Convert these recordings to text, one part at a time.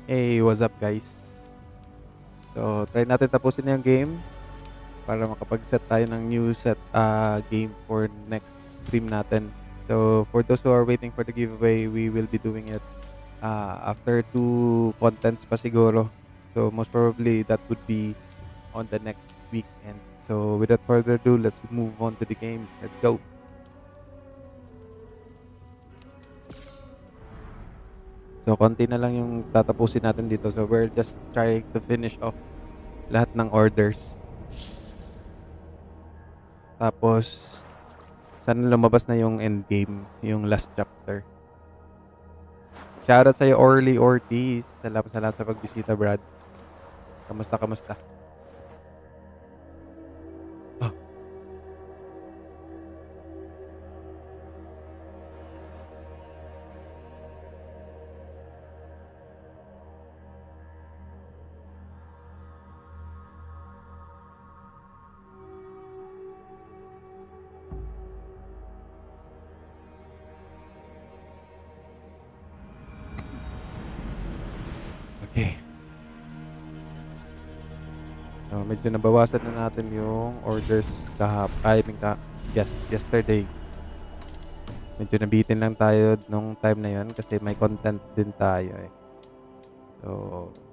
Hey, what's up guys? So, try natin tapusin na yung game para makapag-set tayo ng new game for next stream natin. So, for those who are waiting for the giveaway, we will be doing it after 2 contents pa siguro. So, most probably that would be on the next weekend. So, without further ado, let's move on to the game. Let's go! So, konti na lang yung tatapusin natin dito. So, we're just trying to finish off lahat ng orders. Tapos, sana lumabas na yung endgame, yung last chapter. Shoutout sa'yo, Orly Ortiz. Salamat sa pagbisita, Brad. Kamusta? Oh. Okay. So, medyo nabawasan na natin yung orders yesterday. Medyo nabitin lang tayo nung time na yun kasi may content din tayo eh. So,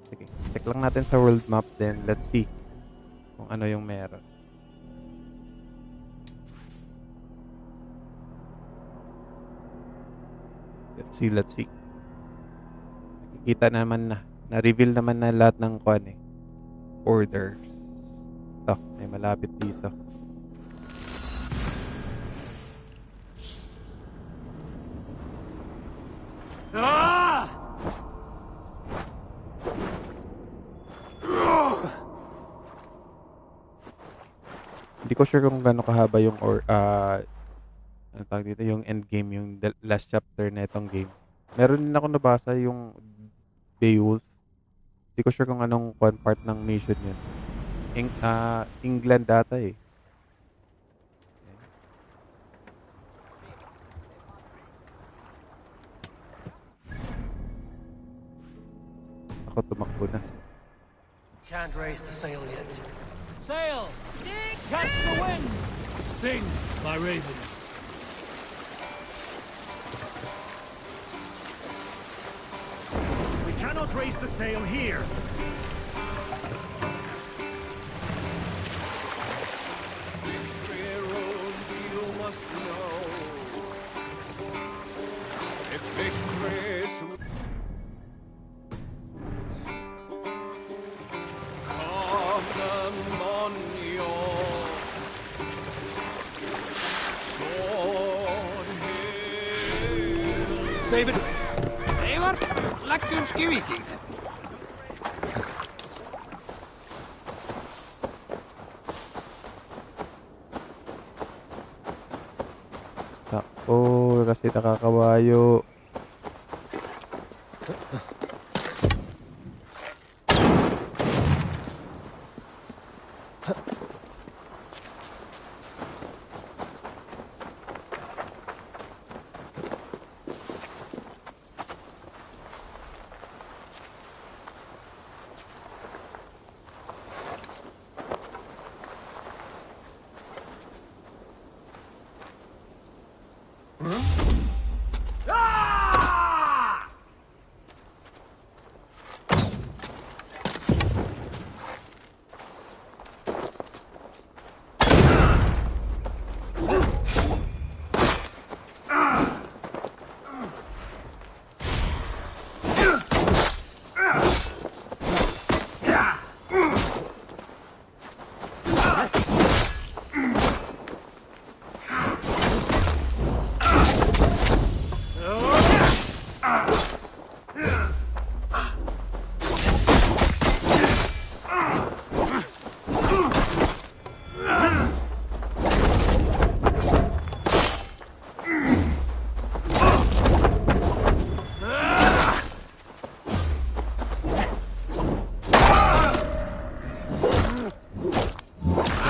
sige. Check lang natin sa world map then let's see kung ano yung meron. Let's see. Nakikita naman na-reveal naman na lahat ng orders. Ito, may malapit dito. Hindi ko sure kung gaano kahaba yung ano tawag dito, yung end game, yung last chapter na itong game. Meron din ako nabasa yung Beowulf. Hindi ko sure kung anong part ng mission yun. England data eh. Ako tumakbo na. Can't raise the sail yet. Sail! Sing! Catch the wind! Sing, my ravens. We cannot raise the sail here. Save it. Eivor, läggjum skiviking. Takbo kasi nakakawayo.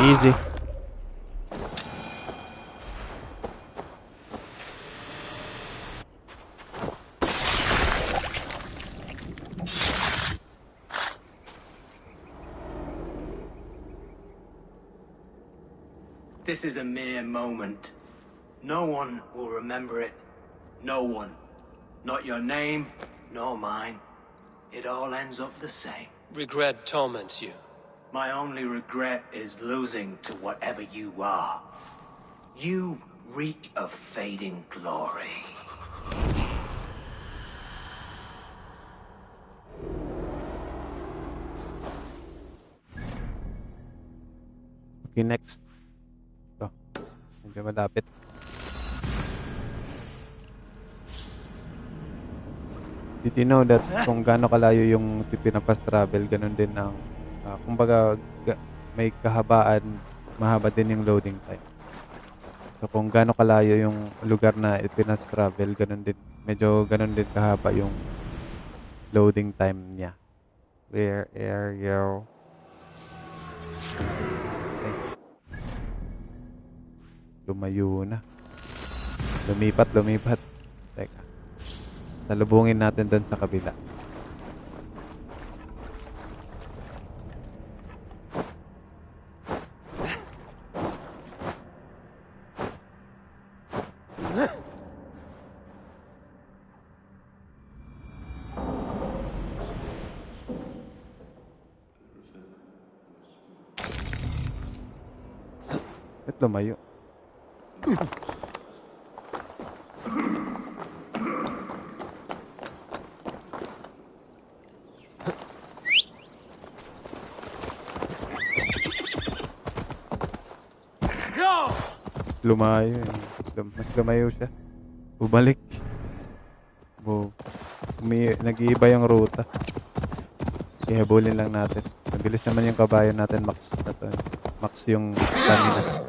Easy. This is a mere moment. No one will remember it. No one. Not your name, nor mine. It all ends up the same. Regret torments you. My only regret is losing to whatever you are. You reek of fading glory. Okay, next. Ito. Medyo malapit. Did you know that kung gaano kalayo yung pinapas travel, ganun din ang kumbaga may kahabaan, mahaba din yung loading time. So kung gaano kalayo yung lugar na ipinas travel, ganun din, medyo ganun din kahaba yung loading time niya. Where are you? Okay. Lumayo na. Lumipat. Teka. Salubungin natin doon sa kabila. Ba't lumayo? Lumayo eh. Mas lumayo siya. Bumalik. Nag-iiba yung ruta. Ihabulin lang natin. Mabilis naman yung kabayo natin. Max yung stamina.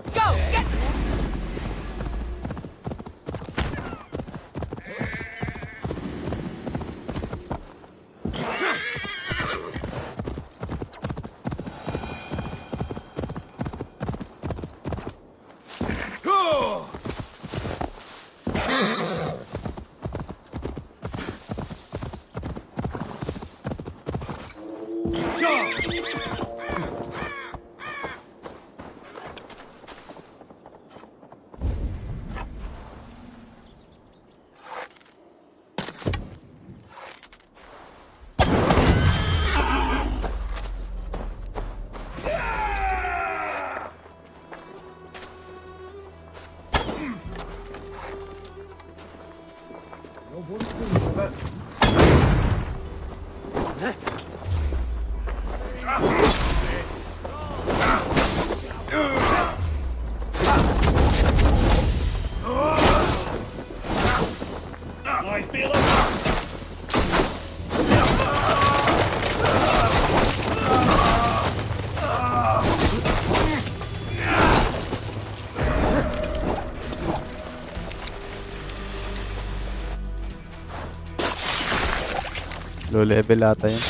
Low level ata yun.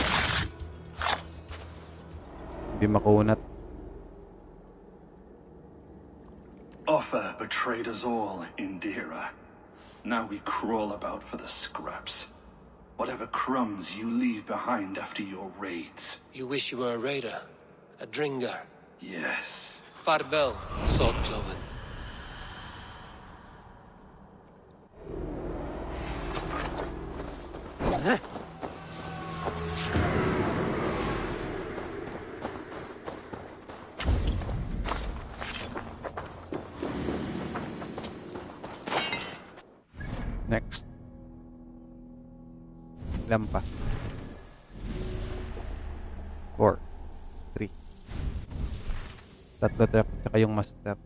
Hindi makunat. Offer betrayed us all, Indira. Now we crawl about for the scraps. Whatever crumbs you leave behind after your raids. You wish you were a raider, a dringar. Yes. Farvel, Saltcloven. Next. Ilan pa? 4 3 tatlo tsaka yung master.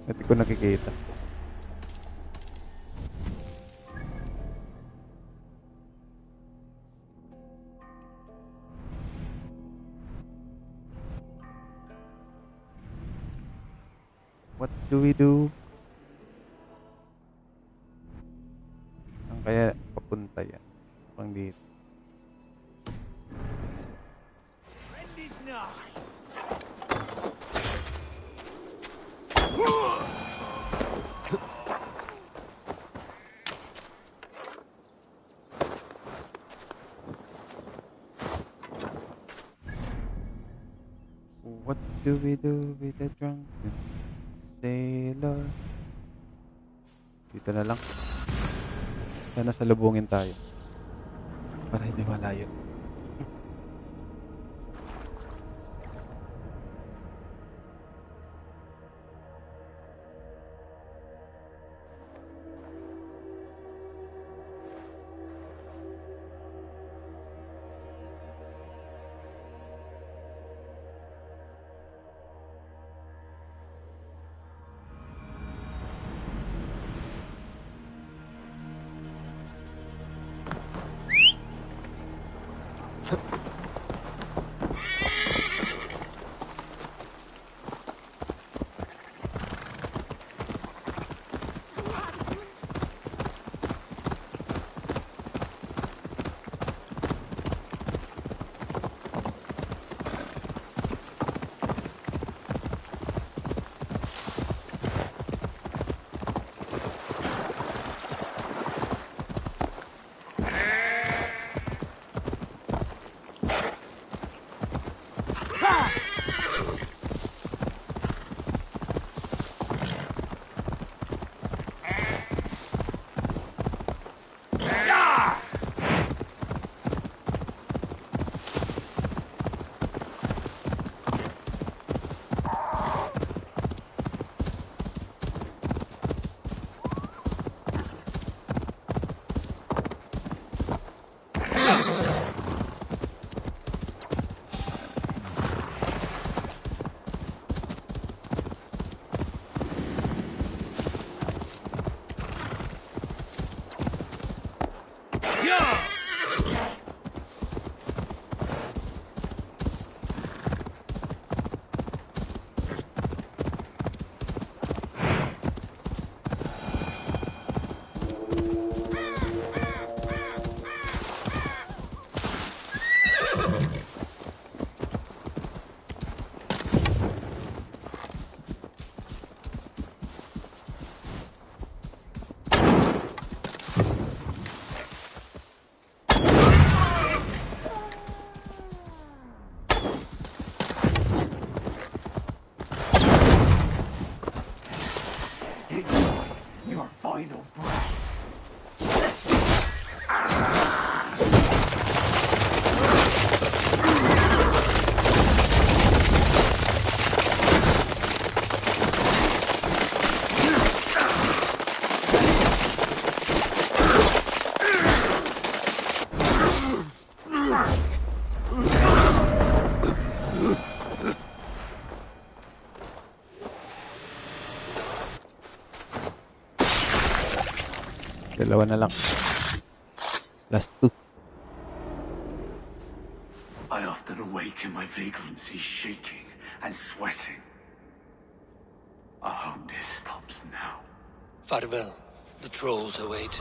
Hindi ko nakikita. What do we do? Ang kaya papunta yan? Pang dito. End is nigh. What do we do with the drunken sailor? Dito na lang. Sana salubungin tayo. Para hindi malayo. Your final breath. Dalawa na lang. Last two. I often awake in my vagrancy, shaking and sweating. I hope this stops now. Farewell. The trolls await.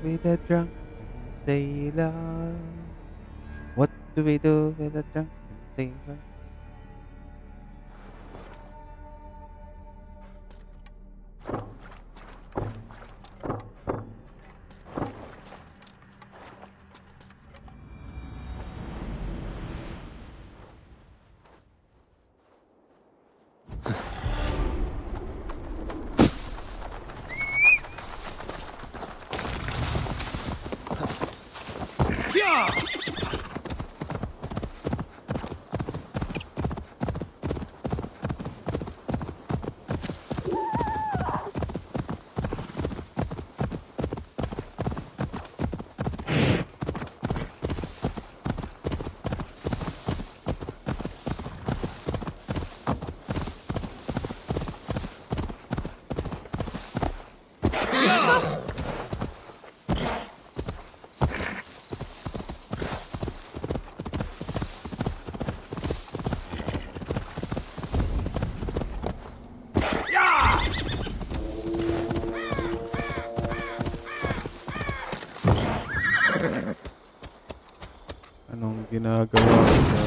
With a drunken sailor. What do we do with a drunken sailor? ginagawa ko sa...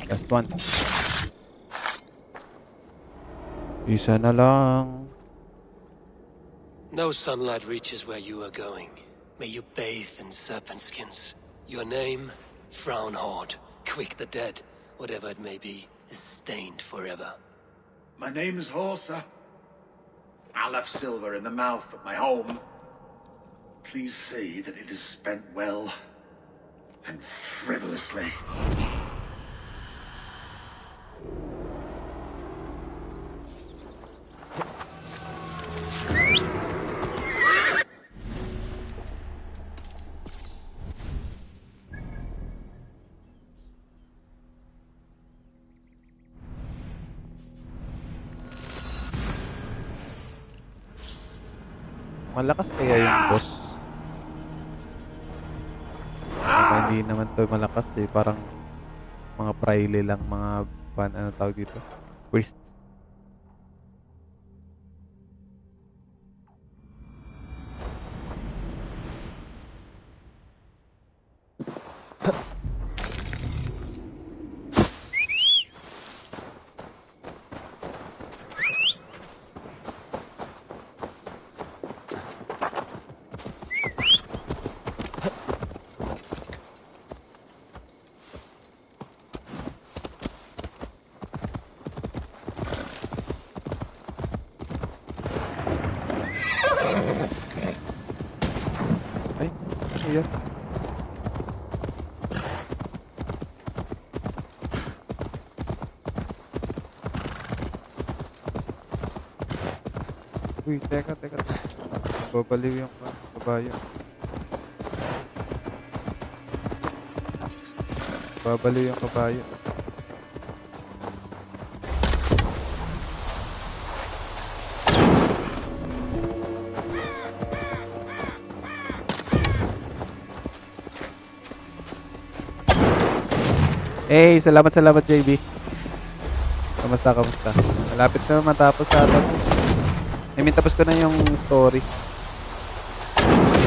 Last one. Isa na lang. No sunlight reaches where you are going. May you bathe in serpent skins. Your name, Frown Horde. Quick the dead, whatever it may be, is stained forever. My name is Horsa. I left silver in the mouth of my home. Please say that it is spent well and frivolously. Malakas kaya yung boss. Baka hindi naman to malakas eh. Parang mga praile lang, mga ano tawag dito? Priests. Ay, ano yan? Uy, teka. Babaliw yung kabayo. Babaliw yung kabayo. Hey, salamat JB. Kamusta? Malapit na matapos sa atin. I mean, tapos ko na yung story.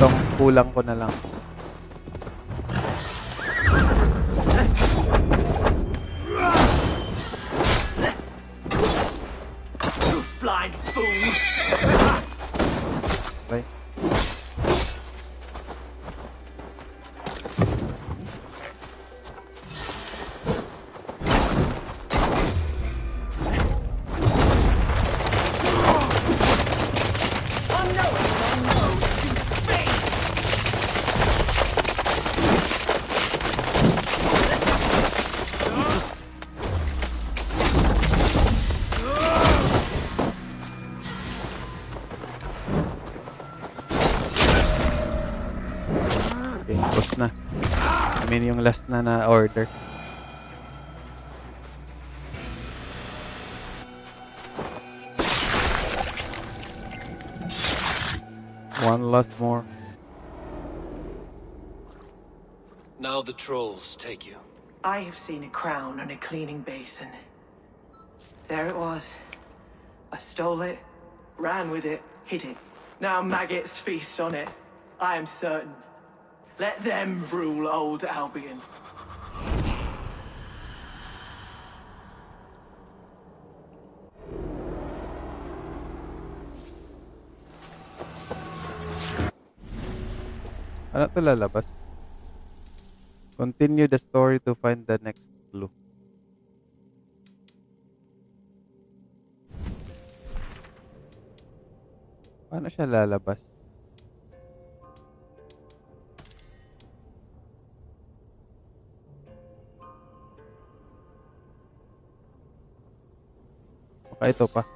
Itong kulang ko na lang. Blind fool! Okay. Tapos na. I mean, yung last na order. One last more. Now the trolls take you. I have seen a crown on a cleaning basin. There it was. I stole it, ran with it, hid it. Now maggots feast on it. I am certain. Let them rule old Albion. Ano to lalabas? Continue the story to find the next clue. Paano siya lalabas? Baka ito pa.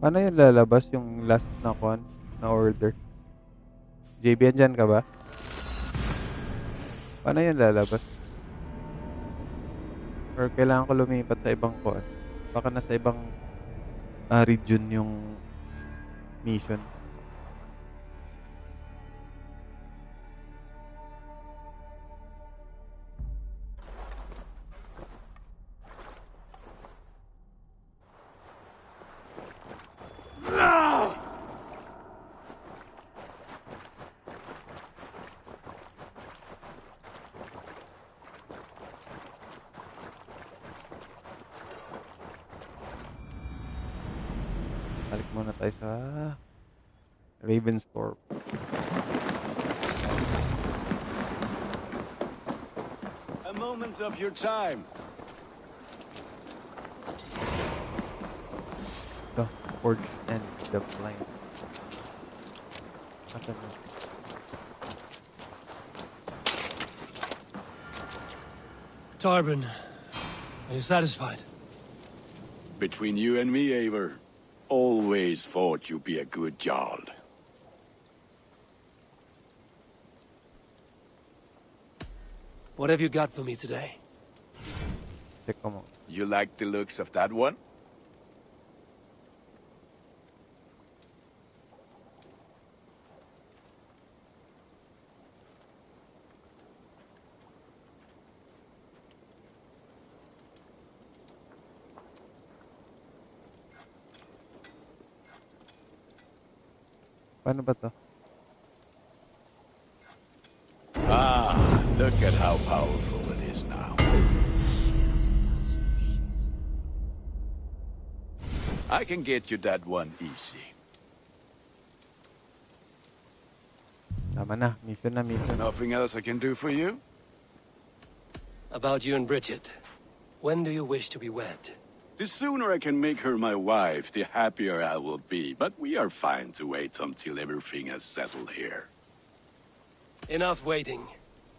Paano yung lalabas yung last na na order? JB, andyan ka ba? Paano yung lalabas? Or kailangan ko lumipat sa ibang Baka nasa ibang region yung mission. Balik muna tayo sa Ravensthorpe. A moment of your time. The Forge and the Blind. Asan na? Tarbin, are you satisfied? Between you and me, Eivor, always thought you'd be a good Jarl. What have you got for me today? Check ko mo. You like the looks of that one? Paano ba to? Ah, look at how powerful it is now. I can get you that one easy. Tama na. Mission na, mission. Nothing else I can do for you? About you and Bridget. When do you wish to be wed? The sooner I can make her my wife, the happier I will be. But we are fine to wait until everything has settled here. Enough waiting.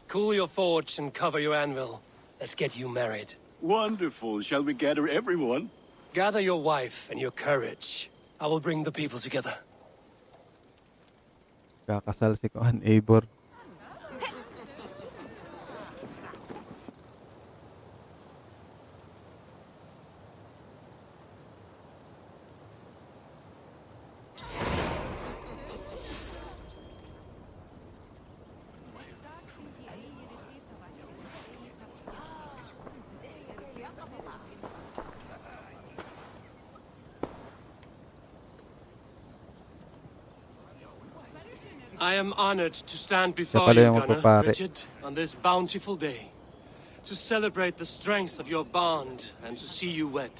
Cool your forge and cover your anvil. Let's get you married. Wonderful. Shall we gather everyone? Gather your wife and your courage. I will bring the people together. Kakasal si Kuan Eivor. I am honored to stand before pala you, yung Gunnar, magpapare. Bridget, on this bountiful day, to celebrate the strength of your bond and to see you wed.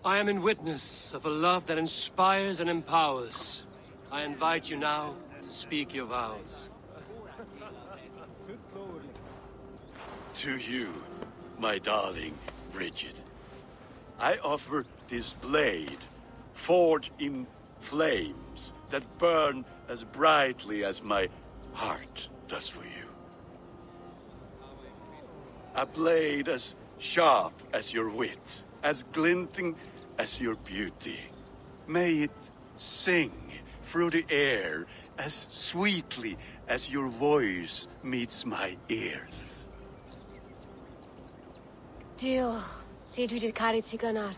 I am in witness of a love that inspires and empowers. I invite you now to speak your vows. To you, my darling Bridget, I offer this blade, forged in flames that burn as brightly as my heart does for you. A blade as sharp as your wit, as glinting as your beauty. May it sing through the air as sweetly as your voice meets my ears. Dio, sed vi det karit sig Gunnar.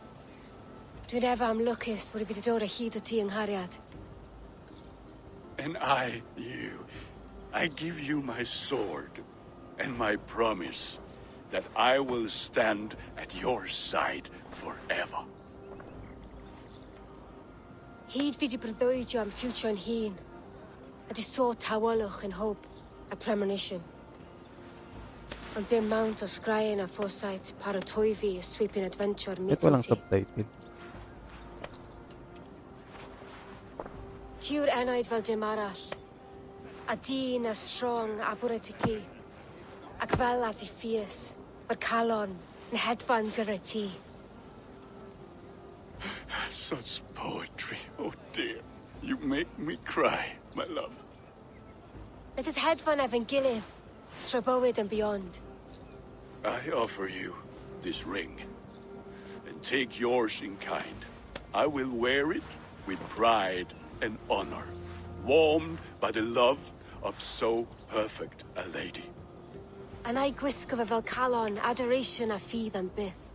Du ever am luckiest, what if it dora hit och ting harriat. And I, you, I give you my sword and my promise that I will stand at your side forever. Hyd vi di brydwydio am future yn hun. A di so tawalwch in hope, a premonition. Ang dim mount o scryen a foresight para toivi a sweeping adventure Kahit walang meeting. subtitle. Tiwr enaid fel dim arall. A dyn a strong a bwretigi. Ac fel as I ffies. Mae'r calon yn hedfan dyr y ti. Such poetry. Oh dear. You make me cry, my love. Let us hedfan efo'n gilydd. Tra bywyd and beyond. I offer you this ring, and take yours in kind. I will wear it with pride and honor, warmed by the love of so perfect a lady. And I gwisgo fe fel calon, adoration a ffydd am byth.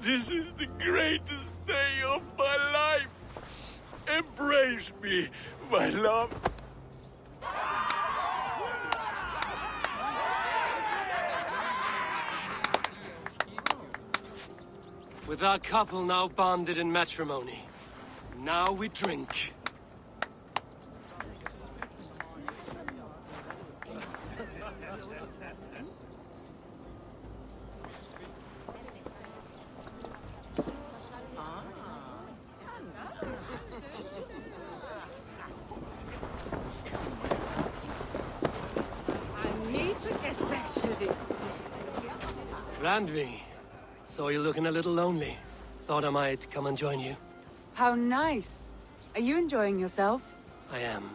This is the greatest day of my life. Embrace me, my love. With our couple now bonded in matrimony, now we drink. I need to get back to the... Randvi, saw you looking a little lonely. Thought I might come and join you. How nice. Are you enjoying yourself? I am.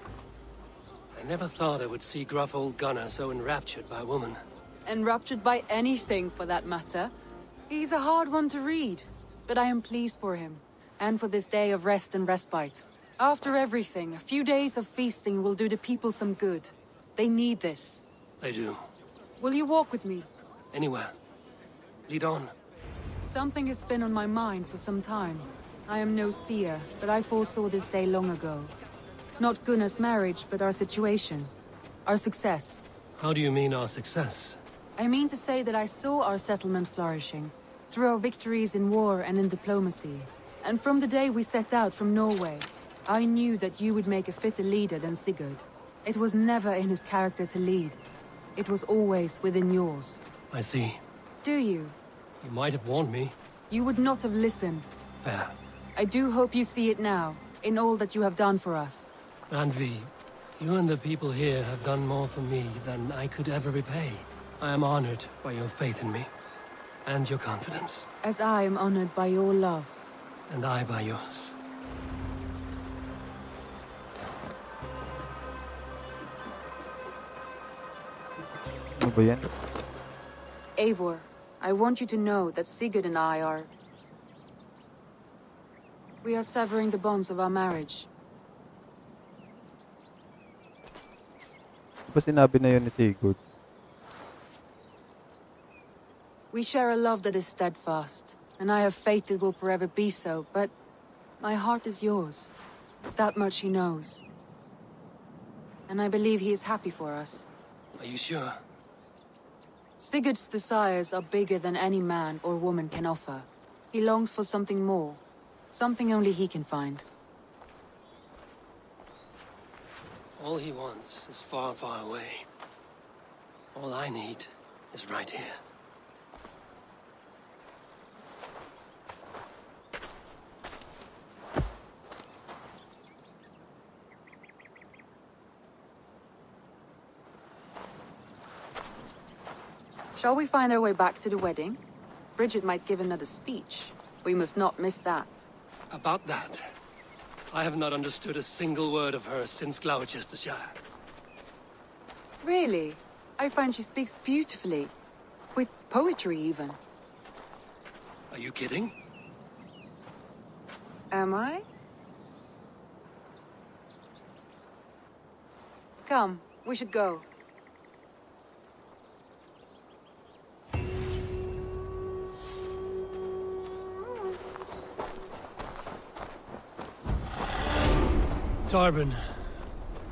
I never thought I would see gruff old Gunnar so enraptured by a woman. Enraptured by anything, for that matter. He's a hard one to read, but I am pleased for him, and for this day of rest and respite. After everything, a few days of feasting will do the people some good. They need this. They do. Will you walk with me? Anywhere. Lead on. Something has been on my mind for some time. I am no seer, but I foresaw this day long ago. Not Gunnar's marriage, but our situation. Our success. How do you mean our success? I mean to say that I saw our settlement flourishing, through our victories in war and in diplomacy. And from the day we set out from Norway, I knew that you would make a fitter leader than Sigurd. It was never in his character to lead. It was always within yours. I see. Do you? You might have warned me. You would not have listened. Fair. I do hope you see it now, in all that you have done for us. Randvi, you and the people here have done more for me than I could ever repay. I am honored by your faith in me, and your confidence. As I am honored by your love. And I by yours. Ano ba yan? Eivor, I want you to know that Sigurd and I are... We are severing the bonds of our marriage. Ba sinabi na yun ni Sigurd? We share a love that is steadfast, and I have faith it will forever be so, but my heart is yours. That much he knows. And I believe he is happy for us. Are you sure? Sigurd's desires are bigger than any man or woman can offer. He longs for something more. Something only he can find. All he wants is far, far away. All I need is right here. Shall we find our way back to the wedding? Bridget might give another speech. We must not miss that. About that, I have not understood a single word of hers since Gloucestershire. Really? I find she speaks beautifully. With poetry, even. Are you kidding? Am I? Come, we should go. Tarbin,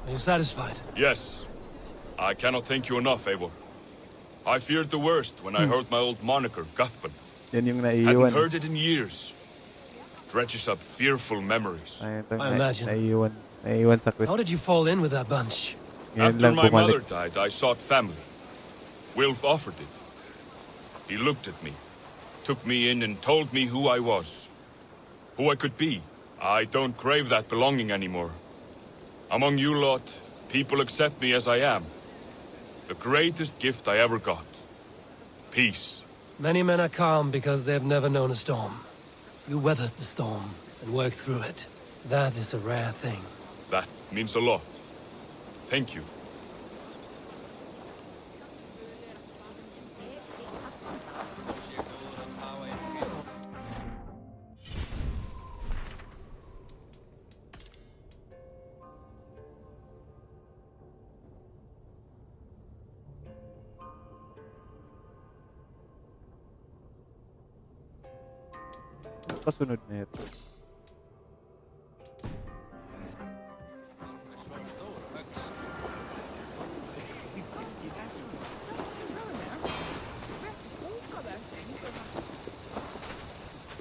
are you satisfied? Yes. I cannot thank you enough, Eivor. I feared the worst when I heard my old moniker, Guthpan. Yan yung Hadn't naiiwan. heard it in years. Dredges up fearful memories. Ay, I imagine. Naiiwan sa quest. How did you fall in with that bunch? Ngayon After lang my bumalik. mother died, I sought family. Wilf offered it. He looked at me, took me in and told me who I was. Who I could be. I don't crave that belonging anymore. Among you lot, people accept me as I am. The greatest gift I ever got. Peace. Many men are calm because they've never known a storm. You weathered the storm and worked through it. That is a rare thing. That means a lot. Thank you. Kasunod na ito.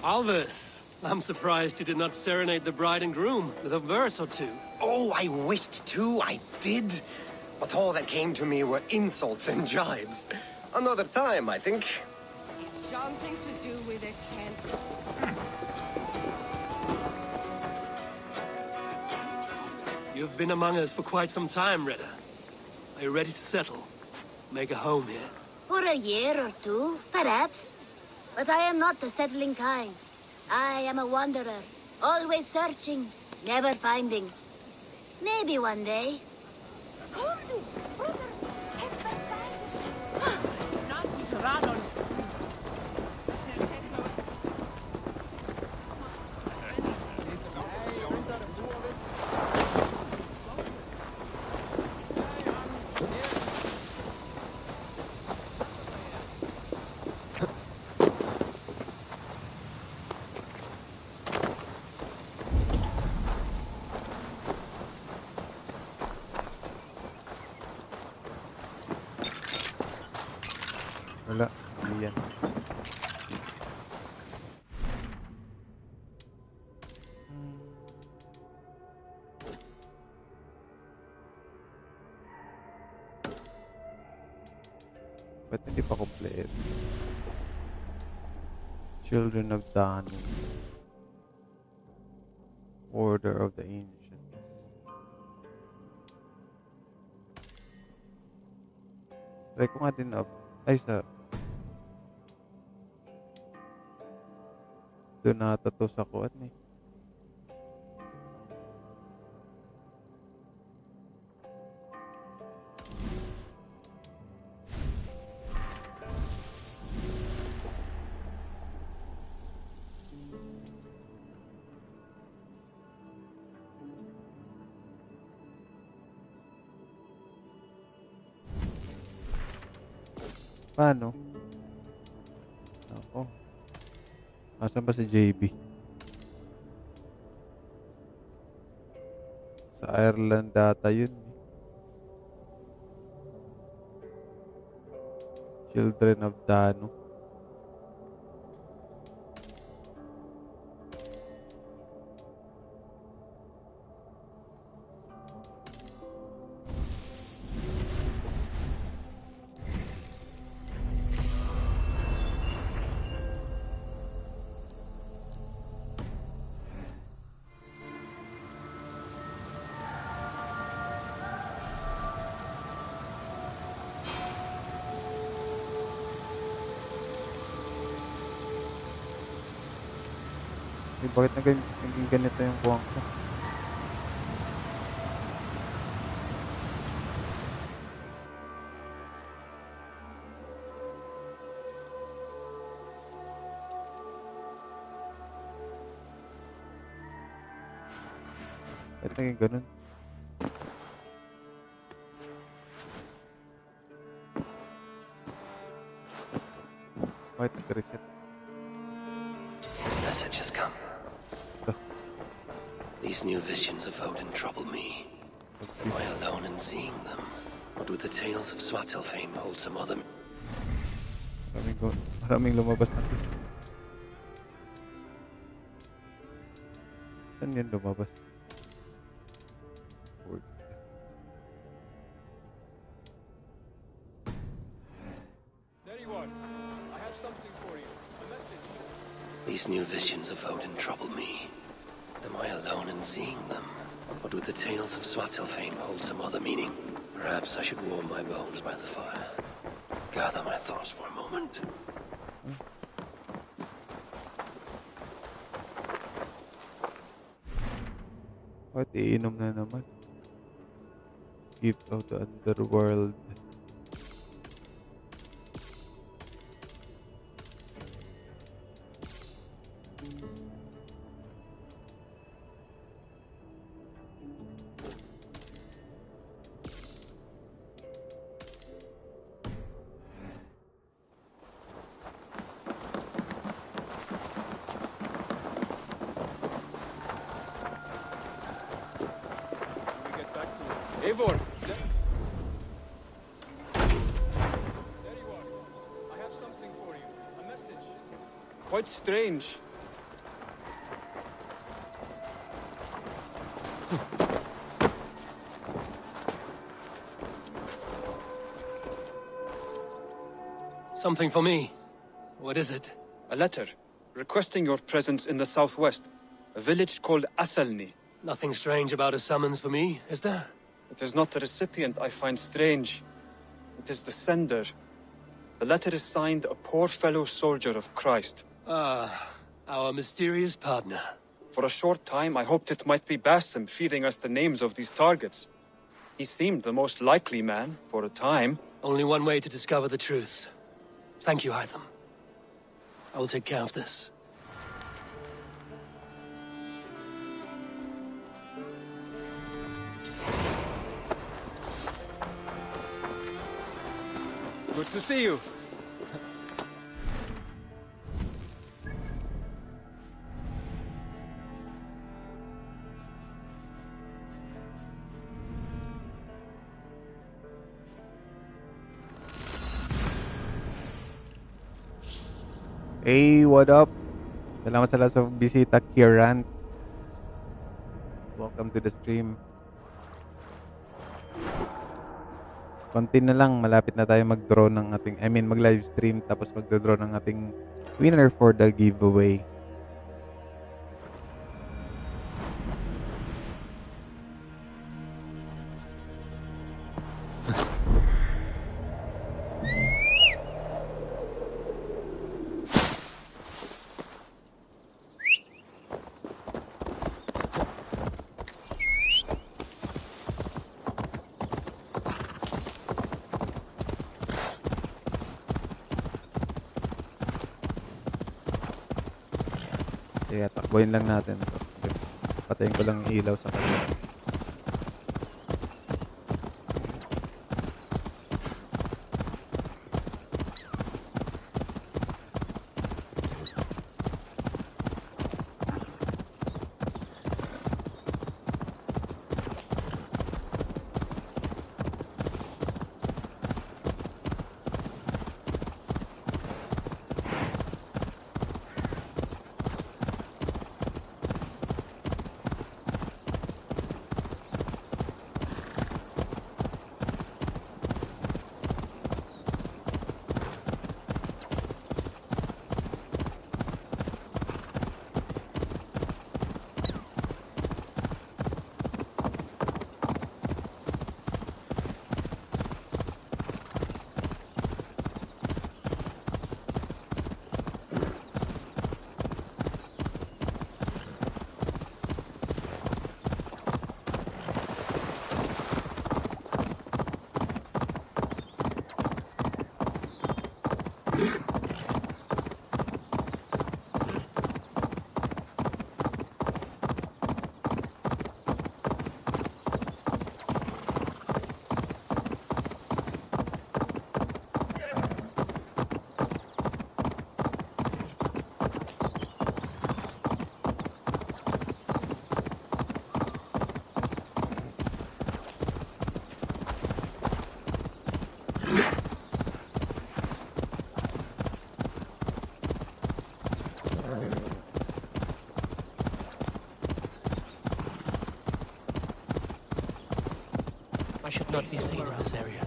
Alvis, I'm surprised you did not serenade the bride and groom with a verse or two. Oh, I wished to, I did. But all that came to me were insults and jibes. Another time, I think. Something to do with a can. You've been among us for quite some time, Retta. Are you ready to settle? Make a home here? For a year or two, perhaps. But I am not the settling kind. I am a wanderer, always searching, never finding. Maybe one day. Wala. Hindi yan. Ba't hindi pa complete? Children of Danu. Order of the Ancients. Try ko nga din up. Ay, sa doon nata to sa kuan eh. Paano? Ako. Asan ba si JB? Sa Ireland data yun. Children of Danu. Eh, bakit naging ganito yung buwang ko? Bakit naging ganun? Bakit nag-reset? Message has come. These new visions of Odin trouble me. Am I alone in seeing them? Or do the tales of Svartalfheim hold some other... Maraming lumabas natin. Saan yun lumabas? These new visions of Odin trouble me. Am I alone in seeing them? Or do the tales of Svartalfheim hold some other meaning? Perhaps I should warm my bones by the fire. Gather my thoughts for a moment. What? Iinom na naman. Gift of the Underworld. Eivor! There you are. I have something for you. A message. Quite strange. Something for me. What is it? A letter requesting your presence in the southwest. A village called Athelny. Nothing strange about a summons for me, is there? It is not the recipient I find strange. It is the sender. The letter is signed a poor fellow soldier of Christ. Ah, our mysterious partner. For a short time, I hoped it might be Basim feeding us the names of these targets. He seemed the most likely man, for a time. Only one way to discover the truth. Thank you, Hytham. I will take care of this. Good to see you. Hey, what up? Salamat sa lahat sa bisita, Kieran. Welcome to the stream. Konti na lang, malapit na tayo mag-draw ng ating, mag-live stream tapos mag-draw ng ating winner for the giveaway. Kaya takbuhin lang natin ito. Patayin ko lang yung ilaw sa kanila. Should not be seen in this area.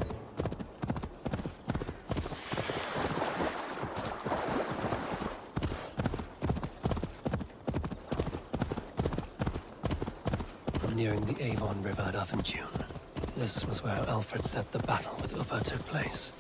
nearing the Avon River at Uffenjune. This was where Alfred said the battle with Uppa took place.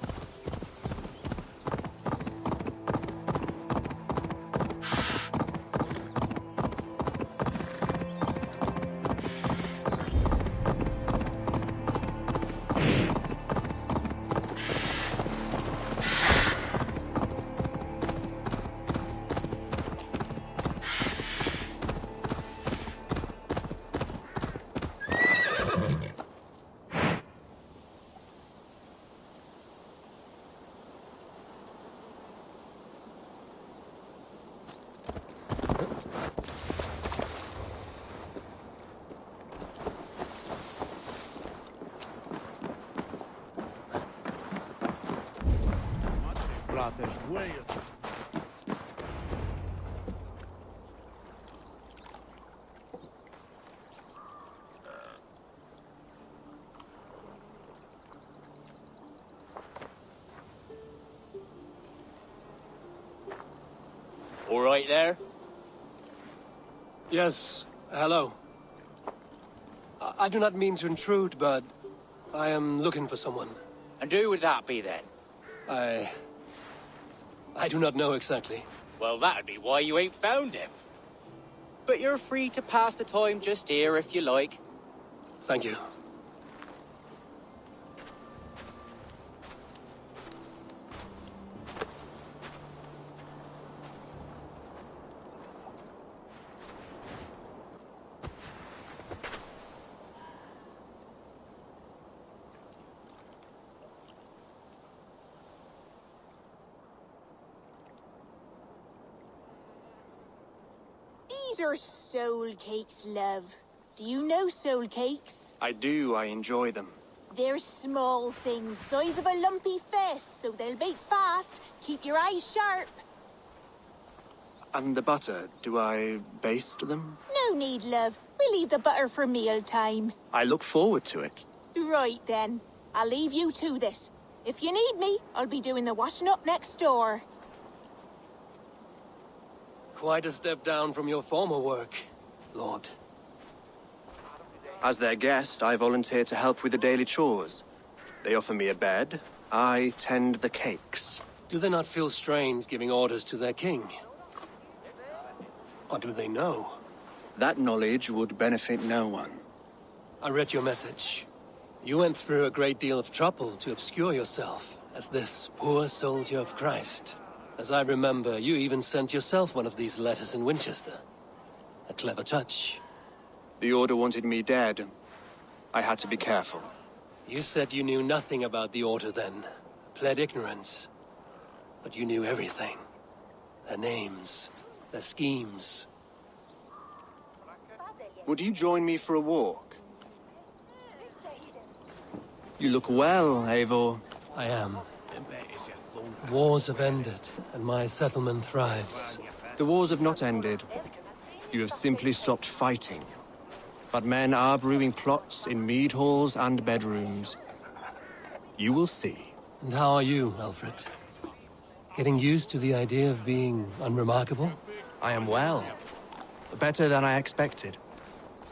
All right there? Yes, hello. I do not mean to intrude, but I am looking for someone. And who would that be then? I do not know exactly. Well, that'd be why you ain't found him. But you're free to pass the time just here if you like. Thank you. These are soul cakes, love. Do you know soul cakes? I do, I enjoy them. They're small things, size of a lumpy fist, so they'll bake fast. Keep your eyes sharp. And the butter, do I baste them? No need, love. We'll leave the butter for meal time. I look forward to it. Right then. I'll leave you to this. If you need me, I'll be doing the washing up next door. Quite a step down from your former work, Lord. As their guest, I volunteer to help with the daily chores. They offer me a bed. I tend the cakes. Do they not feel strange giving orders to their king? Or do they know? That knowledge would benefit no one. I read your message. You went through a great deal of trouble to obscure yourself as this poor soldier of Christ. As I remember, you even sent yourself one of these letters in Winchester. A clever touch. The Order wanted me dead. I had to be careful. You said you knew nothing about the Order then. Pled ignorance. But you knew everything. Their names, their schemes. Would you join me for a walk? You look well, Eivor. I am. Wars have ended, and my settlement thrives. The wars have not ended. You have simply stopped fighting. But men are brewing plots in mead halls and bedrooms. You will see. And how are you, Alfred? Getting used to the idea of being unremarkable? I am well. Better than I expected.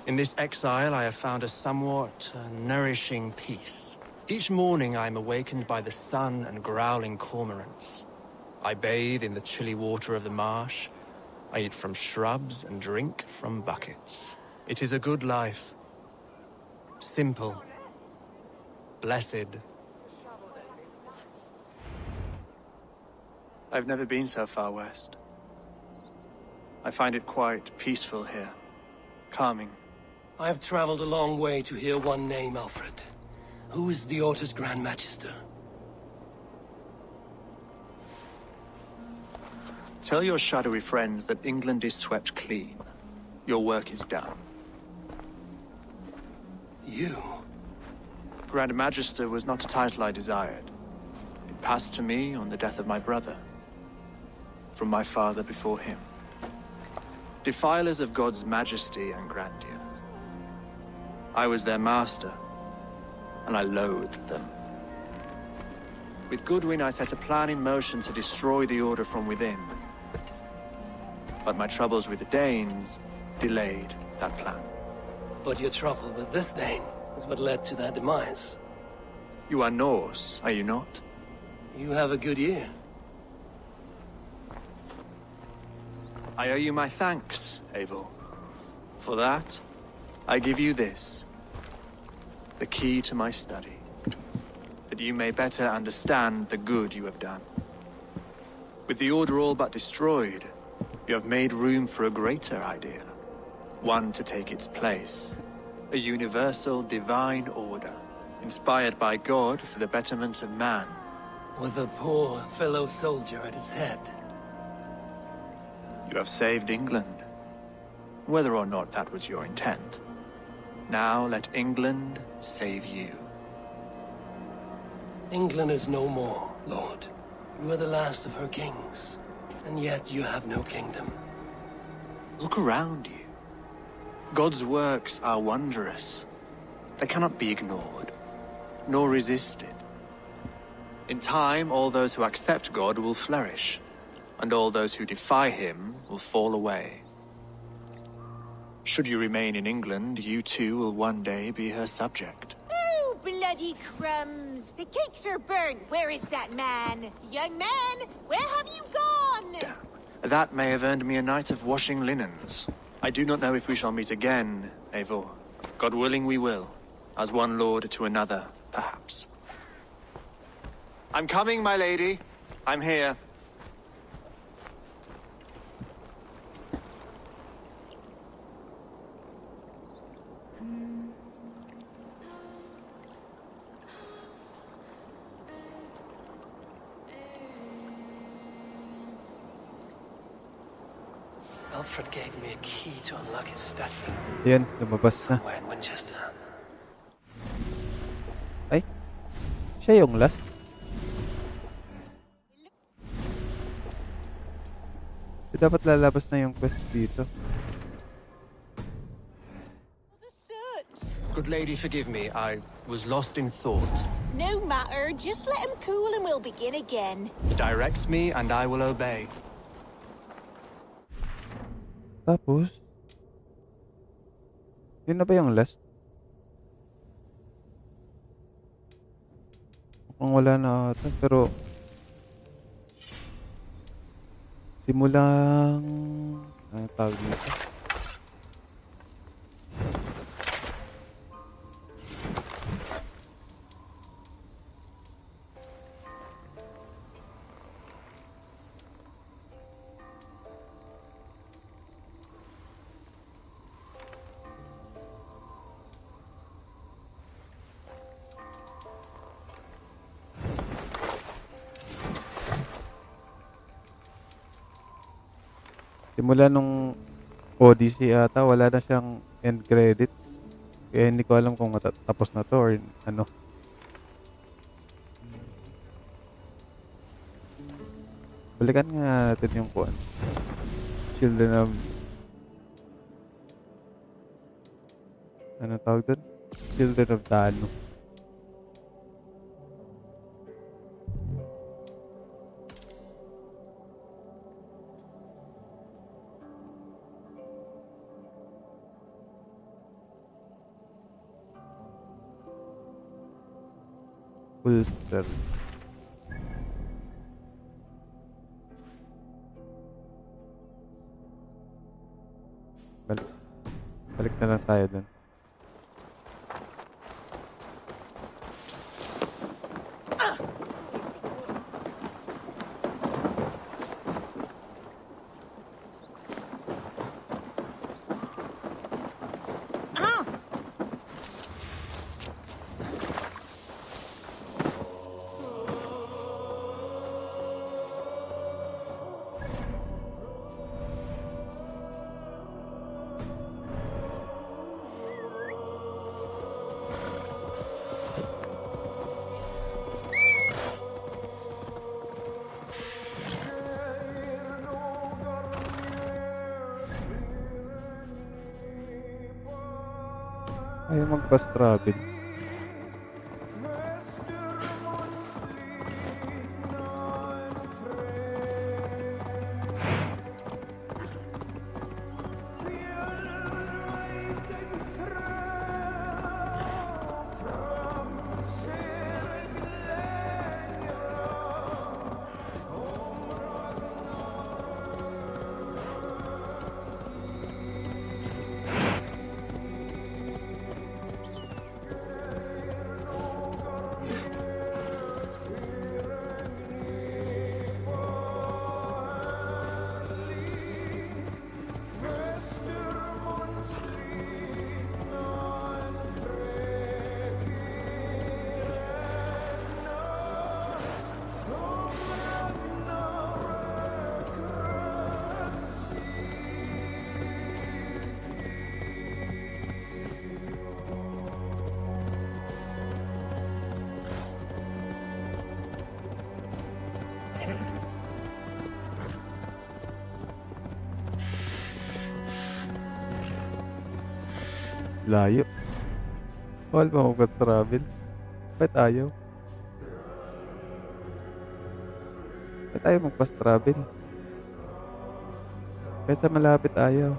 In this exile, I have found a somewhat nourishing peace. Each morning, I am awakened by the sun and growling cormorants. I bathe in the chilly water of the marsh. I eat from shrubs and drink from buckets. It is a good life. Simple. Blessed. I've never been so far west. I find it quite peaceful here. Calming. I've traveled a long way to hear one name, Alfred. Who is the Order's Grand Magister? Tell your shadowy friends that England is swept clean. Your work is done. You? Grand Magister was not a title I desired. It passed to me on the death of my brother. From my father before him. Defilers of God's majesty and grandeur. I was their master, and I loathed them. With Goodwin, I set a plan in motion to destroy the Order from within. But my troubles with the Danes delayed that plan. But your trouble with this Dane is what led to their demise. You are Norse, are you not? You have a good ear. I owe you my thanks, Eivor. For that, I give you this. The key to my study. That you may better understand the good you have done. With the Order all but destroyed, you have made room for a greater idea. One to take its place. A universal divine order, inspired by God for the betterment of man. With a poor fellow soldier at its head. You have saved England, whether or not that was your intent. Now let England save you. England is no more, Lord. You are the last of her kings, and yet you have no kingdom. Look around you. God's works are wondrous. They cannot be ignored, nor resisted. In time, all those who accept God will flourish, and all those who defy him will fall away. Should you remain in England, you too will one day be her subject. Oh, bloody crumbs! The cakes are burnt. Where is that man? Young man, where have you gone? Damn. That may have earned me a night of washing linens. I do not know if we shall meet again, Eivor. God willing, we will. As one lord to another, perhaps. I'm coming, my lady. I'm here. Alfred gave me a key to unlock his statue. Yan, lumabas na. Somewhere in Winchester. Ay, siya yung last. Dapat lalabas na yung quest dito. Good lady, forgive me. I was lost in thought. No matter, just let him cool and we'll begin again. Direct me and I will obey. Tapos, yun na ba yung last? Mukhang wala na ata, pero simulang ano tawag dito? Simula nung Odyssey ata, wala na siyang end credits. Kaya hindi ko alam kung matatapos na to or ano. Balikan nga natin yung kuan. Children of... Ano tawag doon? Children of Danu. Ulster. Balik na lang tayo dun. Ayaw mag-fast travel. Layo. Bawal ba mag-fast travel? Ba't ayaw? Ba't ayaw mag-fast travel? Kahit sa malapit ayaw.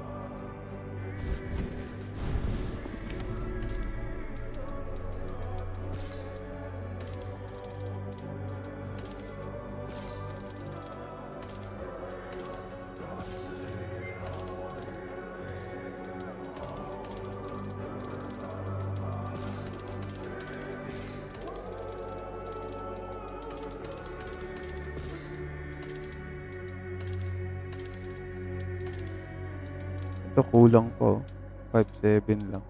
Ito kulang po. 5.7 lang.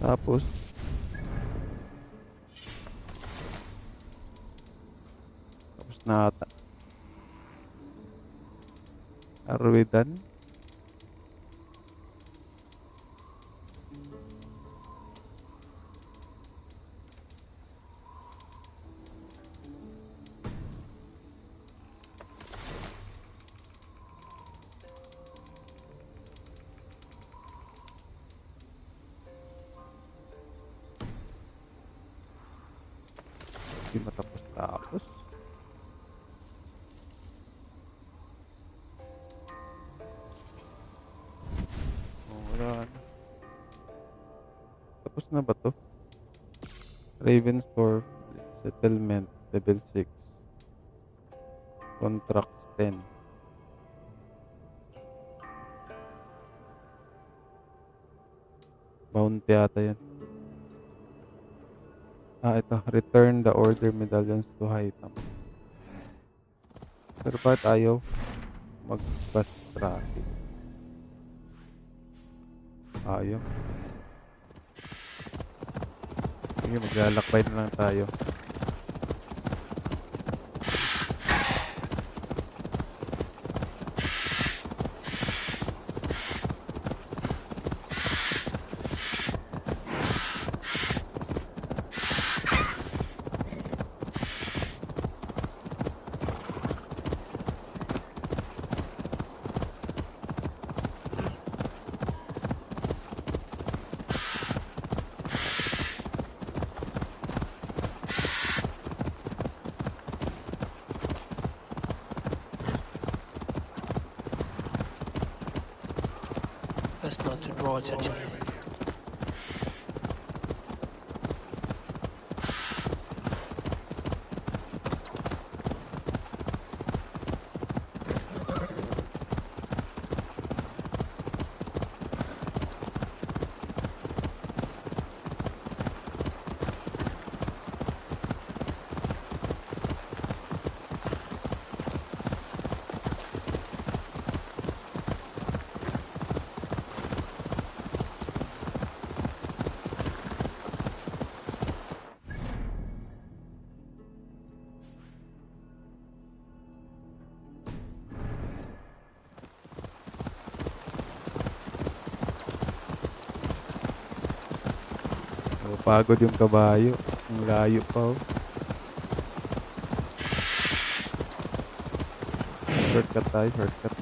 Tapos na ata. Are we done? Hindi matapos-tapos. Oh, wala na. Tapos na ba to? Ravenstorm Settlement Level 6 Contracts 10. Bounty ata yan. Ito. Return the order medallions to Hightam. Pero bakit ayaw mag-fast traffic? Ayaw. Sige, maglalakbay na lang tayo. Best not to draw attention. Napapagod yung kabayo. Ang layo pa, oh. Shortcut tayo, shortcut.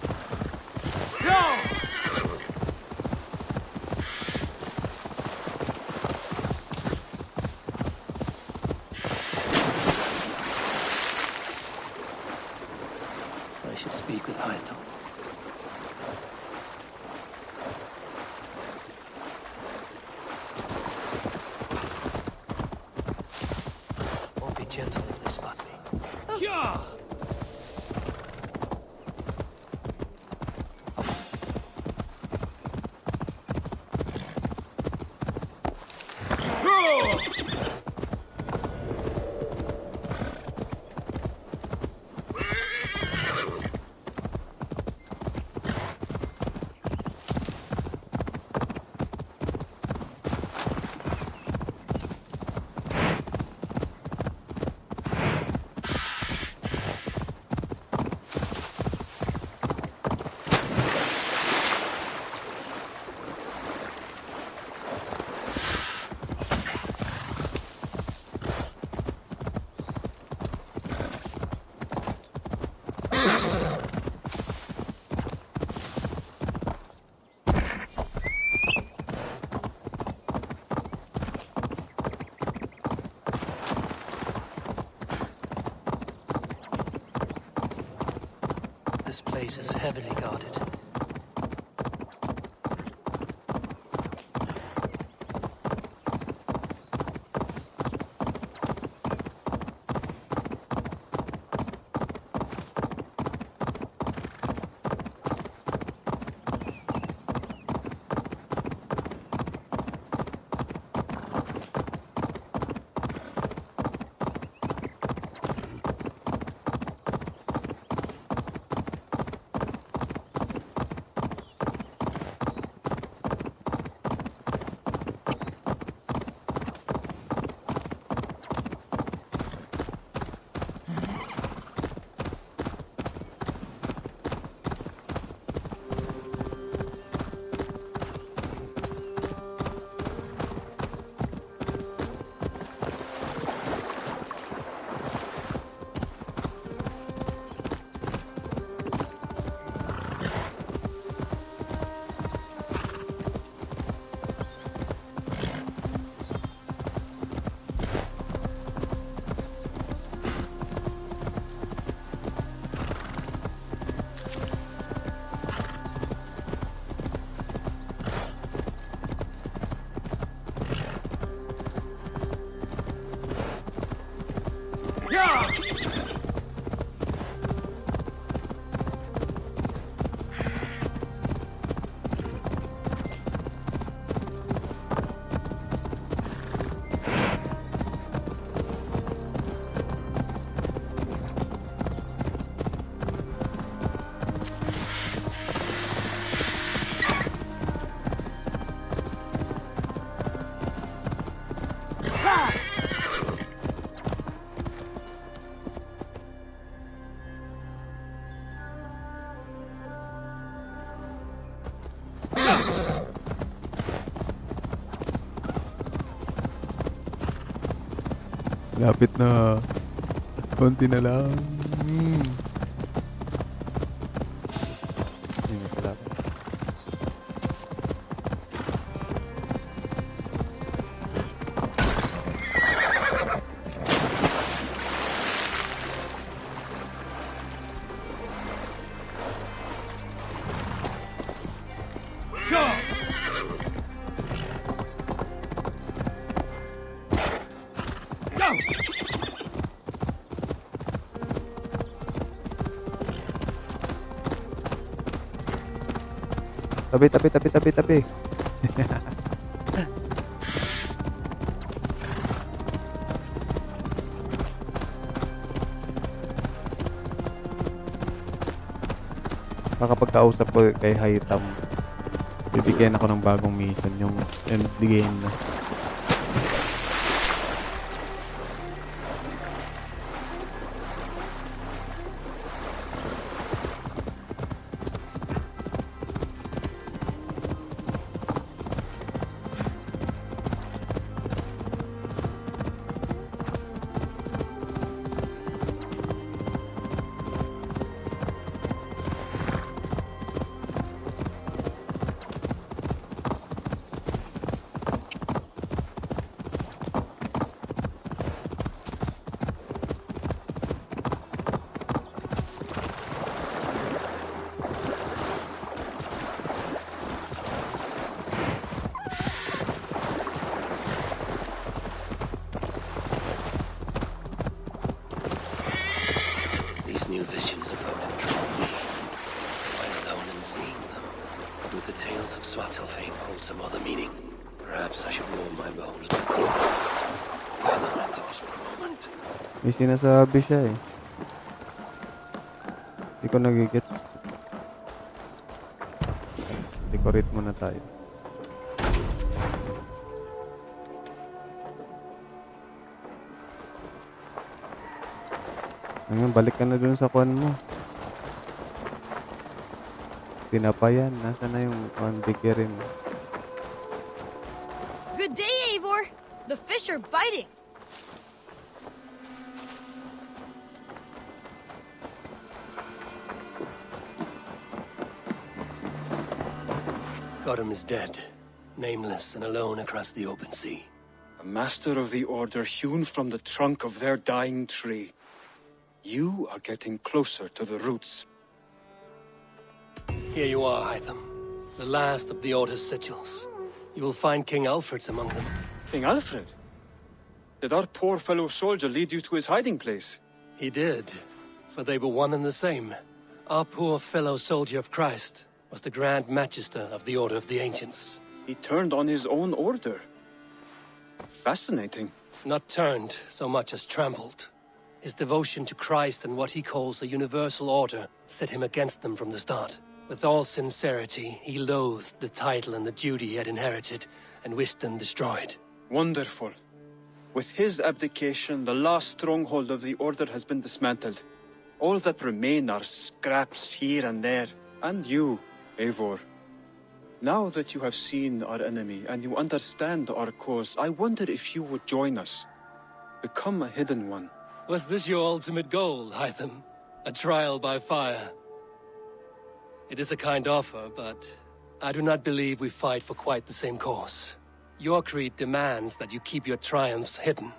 I should speak with Hytham. Won't be gentle if they spot me. Yeah! This place is heavily guarded. Lapit na. Konti na lang. Hindi na pala. Tabi. Kapag kausap ko kay Hytham, bibigyan ako ng bagong mission, yung end game na. Do the tales of Svartalfheim hold some other meaning? Perhaps I should warm my bones by gather my thoughts for a moment. May sinasabi siya eh. Hindi ko nagigets. Decorate muna tayo. Ngayon, balik ka na dun sa kwan mo. Tinapayan. Nasaan na yung bigirin? Good day, Eivor! The fish are biting! Godham is dead, nameless and alone across the open sea. A master of the Order hewn from the trunk of their dying tree. You are getting closer to the roots. Here you are, Hytham. The last of the Order's sigils. You will find King Alfred's among them. King Alfred? Did our poor fellow soldier lead you to his hiding place? He did, for they were one and the same. Our poor fellow soldier of Christ was the Grand Magister of the Order of the Ancients. He turned on his own order. Fascinating. Not turned so much as trampled. His devotion to Christ and what he calls a universal order set him against them from the start. With all sincerity, he loathed the title and the duty he had inherited and wished them destroyed. Wonderful. With his abdication, the last stronghold of the Order has been dismantled. All that remain are scraps here and there. And you, Eivor. Now that you have seen our enemy and you understand our cause, I wonder if you would join us. Become a hidden one. Was this your ultimate goal, Hytham? A trial by fire? It is a kind offer, but I do not believe we fight for quite the same cause. Your creed demands that you keep your triumphs hidden.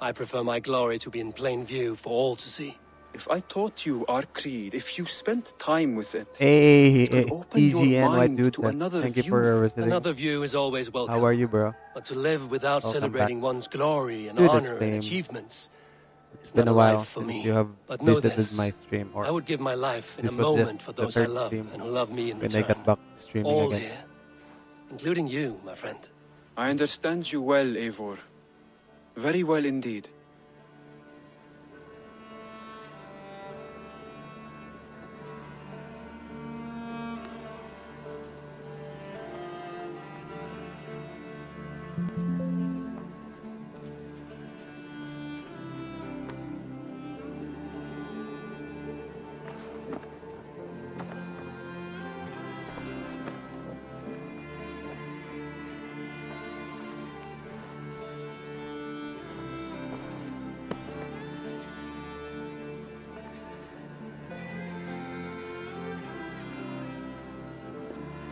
I prefer my glory to be in plain view for all to see. If I taught you our creed, if you spent time with it, Hey, it would open your EGN, white mind dude. to another Thank you view. for visiting. Another view is always welcome. How are you, bro? But to live without Welcome celebrating back. one's glory and Do the honor and same. achievements It's is been not a a while life for since me. you have But know visited this, my stream. Or I would give my life in a this was just moment for the those I third love stream and who love me in when return. I got back streaming All again. here, including you, my friend. I understand you well, Eivor. Very well indeed.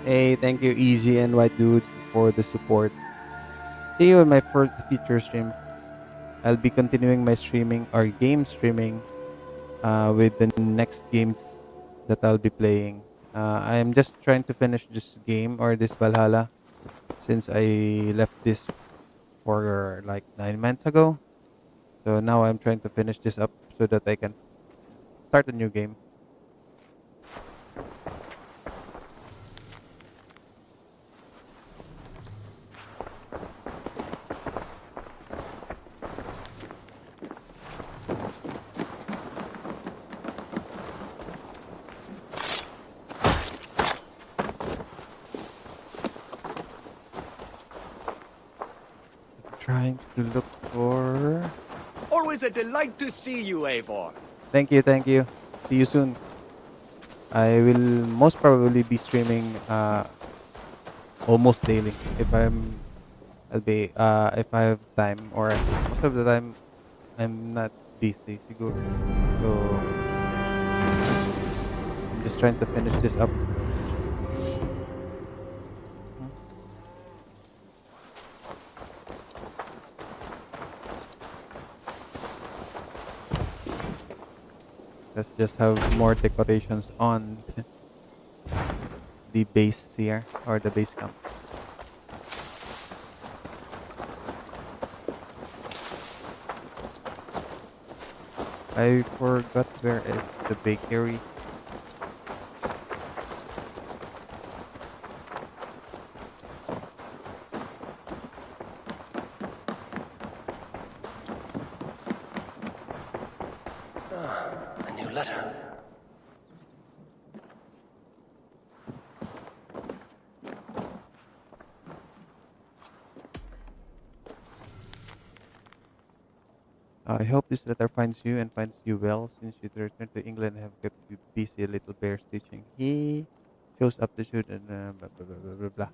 Hey, thank you, Easy and White Dude, for the support. See you in my first future stream. I'll be continuing my streaming or game streaming with the next games that I'll be playing. I am just trying to finish this game or this Valhalla since I left this for like 9 months ago. So now I'm trying to finish this up so that I can start a new game. Trying to look for... Always a delight to see you, Eivor. Thank you, thank you. See you soon. I will most probably be streaming almost daily if if I have time, or most of the time I'm not busy siguro. So I'm just trying to finish this up. Let's just have more decorations on the base here, or the base camp. I forgot where is the bakery. I hope this letter finds you and finds you well. Since you returned to England, I have kept you busy, little bear stitching. He shows up to shoot and blah, blah, blah, blah, blah, blah.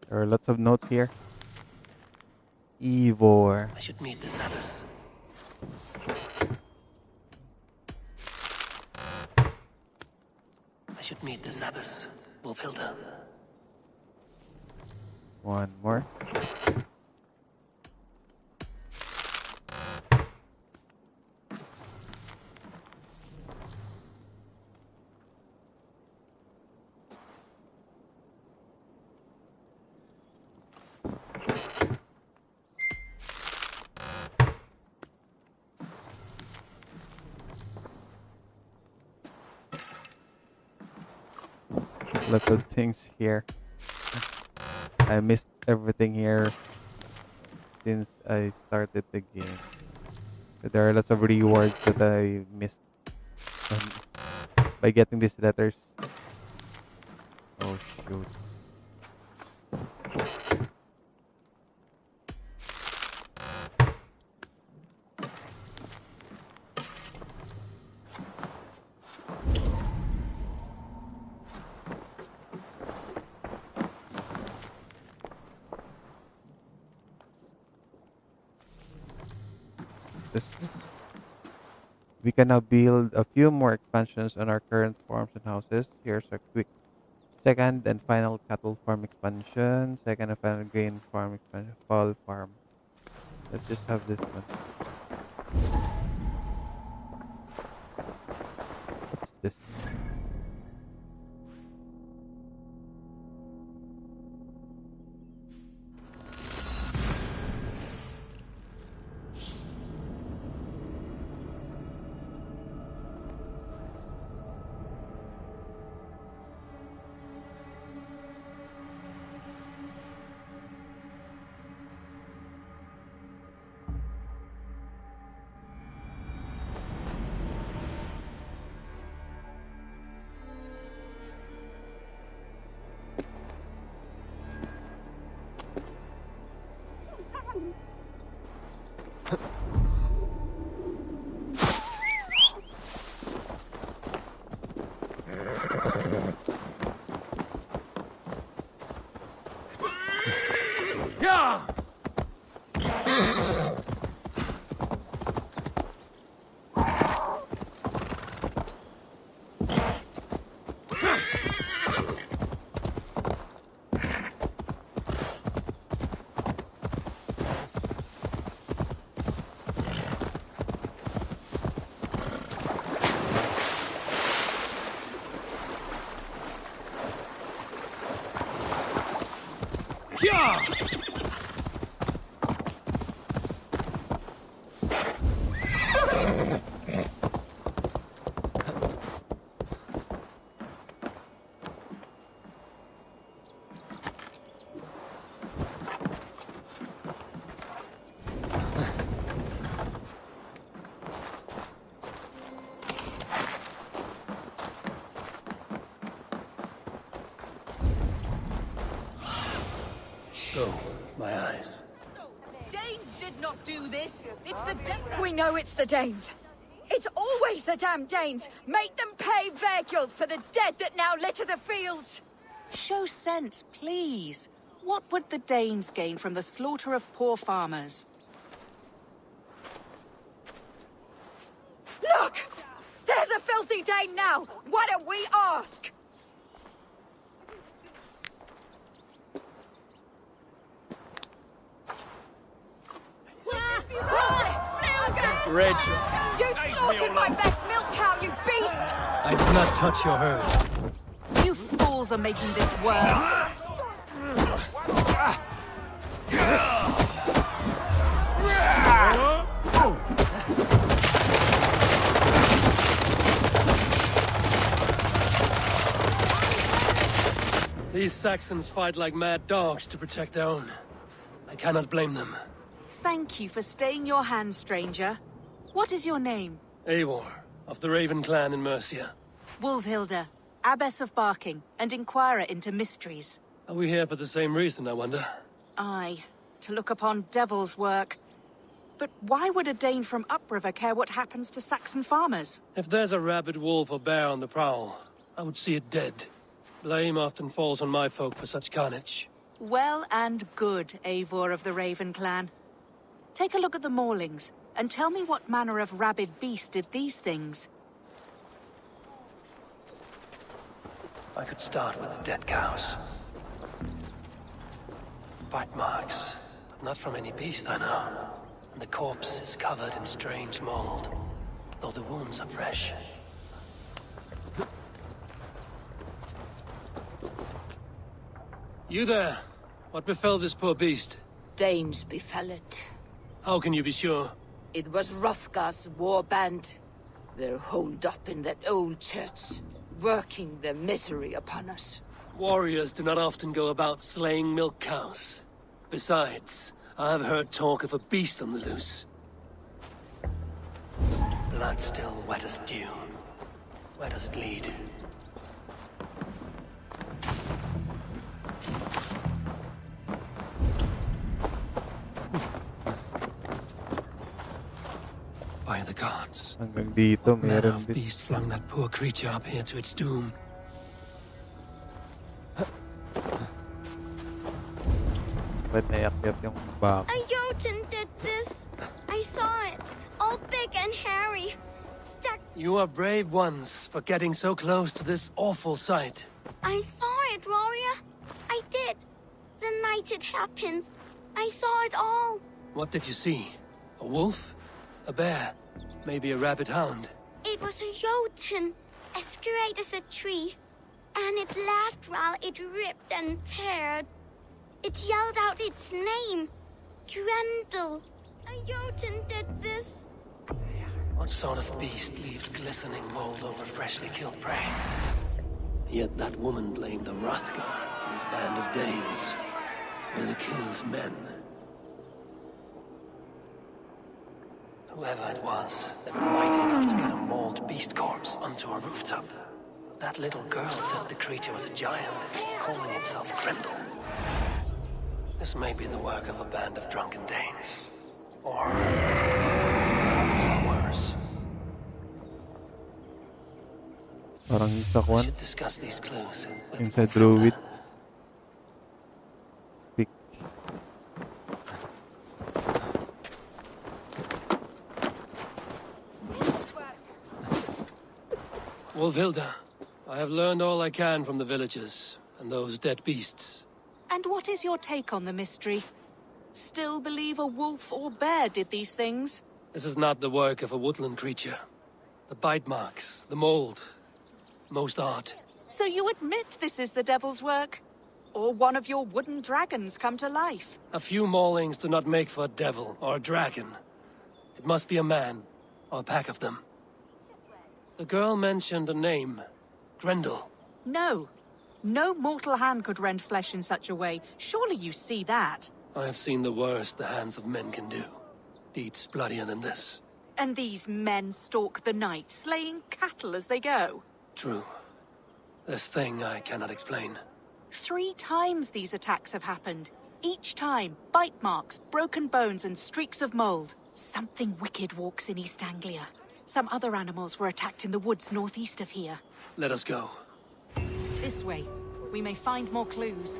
There are lots of notes here. Eivor. I should meet this abbess. I should meet this abbess, Wolfhilda. One more. Lots of things here. I missed everything here since I started the game. But there are lots of rewards that I missed by getting these letters. Oh shoot. We can now build a few more expansions on our current farms and houses. Here's a quick second and final cattle farm expansion. Second and final grain farm expansion. Fall farm. Let's just have this one. What's this? Yeah! Yeah! Go, my eyes. Danes did not do this. It's the We know it's the Danes. It's always the damn Danes. Make them pay their guilt for the dead that now litter the fields. Show sense, please. What would the Danes gain from the slaughter of poor farmers? Look! There's a filthy Dane now. Why don't we ask? Rachel. You slaughtered my best milk cow, you beast! I did not touch your herd. You fools are making this worse. These Saxons fight like mad dogs to protect their own. I cannot blame them. Thank you for staying your hand, stranger. What is your name? Eivor, of the Raven clan in Mercia. Wolfhilda, Abbess of Barking, and Inquirer into mysteries. Are we here for the same reason, I wonder? Aye, to look upon devil's work. But why would a Dane from upriver care what happens to Saxon farmers? If there's a rabid wolf or bear on the prowl, I would see it dead. Blame often falls on my folk for such carnage. Well and good, Eivor of the Raven clan. Take a look at the maulings, and tell me what manner of rabid beast did these things. I could start with the dead cows. Bite marks, but not from any beast I know. And the corpse is covered in strange mold, though the wounds are fresh. You there? What befell this poor beast? Danes befell it. How can you be sure? It was Hrothgar's war band. They're holed up in that old church, working their misery upon us. Warriors do not often go about slaying milk cows. Besides, I have heard talk of a beast on the loose. Blood still wet as dew. Where does it lead? By the gods. Hanggang dito, What manner meron of din. beast flung that poor creature up here to its doom? Ba't naiakyat yung baka? A Jotun did this. I saw it. All big and hairy. Stuck. You are brave ones for getting so close to this awful sight. I saw it, warrior. I did. The night it happened. I saw it all. What did you see? A wolf? A bear? Maybe a rabid hound? It was a Jotun, as great as a tree. And it laughed while it ripped and teared. It yelled out its name. Grendel. A Jotun did this. What sort of beast leaves glistening mold over freshly killed prey? Yet that woman blamed the Hrothgar and his band of Danes. Were the killers men? Whoever it was, they were mighty enough to get a mauled beast corpse onto a rooftop. That little girl said the creature was a giant, calling itself Grendel. This may be the work of a band of drunken Danes. Or worse. Parang sa kwan. Should discuss these clues with Yung sa druids. Pick. Wolfhilda, I have learned all I can from the villagers and those dead beasts. And what is your take on the mystery? Still believe a wolf or bear did these things? This is not the work of a woodland creature. The bite marks, the mold, most odd. So you admit this is the devil's work? Or one of your wooden dragons come to life? A few maulings do not make for a devil or a dragon. It must be a man, or a pack of them. The girl mentioned a name, Grendel. No. No mortal hand could rend flesh in such a way. Surely you see that. I have seen the worst the hands of men can do. Deeds bloodier than this. And these men stalk the night, slaying cattle as they go. True. This thing I cannot explain. 3 times these attacks have happened. Each time, bite marks, broken bones, and streaks of mold. Something wicked walks in East Anglia. Some other animals were attacked in the woods northeast of here. Let us go. This way. We may find more clues.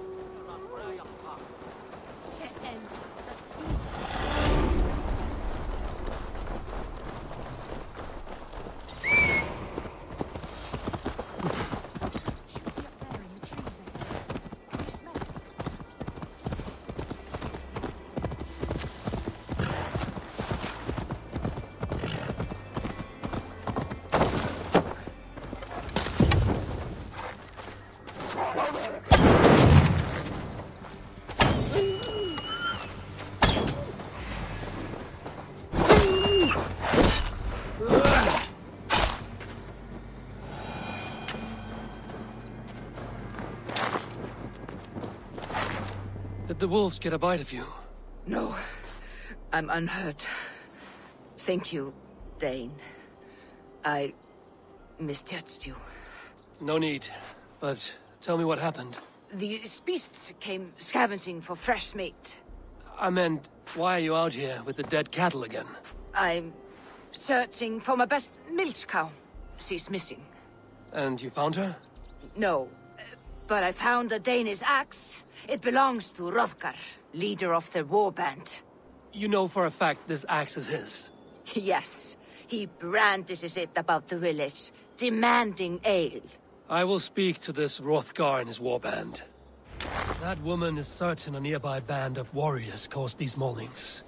Did the wolves get a bite of you? No, I'm unhurt. Thank you, Dane. I misjudged you. No need. But tell me what happened. These beasts came scavenging for fresh meat. I meant, why are you out here with the dead cattle again? I'm searching for my best milch cow. She's missing. And you found her? No, but I found a Danish axe. It belongs to Hrothgar, leader of the war band. You know for a fact this axe is his? Yes, he brandishes it about the village, demanding ale. I will speak to this Hrothgar and his warband. That woman is certain a nearby band of warriors caused these maulings.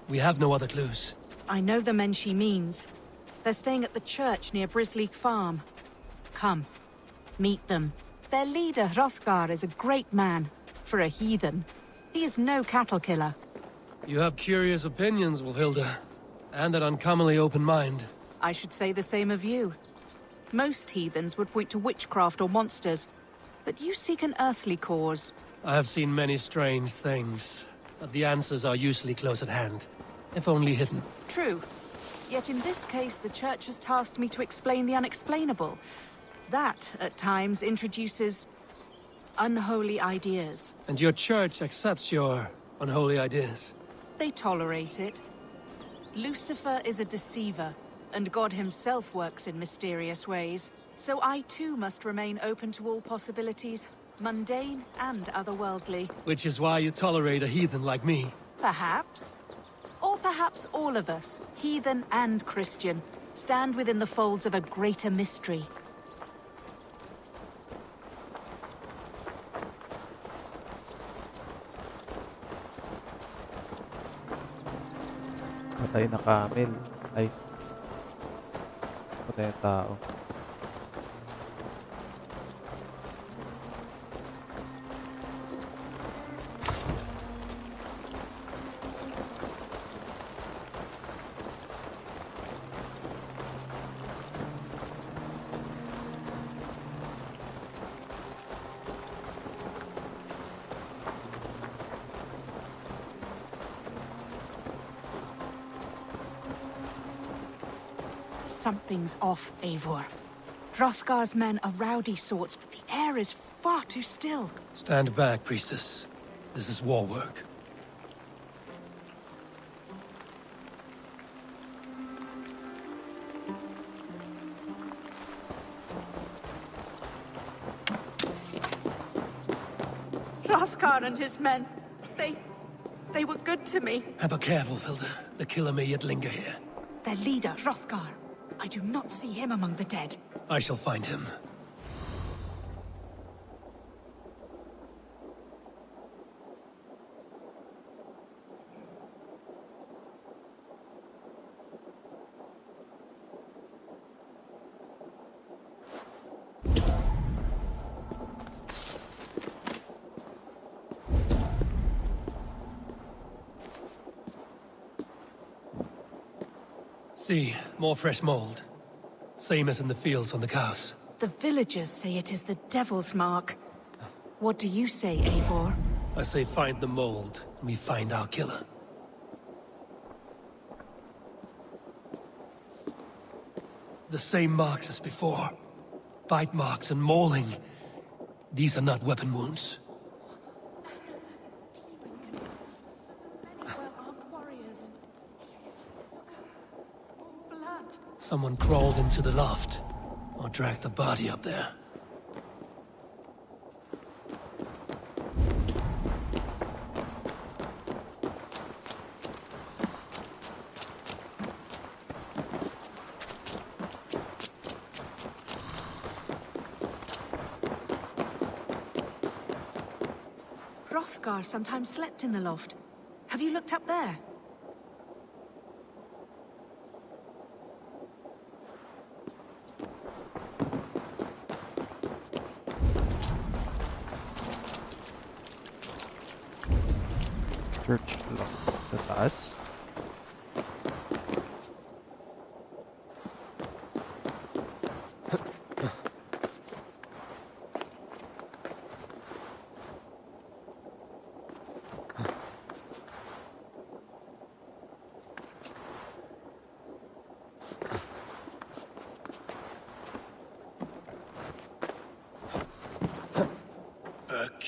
We have no other clues. I know the men she means. They're staying at the church near Brisleek Farm. Come, meet them. Their leader, Hrothgar, is a great man. For a heathen. He is no cattle killer. You have curious opinions, Wolfhilda. And an uncommonly open mind. I should say the same of you. Most heathens would point to witchcraft or monsters, but you seek an earthly cause. I have seen many strange things, but the answers are usually close at hand, if only hidden. True. Yet in this case, the Church has tasked me to explain the unexplainable. That, at times, introduces unholy ideas. And your church accepts your unholy ideas? They tolerate it. Lucifer is a deceiver, and God himself works in mysterious ways. So I too must remain open to all possibilities, mundane and otherworldly. Which is why you tolerate a heathen like me. Perhaps. Or perhaps all of us, heathen and Christian, stand within the folds of a greater mystery. Patay na camel. Ay. Patay na tao. Something's off, Eivor. Hrothgar's men are rowdy sorts, but the air is far too still. Stand back, priestess. This is war work. Hrothgar and his men, they were good to me. Have a care, Wolfhilda. The killer may yet linger here. Their leader, Hrothgar. I do not see him among the dead. I shall find him. See, more fresh mold. Same as in the fields on the cows. The villagers say it is the Devil's Mark. What do you say, Eivor? I say find the mold, and we find our killer. The same marks as before. Bite marks and mauling. These are not weapon wounds. Someone crawled into the loft, or dragged the body up there. Hrothgar sometimes slept in the loft. Have you looked up there? Church lock sa taas.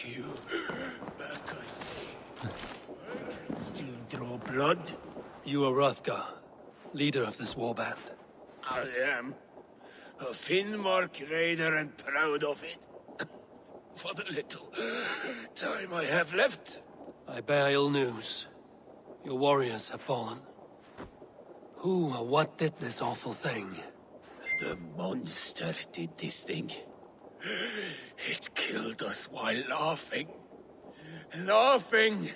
you. Back I see. I can still draw blood. You are Rothgar, leader of this warband. I am. A Finnmark raider and proud of it. For the little time I have left. I bear ill news. Your warriors have fallen. Who or what did this awful thing? The monster did this thing. It killed us while laughing. Laughing!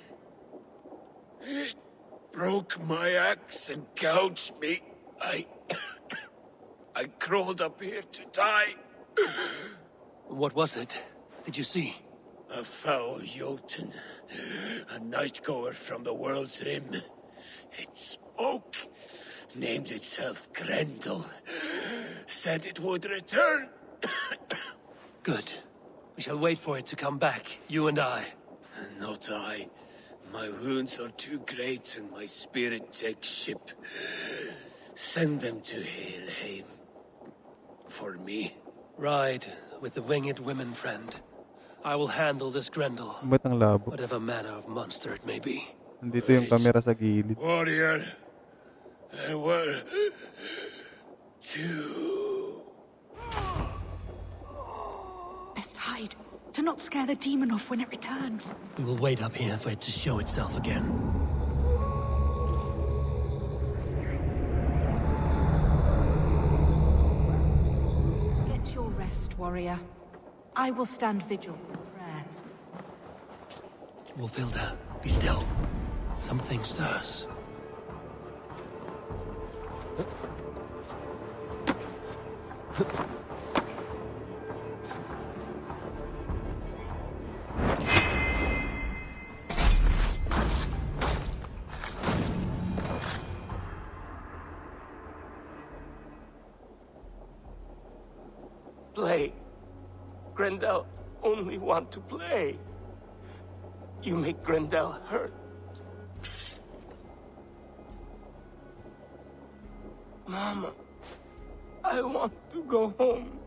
It broke my axe and gouged me. I crawled up here to die. What was it? Did you see? A foul Jotun. A night-goer from the world's rim. It spoke. Named itself Grendel. Said it would return. Good. We shall wait for it to come back, you and I. Not I. My wounds are too great and my spirit takes ship. Send them to Helheim. For me. Ride with the winged women friend. I will handle this Grendel. Ba't ang labo? Whatever manner of monster it may be. Nandito yung camera sa gilid. Warrior. There were two. Best hide, to not scare the demon off when it returns. We will wait up here for it to show itself again. Get your rest, warrior. I will stand vigil with prayer. Wolfilda, be still. Something stirs. Play. Grendel only want to play. You make Grendel hurt. Mama, I want to go home.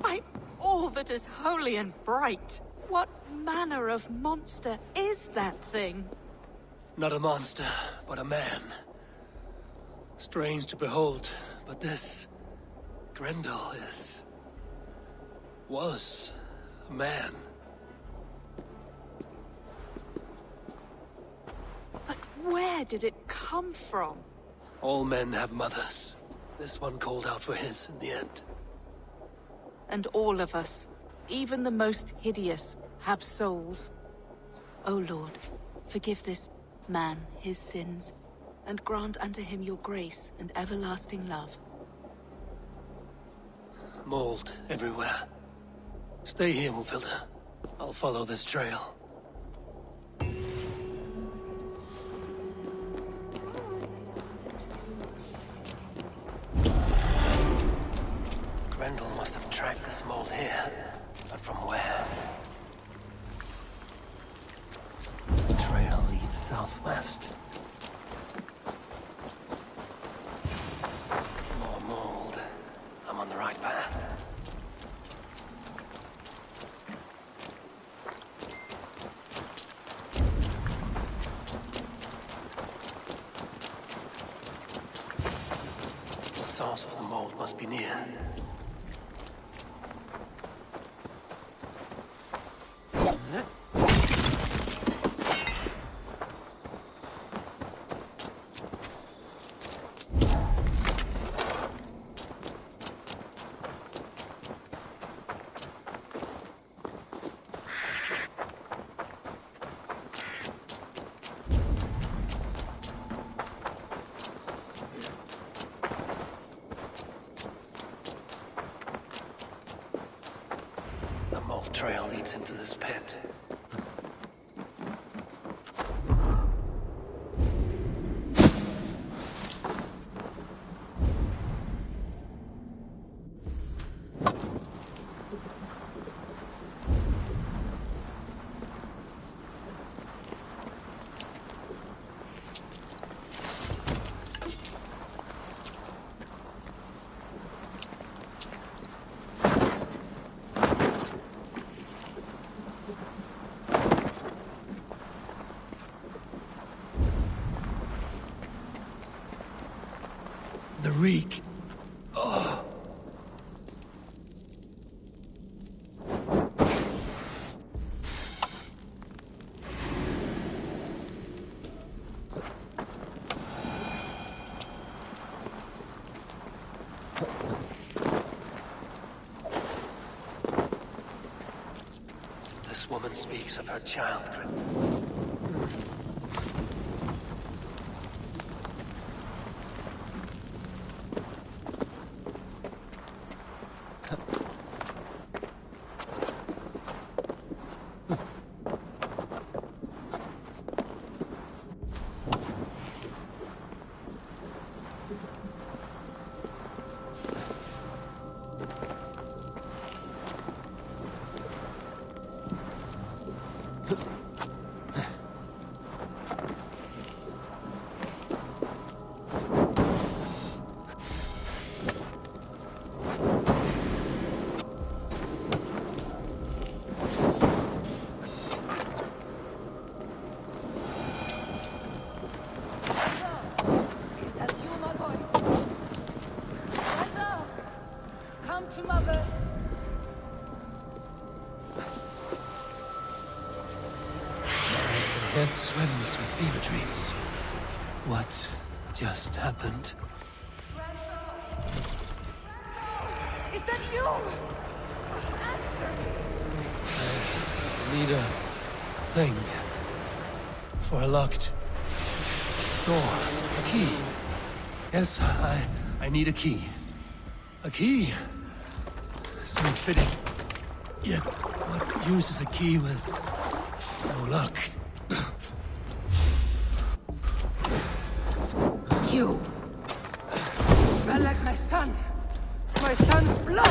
By all that is holy and bright, what manner of monster is that thing? Not a monster, but a man. Strange to behold, but this Grendel was a man. But where did it come from? All men have mothers. This one called out for his in the end. And all of us, even the most hideous, have souls. O Lord, forgive this man his sins, and grant unto him your grace and everlasting love. Mold everywhere. Stay here, Wolfilda. I'll follow this trail. Grendel must have tracked this mold here, but from where? The trail leads southwest. More mold. I'm on the right path. The source of the mold must be near. The mold trail leads into this pit. This woman speaks of her child. Come to mother. My head swims with fever dreams. What just happened? Is that you? Answer me. I need a thing for a locked door. A key. Yes, I need a key. A key? So fitting. Yet, what use is a key with no luck? You smell like my son. My son's blood.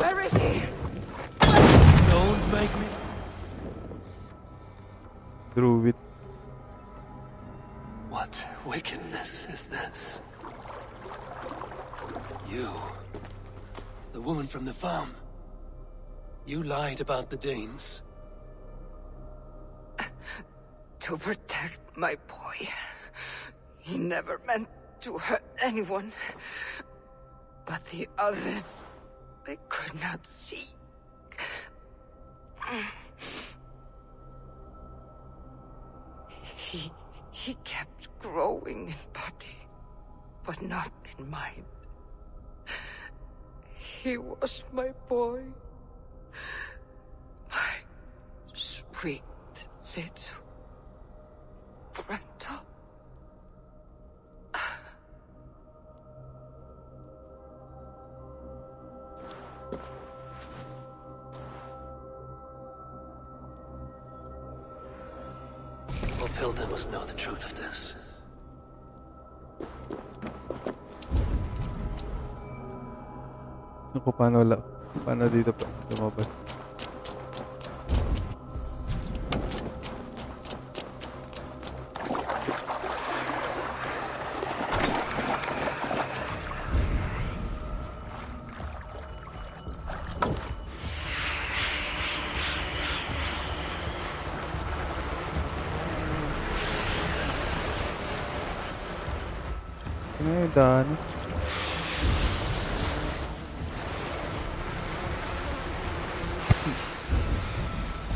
Where is he? Don't make me. Druid. What wickedness is this? You, the woman from the farm. You lied about the Danes. To protect my boy. He never meant to hurt anyone. But the others, they could not see. He kept growing in body, but not in mind. He was my boy. My sweet little Grendel. Hilda must know the truth of this. Naku, paano dito pa lumabas? Ano yung daan?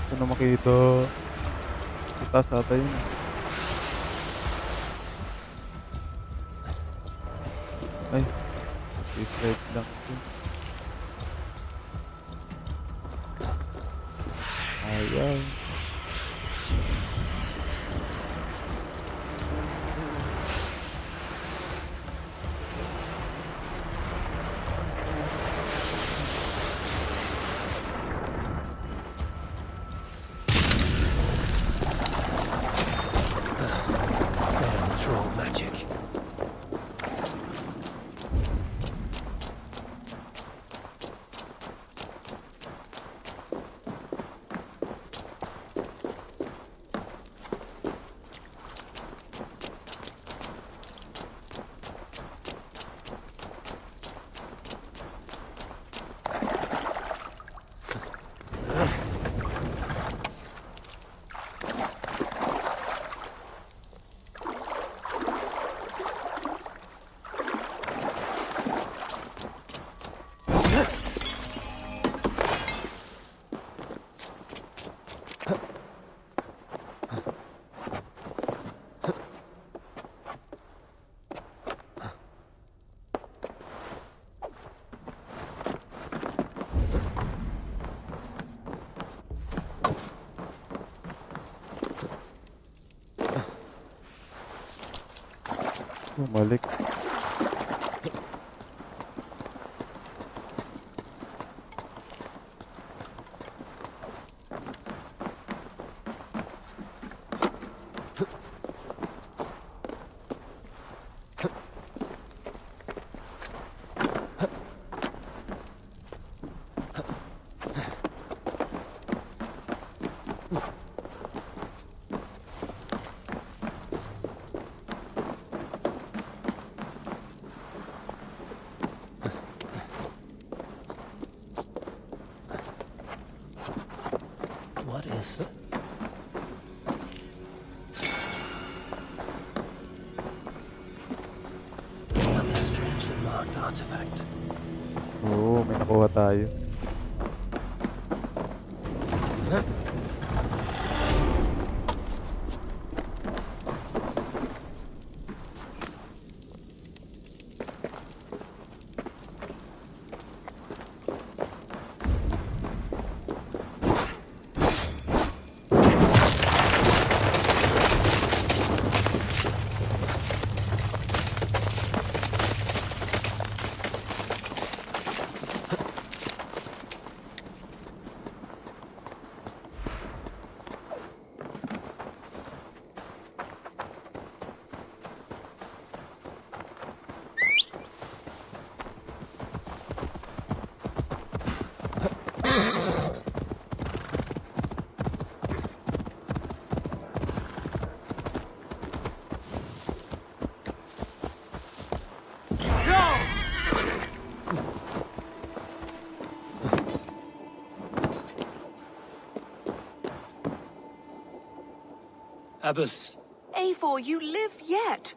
Ito na makita. Itaas ata yun. Ay. Safe ride lang. Ayaw. Troll magic. Bumalik. What is it? Another strangely marked artifact. Oo, may nakuha tayo. Abbess, Eivor, you live yet.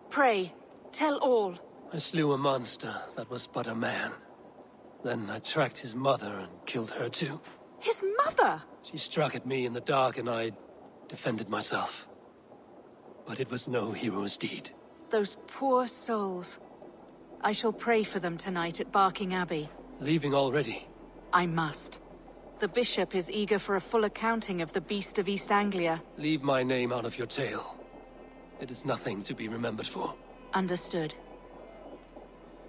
Pray, tell all. I slew a monster that was but a man. Then I tracked his mother and killed her too. His mother? She struck at me in the dark and I defended myself. But it was no hero's deed. Those poor souls. I shall pray for them tonight at Barking Abbey. Leaving already? I must. The bishop is eager for a full accounting of the Beast of East Anglia. Leave my name out of your tale. It is nothing to be remembered for. Understood.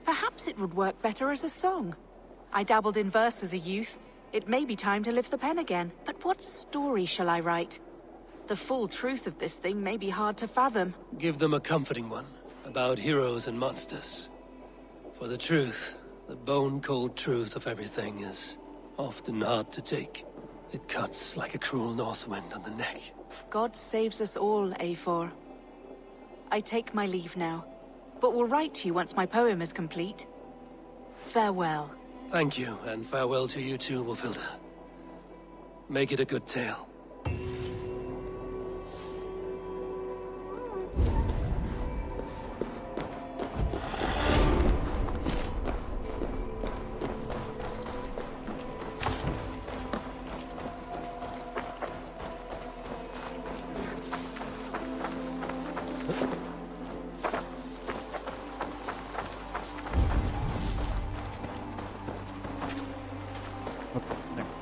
Perhaps it would work better as a song. I dabbled in verse as a youth. It may be time to lift the pen again. But what story shall I write? The full truth of this thing may be hard to fathom. Give them a comforting one, about heroes and monsters. For the truth, the bone-cold truth of everything is often hard to take. It cuts like a cruel north wind on the neck. God saves us all, Eivor. I take my leave now, but will write to you once my poem is complete. Farewell. Thank you, and farewell to you too, Wolfilda. Make it a good tale. What's next?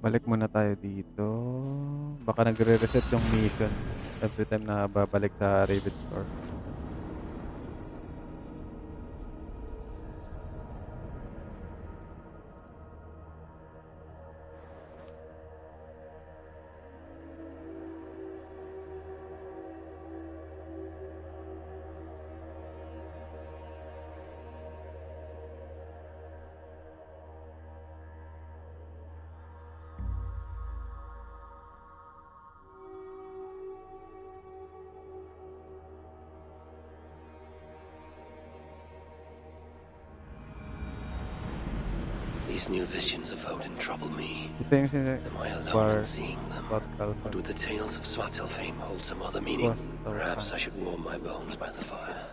Balik muna tayo dito. Baka nagre-reset yung mission every time na babalik sa Raven Store. These new visions of Odin trouble me. Ito yung Am I alone bar in seeing them? portal Or do the tales of Svartalfheim hold some other meaning? Perhaps I should warm my bones by the fire.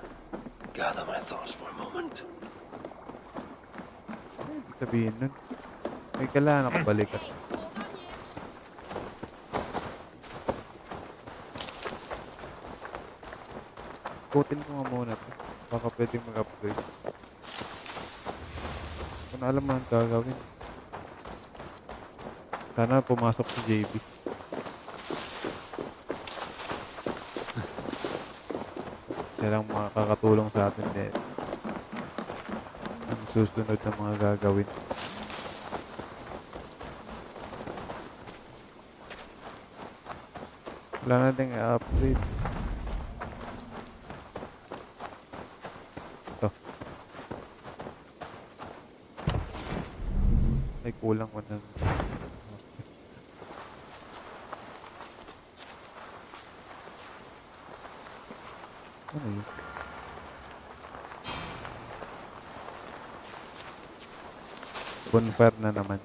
Gather my thoughts for a moment. Sabihin nun. May kailangan ako balikan. Ikutin ko nga muna to. Baka pwedeng mag-upgrade. Kung alam mo ang gagawin. Sana pumasok si JB. Siya lang makakatulong sa atin din. Ang susunod na mga gagawin. Wala nating i-upgrade. Ito. Ay, kulang ko na. Ano yun? Bonfire na naman.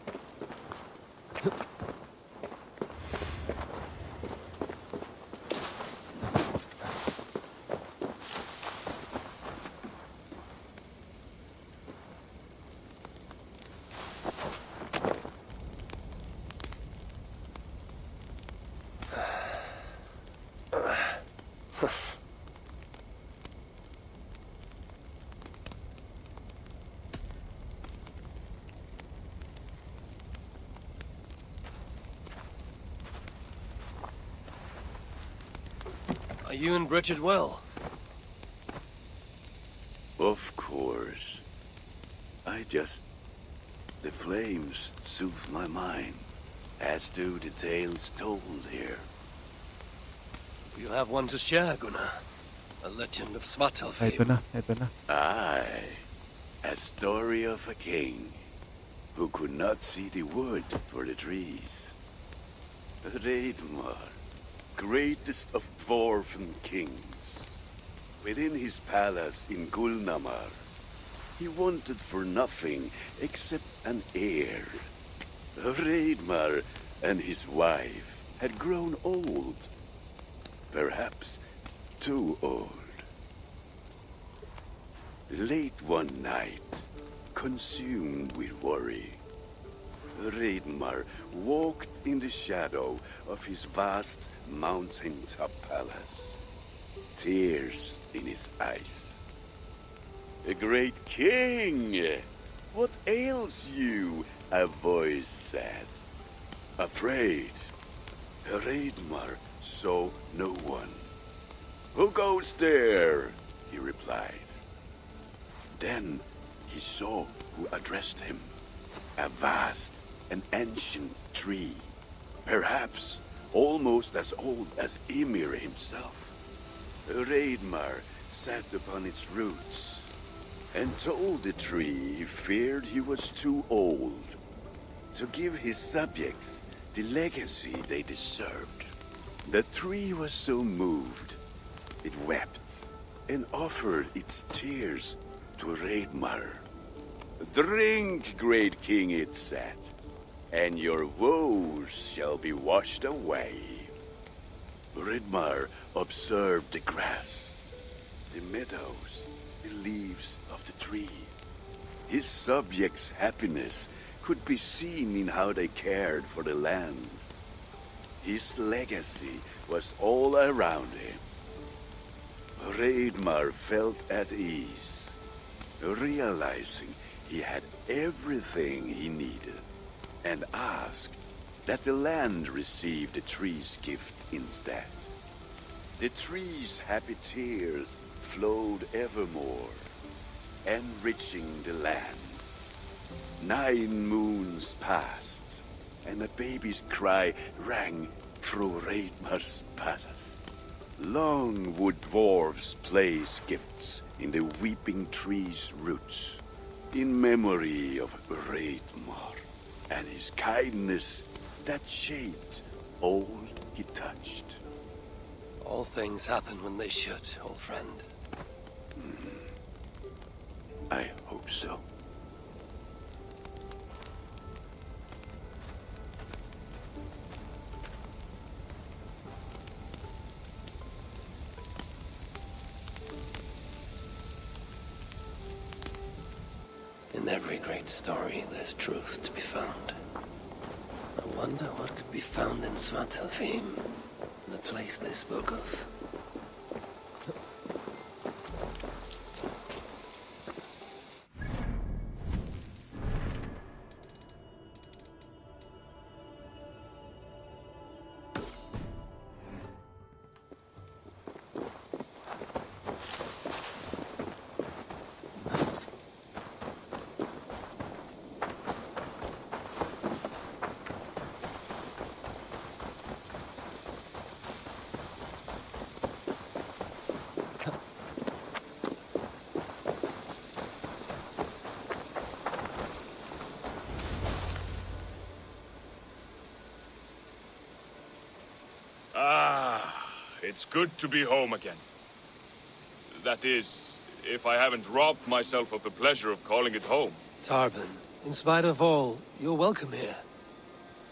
Are you and Bridget well? Of course. The flames soothe my mind, as do the tales told here. You have one to share, Gunnar. A legend of Svartalfheim. Ito na, ito na. Aye, a story of a king who could not see the wood for the trees. Reidmar, greatest of dwarven kings. Within his palace in Gulnamar, he wanted for nothing except an heir. Reidmar and his wife had grown old. Perhaps too old. Late one night, consumed with worry, Reidmar walked in the shadow of his vast mountaintop palace, tears in his eyes. "A great king! What ails you?" a voice said. Afraid, Reidmar saw no one. "Who goes there?" he replied. Then he saw who addressed him. A vast and ancient tree, perhaps almost as old as Ymir himself. Reidmar sat upon its roots and told the tree he feared he was too old to give his subjects the legacy they deserved. The tree was so moved, it wept and offered its tears to Reidmar. "Drink, great king," it said, "and your woes shall be washed away." Reidmar observed the grass, the meadows, the leaves of the tree. His subjects' happiness could be seen in how they cared for the land. His legacy was all around him. Reidmar felt at ease, realizing he had everything he needed, and asked that the land receive the tree's gift instead. The tree's happy tears flowed evermore, enriching the land. 9 moons passed, and a baby's cry rang through Reidmar's palace. Long would dwarves place gifts in the weeping tree's roots, in memory of Reidmar and his kindness that shaped all he touched. All things happen when they should, old friend. I hope so. In every great story, there's truth to be found. I wonder what could be found in Svartalfheim, the place they spoke of. It's good to be home again. That is, if I haven't robbed myself of the pleasure of calling it home. Tarban, in spite of all, you're welcome here.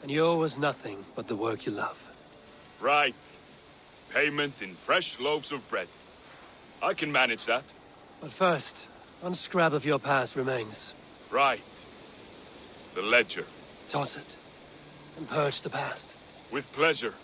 And you owe us nothing but the work you love. Right. Payment in fresh loaves of bread. I can manage that. But first, unscrap of your past remains. Right. The ledger. Toss it, and purge the past. With pleasure.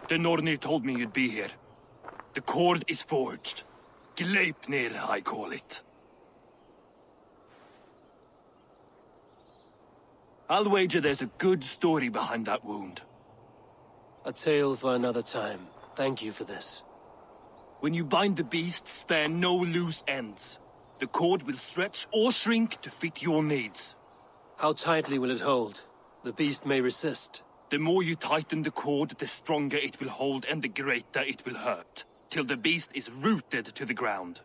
The Nornir told me you'd be here. The cord is forged. Gleipnir, I call it. I'll wager there's a good story behind that wound. A tale for another time. Thank you for this. When you bind the beast, spare no loose ends. The cord will stretch or shrink to fit your needs. How tightly will it hold? The beast may resist. The more you tighten the cord, the stronger it will hold and the greater it will hurt, till the beast is rooted to the ground.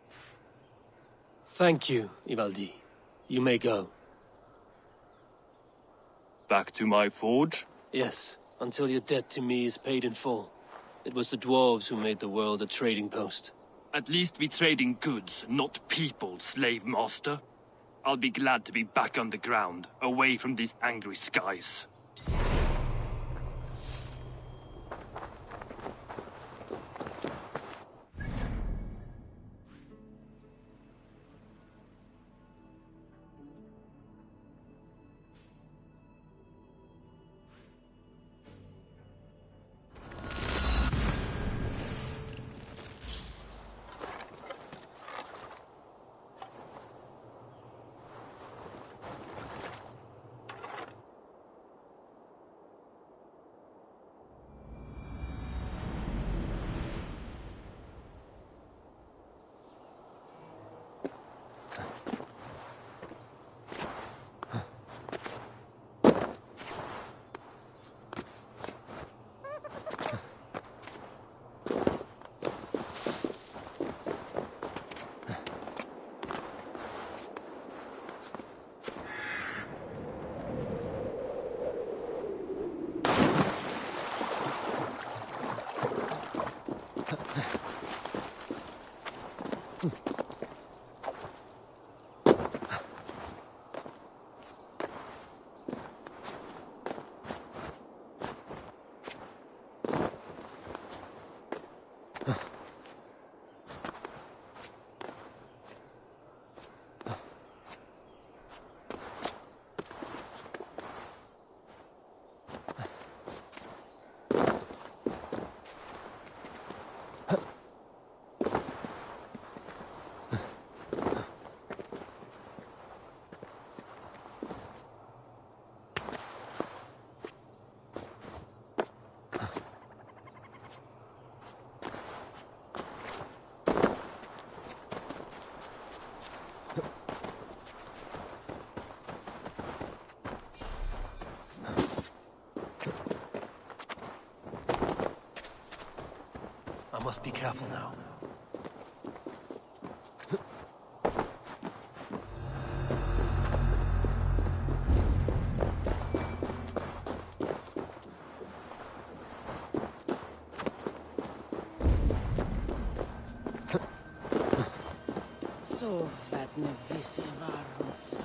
Thank you, Ivaldi. You may go. Back to my forge? Yes, until your debt to me is paid in full. It was the dwarves who made the world a trading post. At least we trade in goods, not people, slave master. I'll be glad to be back on the ground, away from these angry skies. I must be careful now. Så värden visse varens.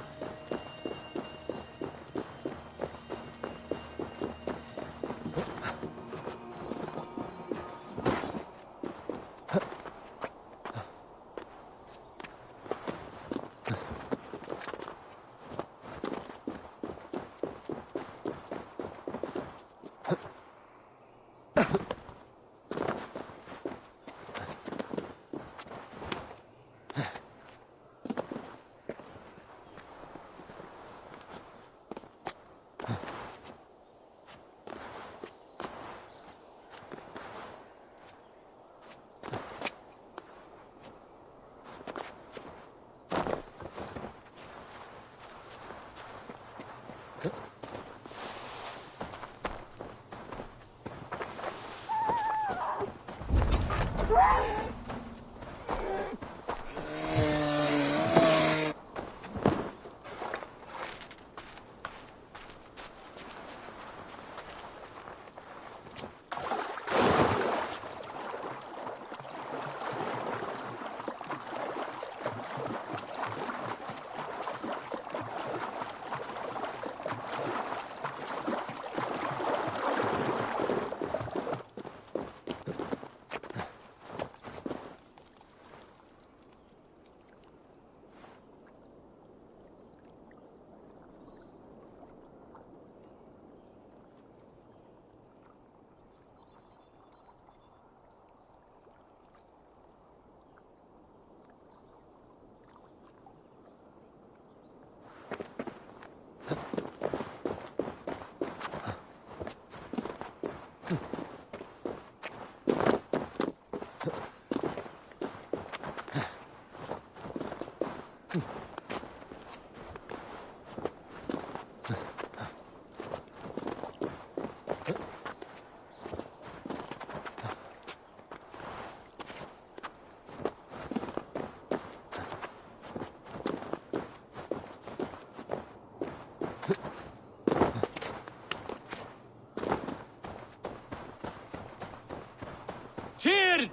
Tyr!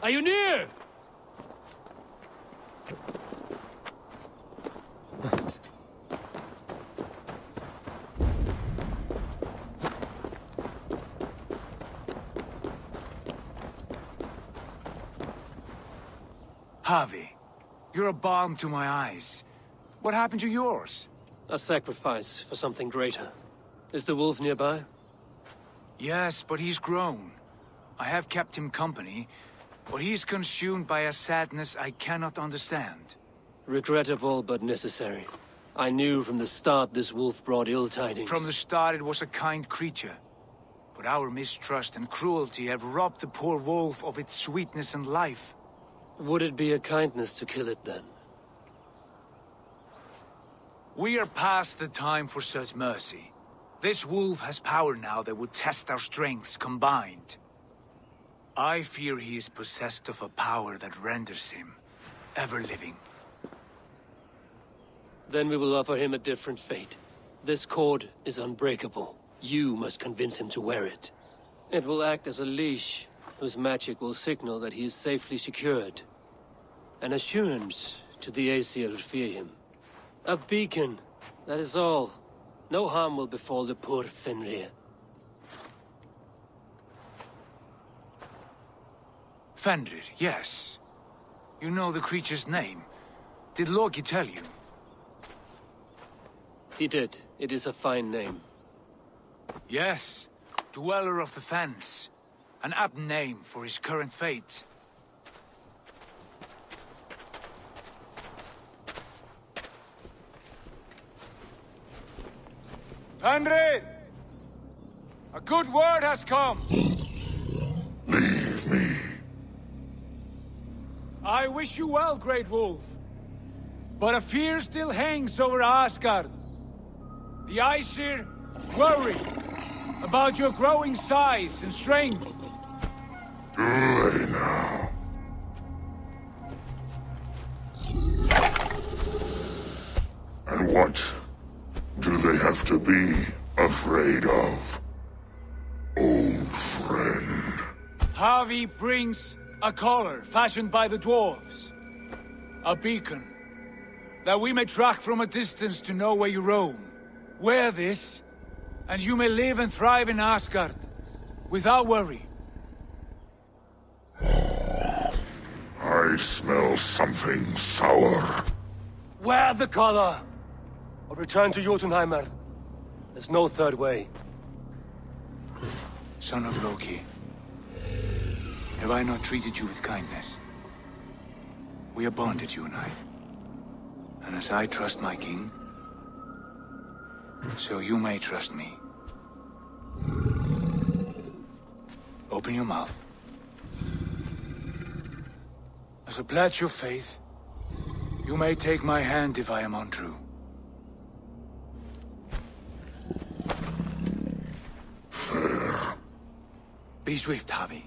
Are you near? Javi, you're a balm to my eyes. What happened to yours? A sacrifice for something greater. Is the wolf nearby? Yes, but he's grown. I have kept him company, but he's consumed by a sadness I cannot understand. Regrettable, but necessary. I knew from the start this wolf brought ill tidings. From the start it was a kind creature. But our mistrust and cruelty have robbed the poor wolf of its sweetness and life. Would it be a kindness to kill it, then? We are past the time for such mercy. This wolf has power now that would test our strengths combined. I fear he is possessed of a power that renders him ever-living. Then we will offer him a different fate. This cord is unbreakable. You must convince him to wear it. It will act as a leash, whose magic will signal that he is safely secured. An assurance to the Aesir who fear him. A beacon, that is all. No harm will befall the poor Fenrir. Fenrir, yes. You know the creature's name. Did Loki tell you? He did. It is a fine name. Yes. Dweller of the Fens. An apt name for his current fate. Fenrir! A good word has come! Leave me. I wish you well, Great Wolf. But a fear still hangs over Asgard. The Aesir worry about your growing size and strength. Do they now? And what do they have to be afraid of? Old friend. Javi brings a collar fashioned by the dwarves. A beacon, that we may track from a distance to know where you roam. Wear this, and you may live and thrive in Asgard, without worry. I smell something sour. Wear the collar! Or return to Jotunheimer. There's no third way. Son of Loki, have I not treated you with kindness? We are bonded, you and I. And as I trust my king, so you may trust me. Open your mouth. As a pledge of faith, you may take my hand if I am untrue. Fair. Be swift, Javi.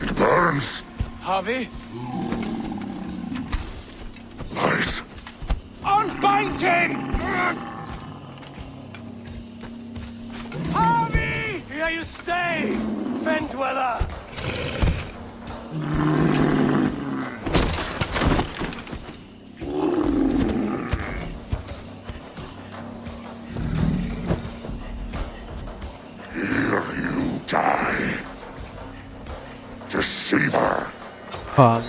It burns. Javi? Lies. Unbind him! Javi! Here you stay, Fen Dweller! Here you die. Deceiver. Pong.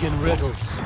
speak in riddles.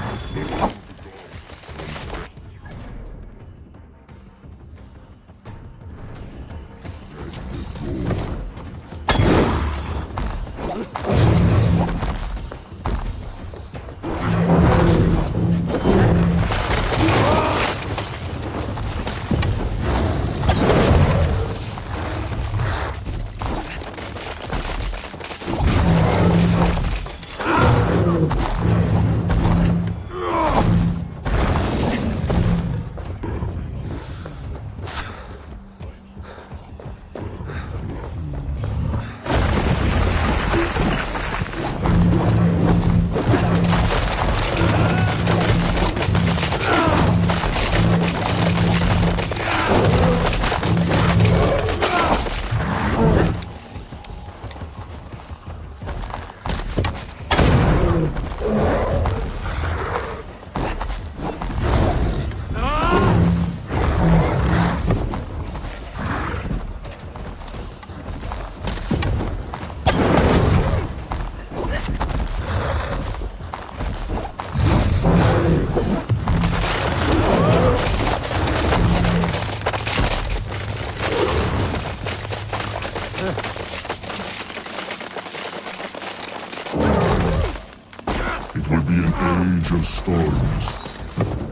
It will be an age of storms,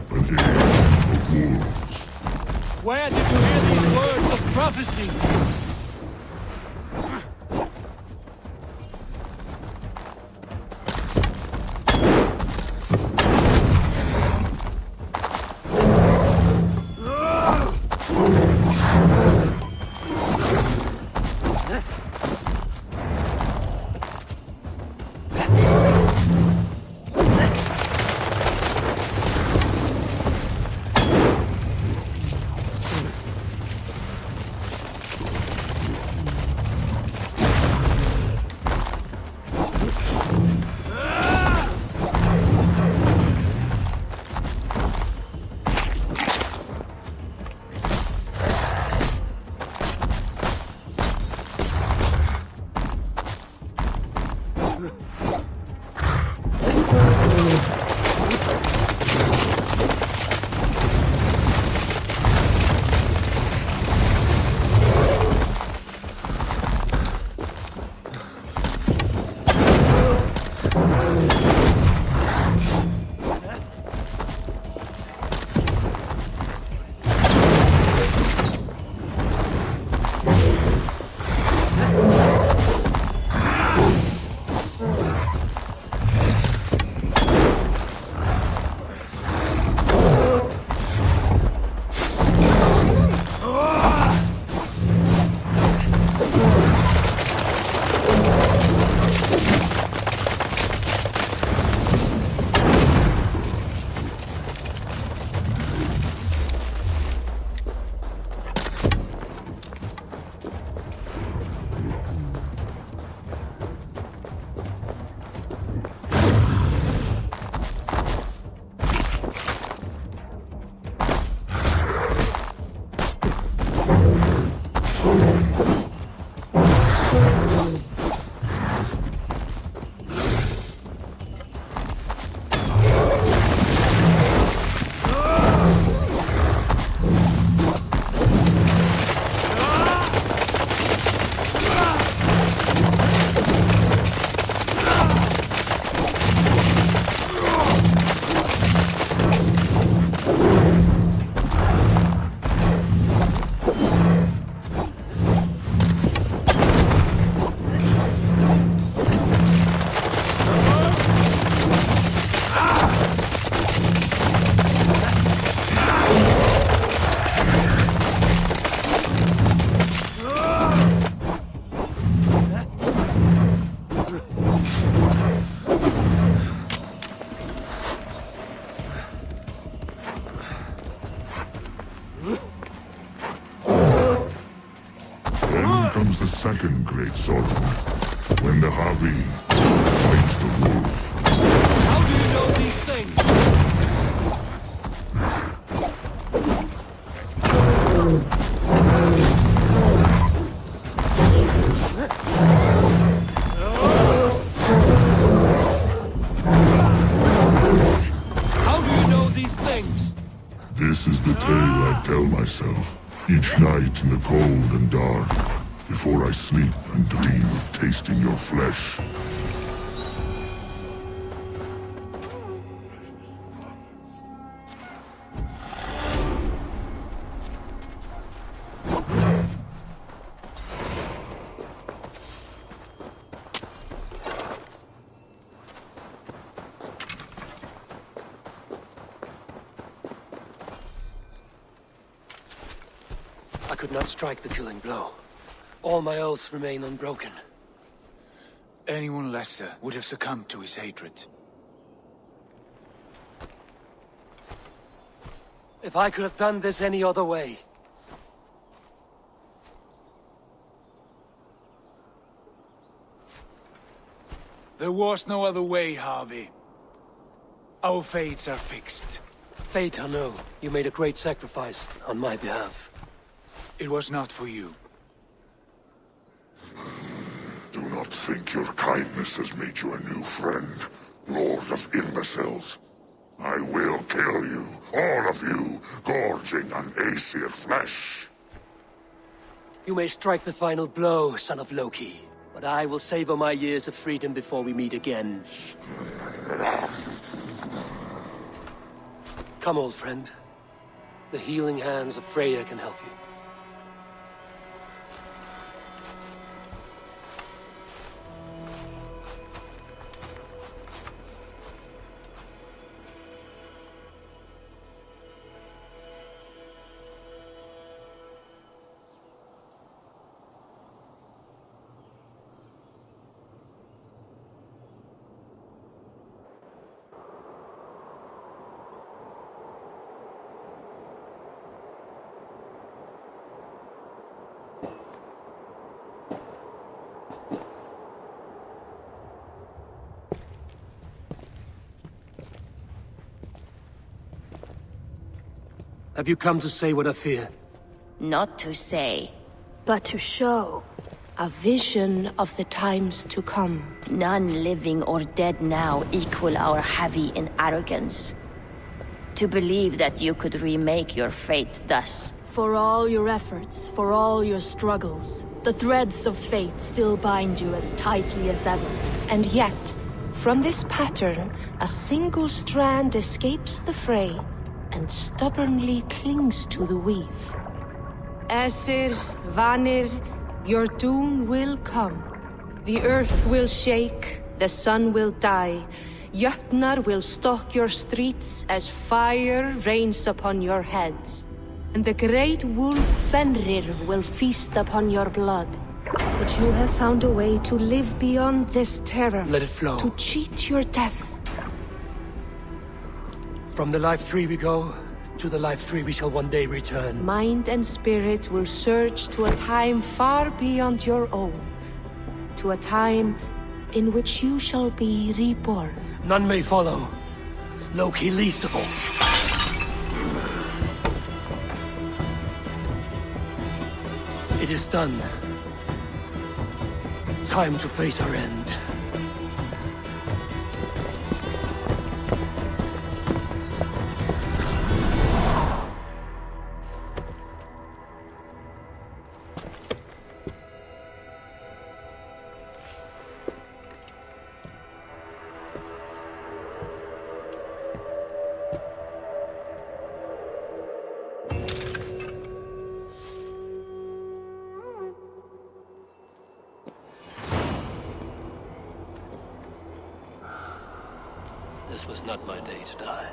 an age of wolves. Where did you hear these words of prophecy? Comes the second great sorrow, when the Havi fight the wolf. How do you know these things? the tale I tell myself, each night in the cold and dark, before I sleep and dream of tasting your flesh. I could not strike the killing blow. All my oaths remain unbroken. Anyone lesser would have succumbed to his hatred. If I could have done this any other way. There was no other way, Harvey. Our fates are fixed. Fate, I know. You made a great sacrifice on my behalf. It was not for you. Do not think your kindness has made you a new friend, Lord of Imbeciles. I will kill you, all of you, gorging on Aesir flesh. You may strike the final blow, son of Loki, but I will savor my years of freedom before we meet again. Come, old friend. The healing hands of Freya can help you. Have you come to say what I fear? Not to say, but to show. A vision of the times to come. None living or dead now equal our heavy in arrogance. To believe that you could remake your fate thus. For all your efforts, for all your struggles, the threads of fate still bind you as tightly as ever. And yet, from this pattern, a single strand escapes the fray and stubbornly clings to the weave. Aesir, Vanir, your doom will come. The earth will shake, the sun will die. Jötnar will stalk your streets as fire rains upon your heads. And the great wolf Fenrir will feast upon your blood. But you have found a way to live beyond this terror. Let it flow. To cheat your death. From the life tree we go, to the life tree we shall one day return. Mind and spirit will surge to a time far beyond your own. To a time in which you shall be reborn. None may follow. Loki least of all. It is done. Time to face our end. This was not my day to die.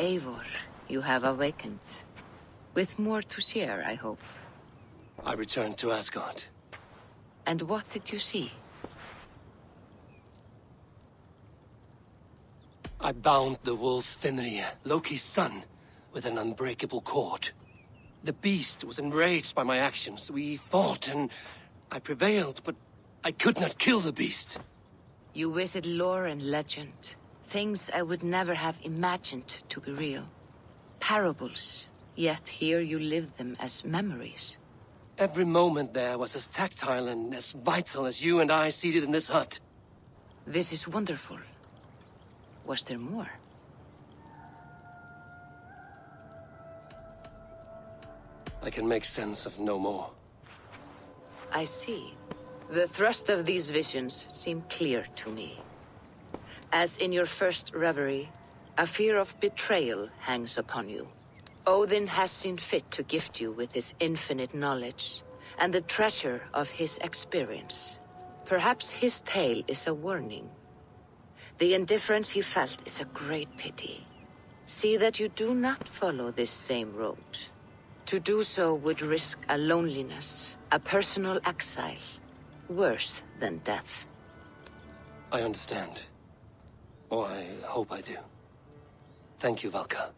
Eivor, you have awakened. With more to share, I hope. I returned to Asgard. And what did you see? I bound the wolf Fenrir, Loki's son, with an unbreakable cord. The beast was enraged by my actions. We fought and I prevailed, but I could not kill the beast. You visit lore and legend. Things I would never have imagined to be real. Parables, yet here you live them as memories. Every moment there was as tactile and as vital as you and I seated in this hut. This is wonderful. Was there more? I can make sense of no more. I see. The thrust of these visions seem clear to me. As in your first reverie, a fear of betrayal hangs upon you. Odin has seen fit to gift you with his infinite knowledge, and the treasure of his experience. Perhaps his tale is a warning. The indifference he felt is a great pity. See that you do not follow this same road. To do so would risk a loneliness, a personal exile, worse than death. I understand. Or I hope I do. Thank you, Valka.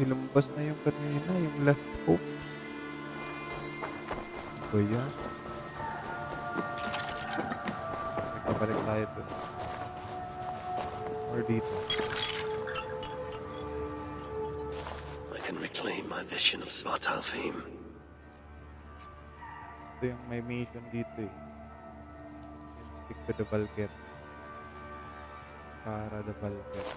Nilumabas na yung kanina, yung last hope. Ano ba yan? Nagpabalik tayo dun. Or dito. I can reclaim my vision of Svartalfheim. Ito yung may mission dito eh. Speak to the Valkyr. Para the Valkyr.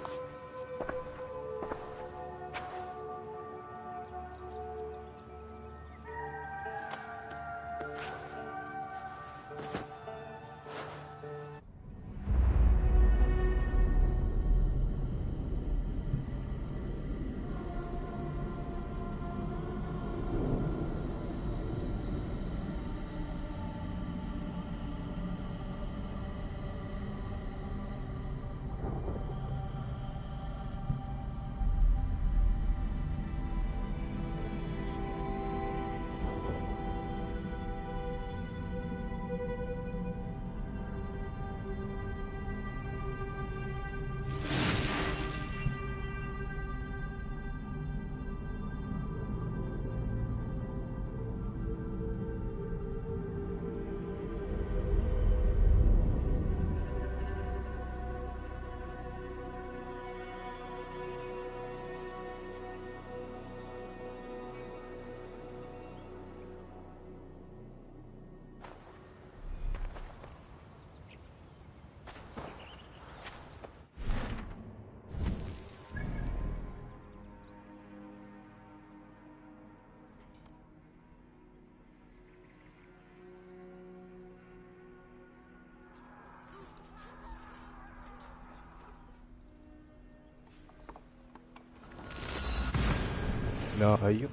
Layo.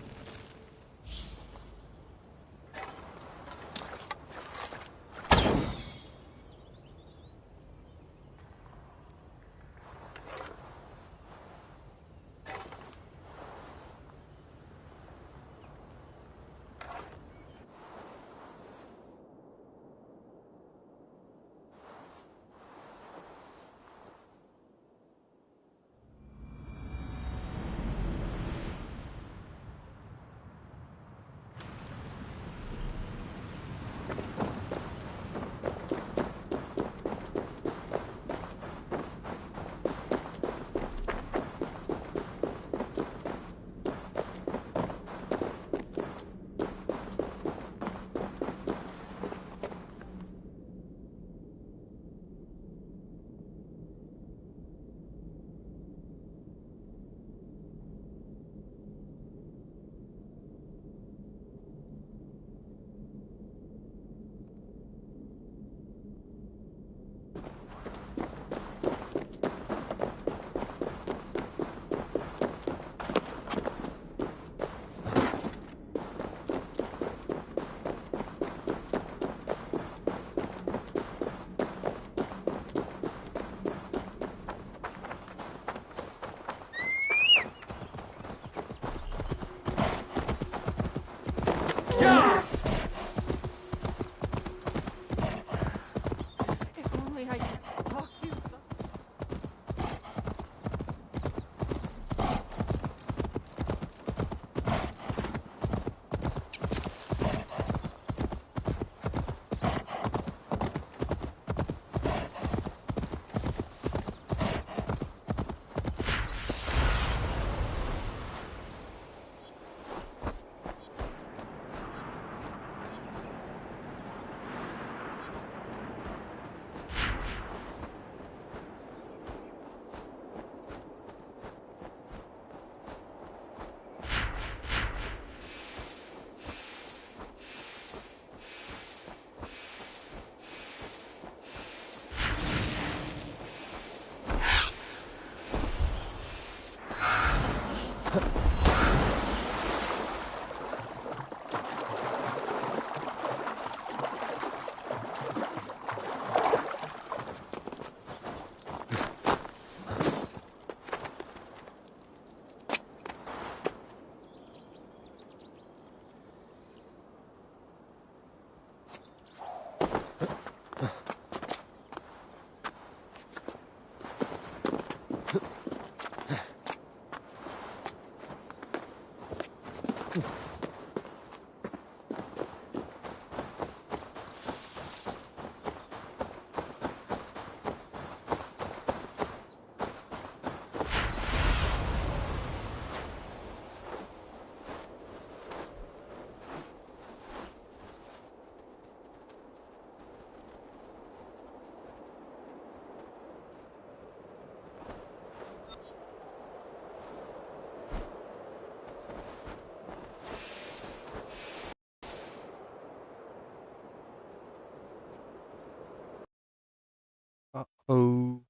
Uh-oh.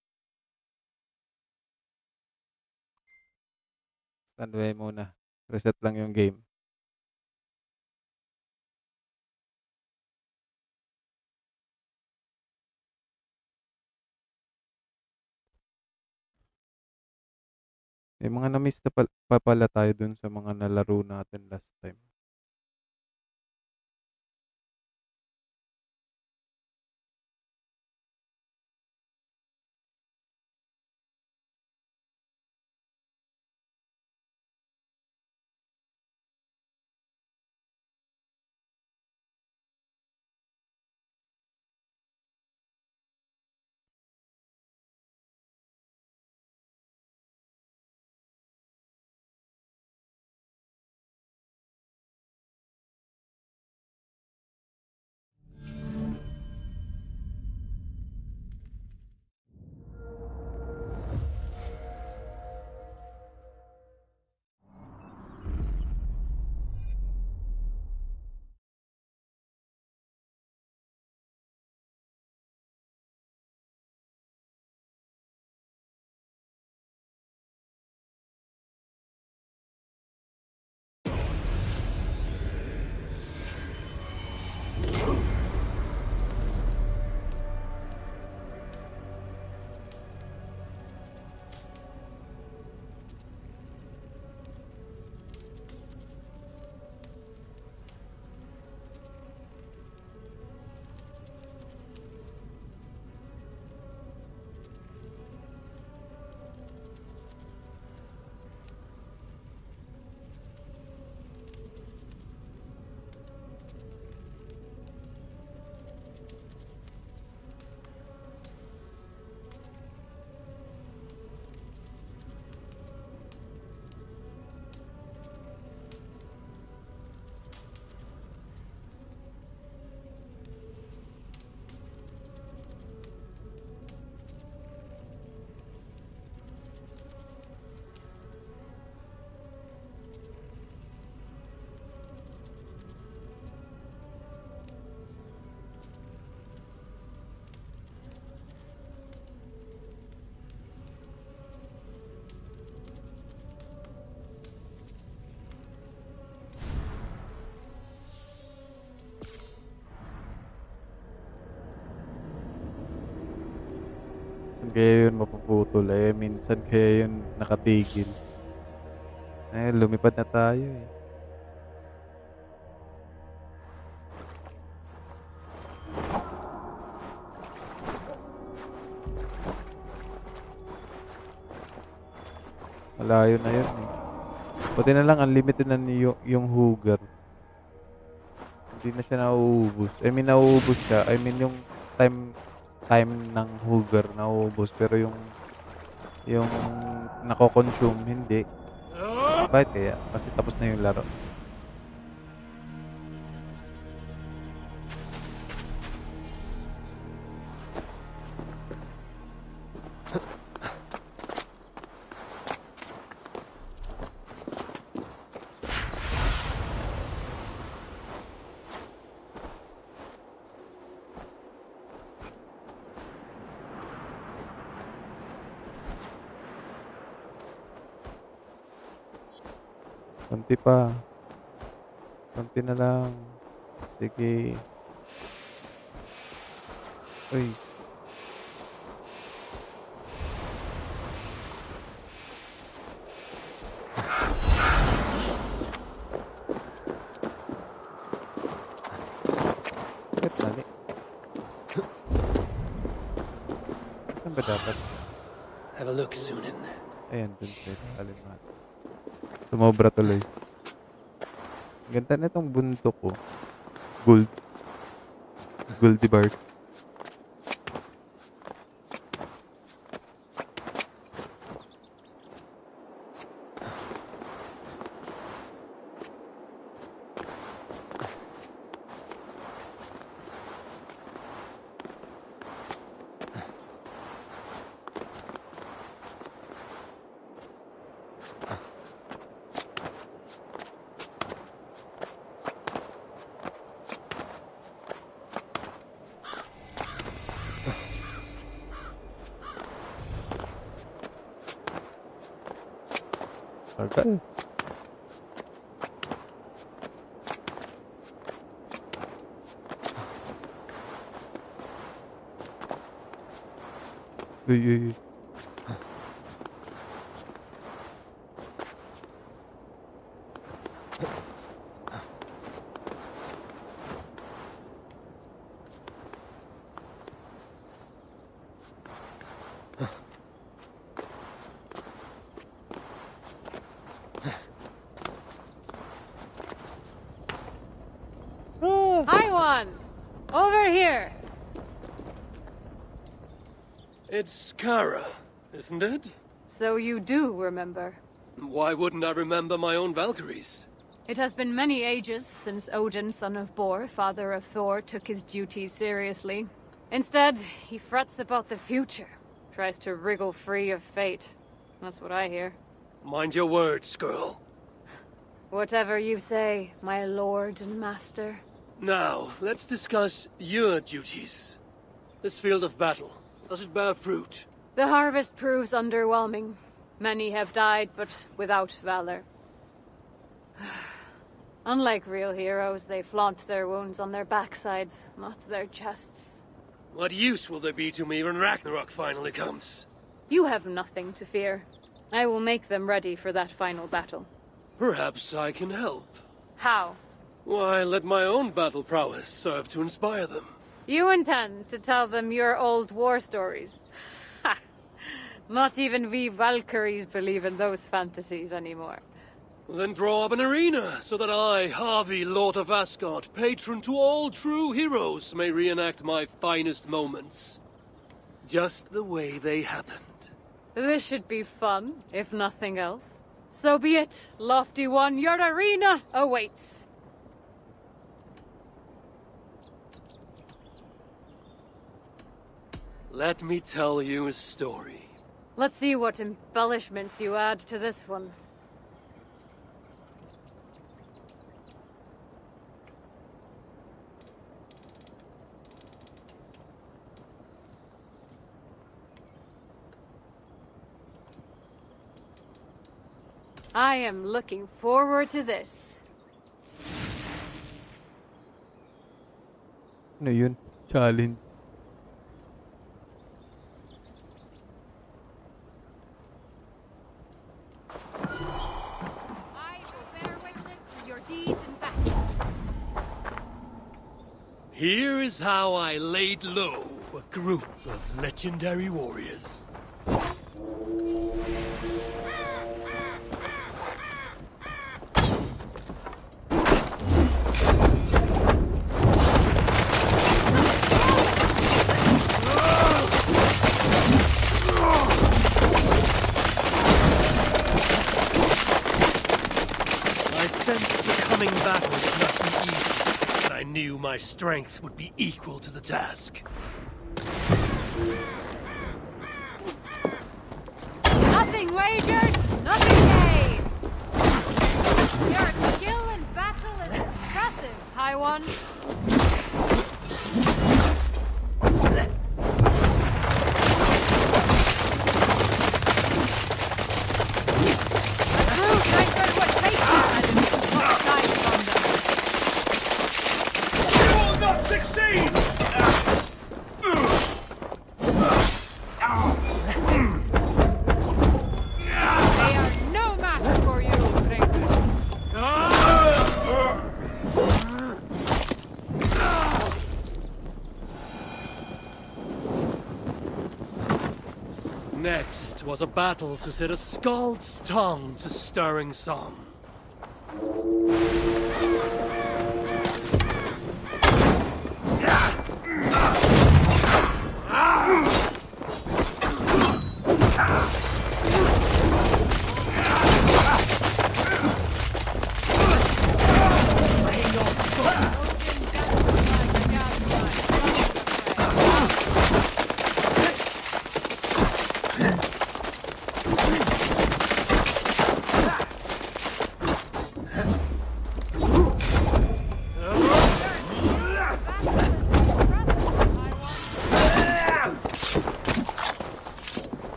Standby muna. Reset lang yung game. May mga na-miss na pa pala tayo dun sa mga nalaro natin last time. Minsan kaya yun mapuputol eh. Minsan kaya yun nakatigil. Eh, lumipad na tayo eh. Malayo na yun eh. Buti na lang unlimited na yung hugar. Hindi na siya nauubos. I mean, nauubos siya. I mean, yung time ng hugar nauubos. Pero yung nako-consume, hindi. Bakit kaya? Kasi tapos na yung laro. Konti pa. Konti na lang. Sige. Uy. Bakit mali? Saan ba dapat? Have a look, Sunan. Ayan, dun sa kalimat. Sumobra tuloy. Ganda na itong bundok ko. Gold. Goldie bar. Tagal. Uy, uy, uy. Hi, one! Over here! It's Kara, isn't it? So you do remember. Why wouldn't I remember my own Valkyries? It has been many ages since Odin, son of Bor, father of Thor, took his duties seriously. Instead, he frets about the future. Tries to wriggle free of fate. That's what I hear. Mind your words, girl. Whatever you say, my lord and master. Now, let's discuss your duties. This field of battle, does it bear fruit? The harvest proves underwhelming. Many have died, but without valor. Unlike real heroes, they flaunt their wounds on their backsides, not their chests. What use will there be to me when Ragnarok finally comes? You have nothing to fear. I will make them ready for that final battle. Perhaps I can help. How? Why, let my own battle prowess serve to inspire them. You intend to tell them your old war stories? Ha! Not even we Valkyries believe in those fantasies anymore. Then draw up an arena, so that I, Harvey, Lord of Asgard, patron to all true heroes, may reenact my finest moments. Just the way they happened. This should be fun, if nothing else. So be it, Lofty One, your arena awaits. Let me tell you a story. Let's see what embellishments you add to this one. I am looking forward to this. Ano yun? Challenge. I will bear witness to your deeds and facts. Here is how I laid low a group of legendary warriors. I sensed the coming battle would not be easy, but I knew my strength would be equal to the task. Nothing wagered, nothing gained. Your skill in battle is impressive, High One. Next was a battle to set a skald's tongue to stirring song.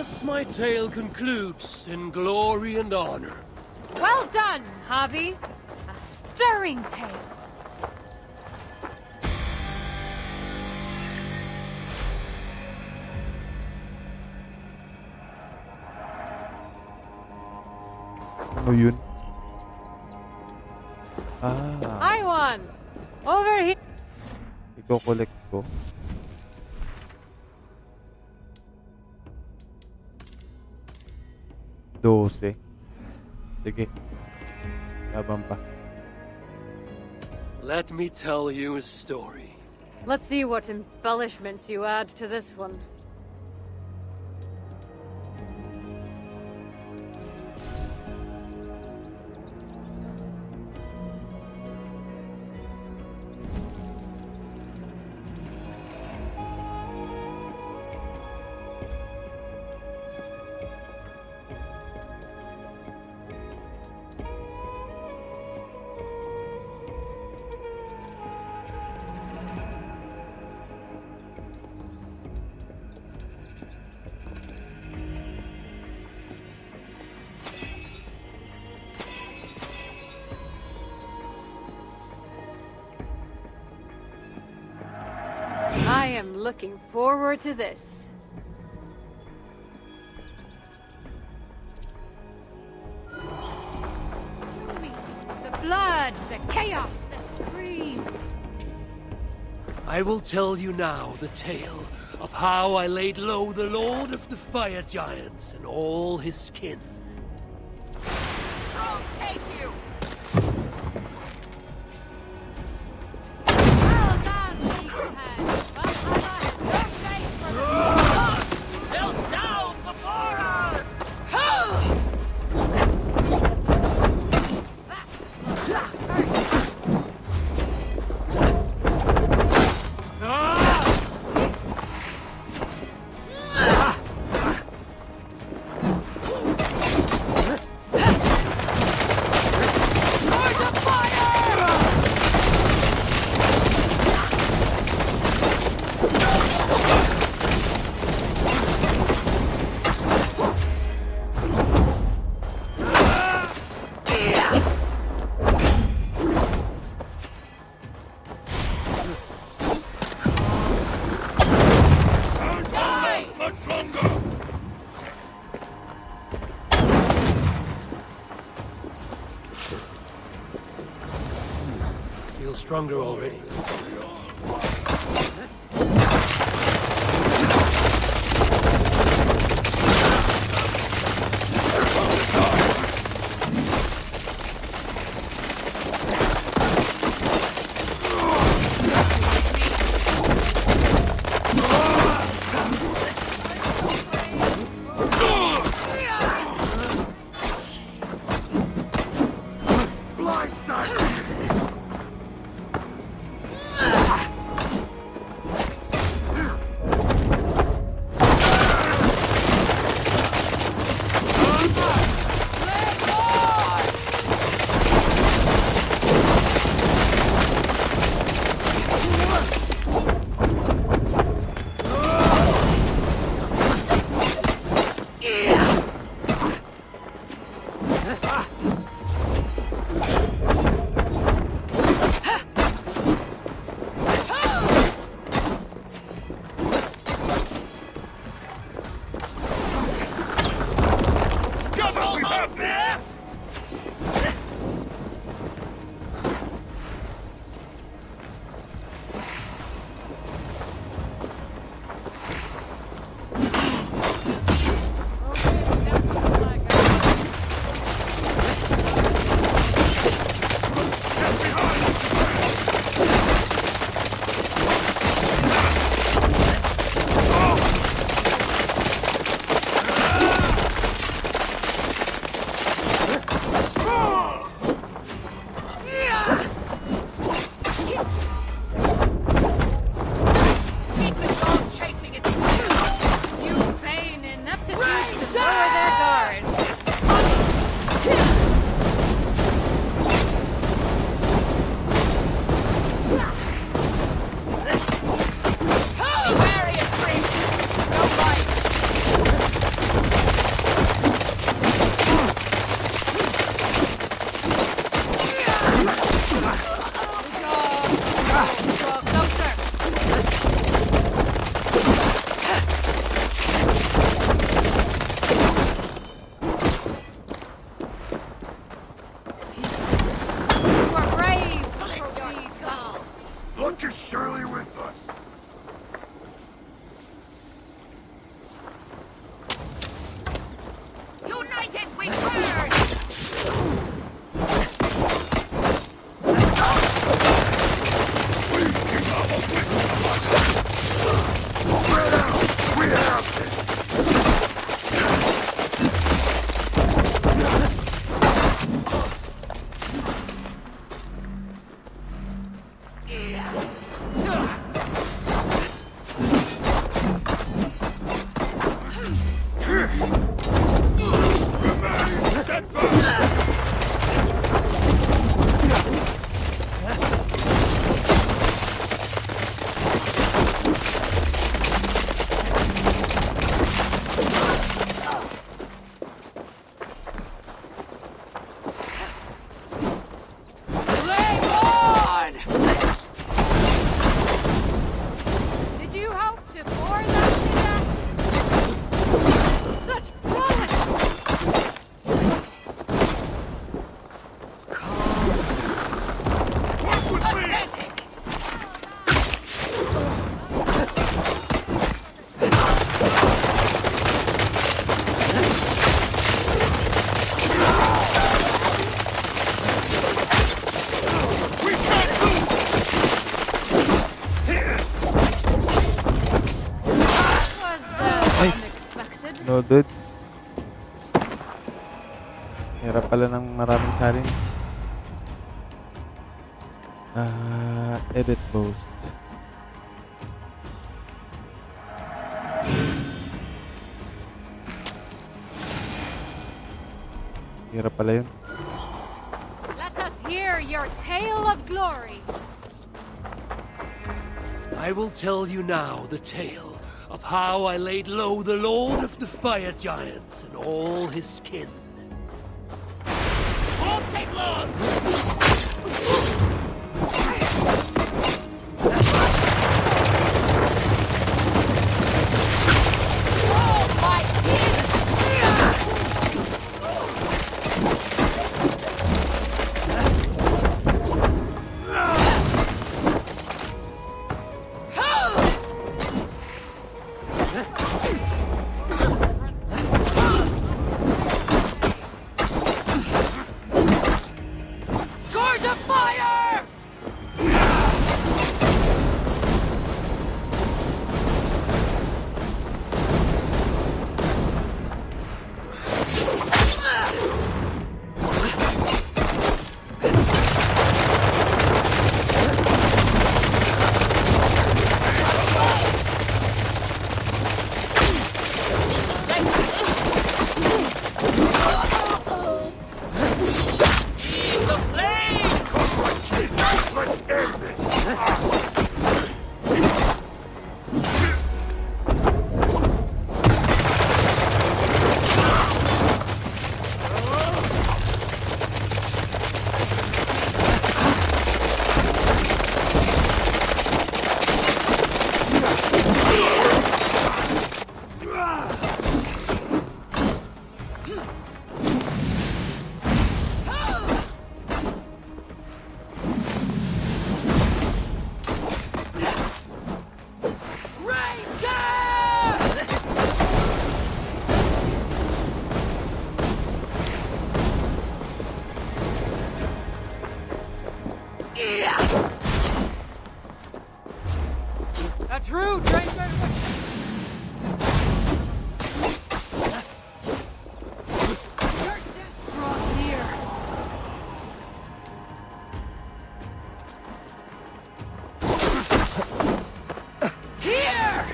Thus my tale concludes in glory and honor. Well done, Javi. A stirring tale. Ano yun? Ah, I won. Over here. i-collect ko. Dose. Sige. Laban pa. Let me tell you a story. Let's see what embellishments you add to this one. I am looking forward to this. Show me the blood, the chaos, the screams. I will tell you now the tale of how I laid low the Lord of the Fire Giants and all his kin. I'll take you! Feel stronger already. So, dude. Hirap pala ng maraming challenge. Edit post. Hirap pala yun. Let us hear your tale of glory. I will tell you now the tale of how I laid low the Lord of the Fire Giants and all his kin. Won't take long! Scourge of fire! A true train draws near. Here!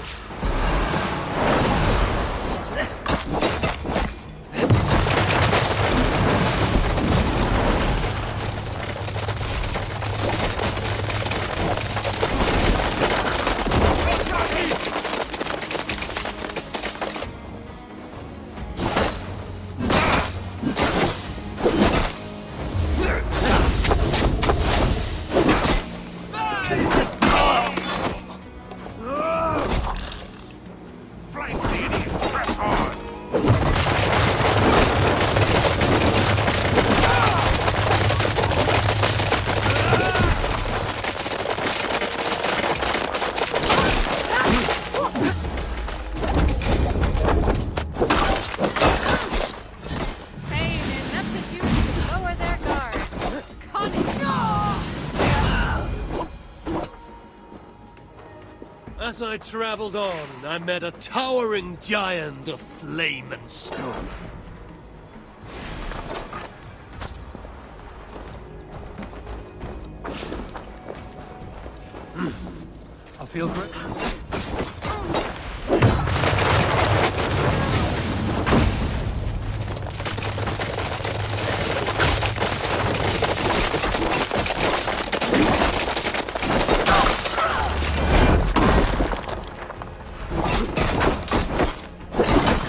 Pain ineptitude to lower their guard. Cunning. As I traveled on, I met a towering giant of flame and stone. I feel great.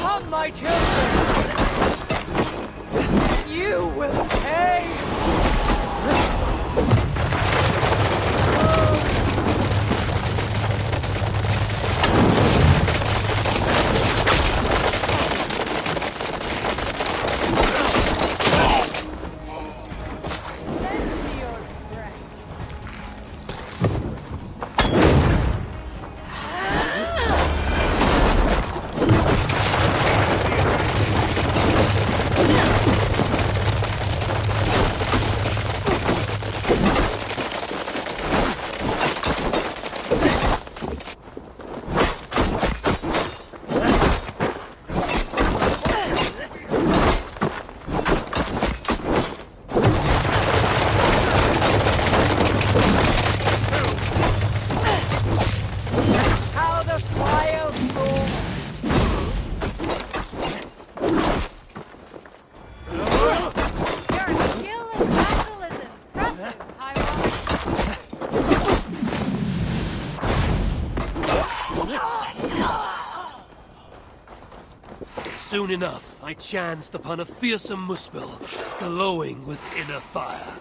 Come, my children! You will pay! How the fire roars! Your skill in battle is impressive, Soon enough, I chanced upon a fearsome muspel, glowing with inner fire.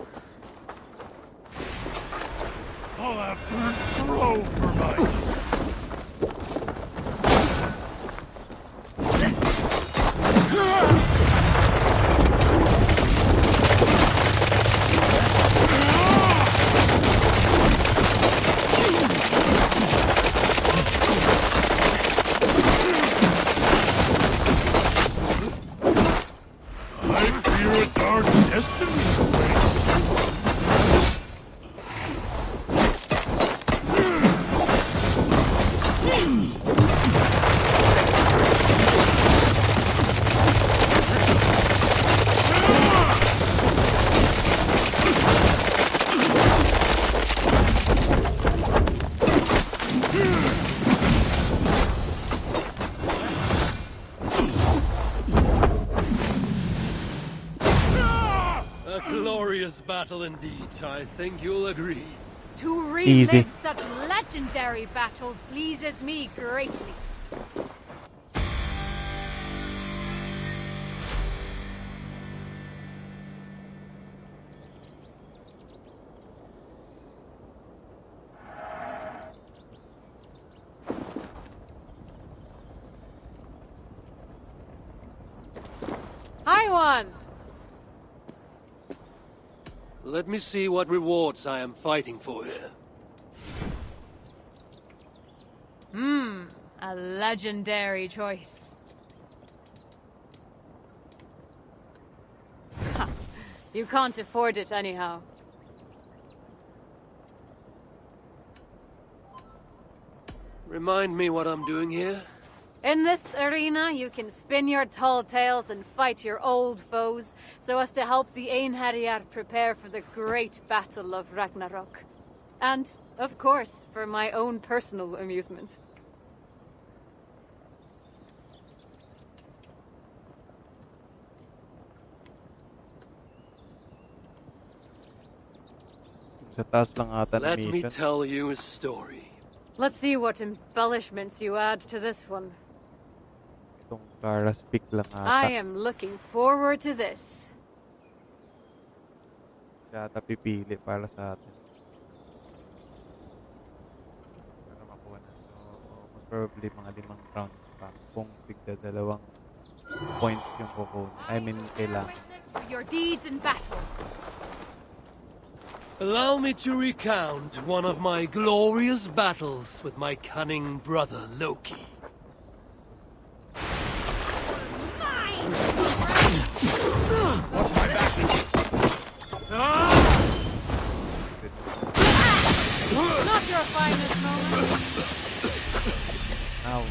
I'll have burnt throw for mine. I fear a dark destiny awaits. A glorious battle indeed, I think you'll agree. To relive Easy. such legendary battles pleases me greatly. Hi, one. Let me see what rewards I am fighting for here. A legendary choice. Ha, you can't afford it anyhow. Remind me what I'm doing here? In this arena, you can spin your tall tales and fight your old foes, so as to help the Einherjar prepare for the great battle of Ragnarok. And, of course, for my own personal amusement. Sa taas lang ata ng Let me mission. tell you a story. Let's see what embellishments you add to this one. Itong Kara's Peak lang I ata. am looking forward to this. Siya ata pipili para sa atin. Para makuha na. So, most probably mga 5 rounds pa. Kung tigda 2 points yung kukunin. I mean, kailangan. To your deeds in battle. Allow me to recount one of my glorious battles with my cunning brother Loki. Not your finest moment. Ow.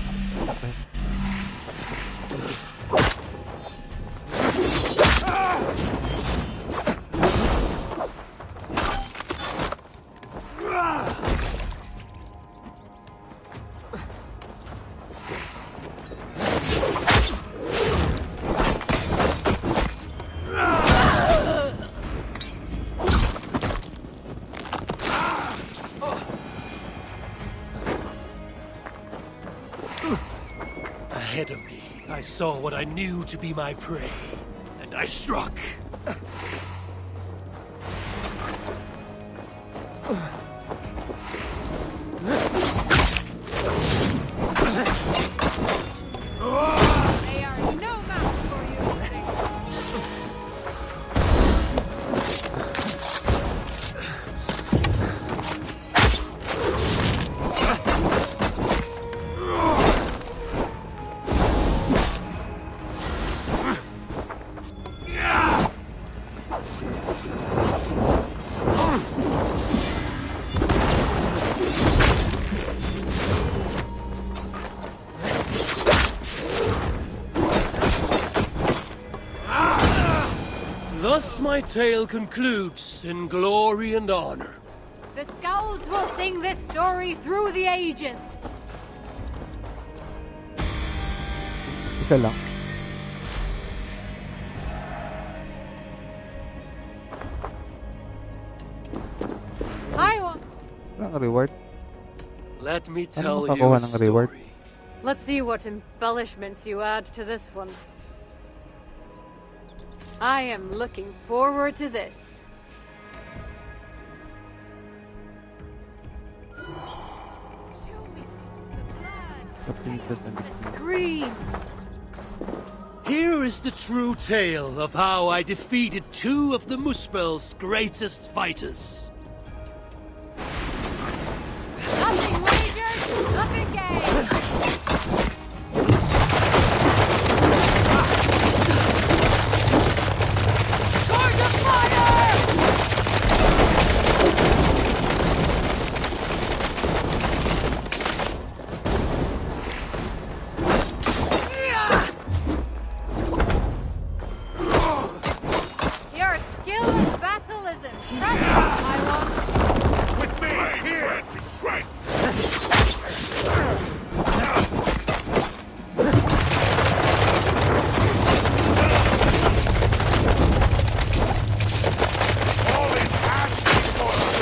Ahead of me, I saw what I knew to be my prey, and I struck. They are no match for you. Thus my tale concludes in glory and honor. The Scowls will sing this story through the ages. Isa lang. Walang reward. Let me Ano tell you makakuha a ng reward? story. Let's see what embellishments you add to this one. I am looking forward to this. The princess and the queen. Screams! Here is the true tale of how I defeated two of the Muspel's greatest fighters. Nothing wagers, nothing games! Charge of fire! Your skill in battle is impressive, my one. With me, here! Strength! All in ash before us!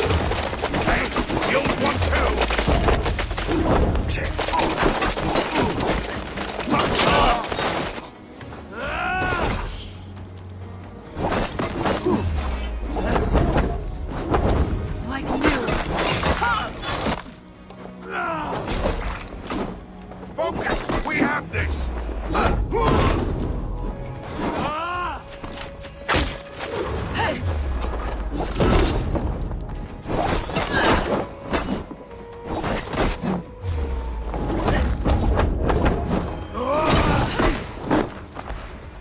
Hey, killed one Like new. Focus! We have this!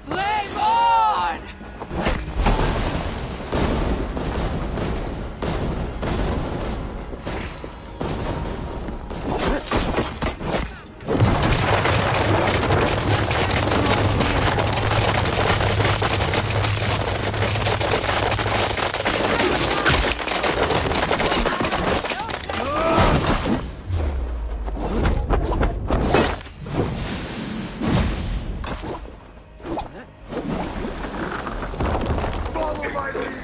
Flame on! Follow my lead!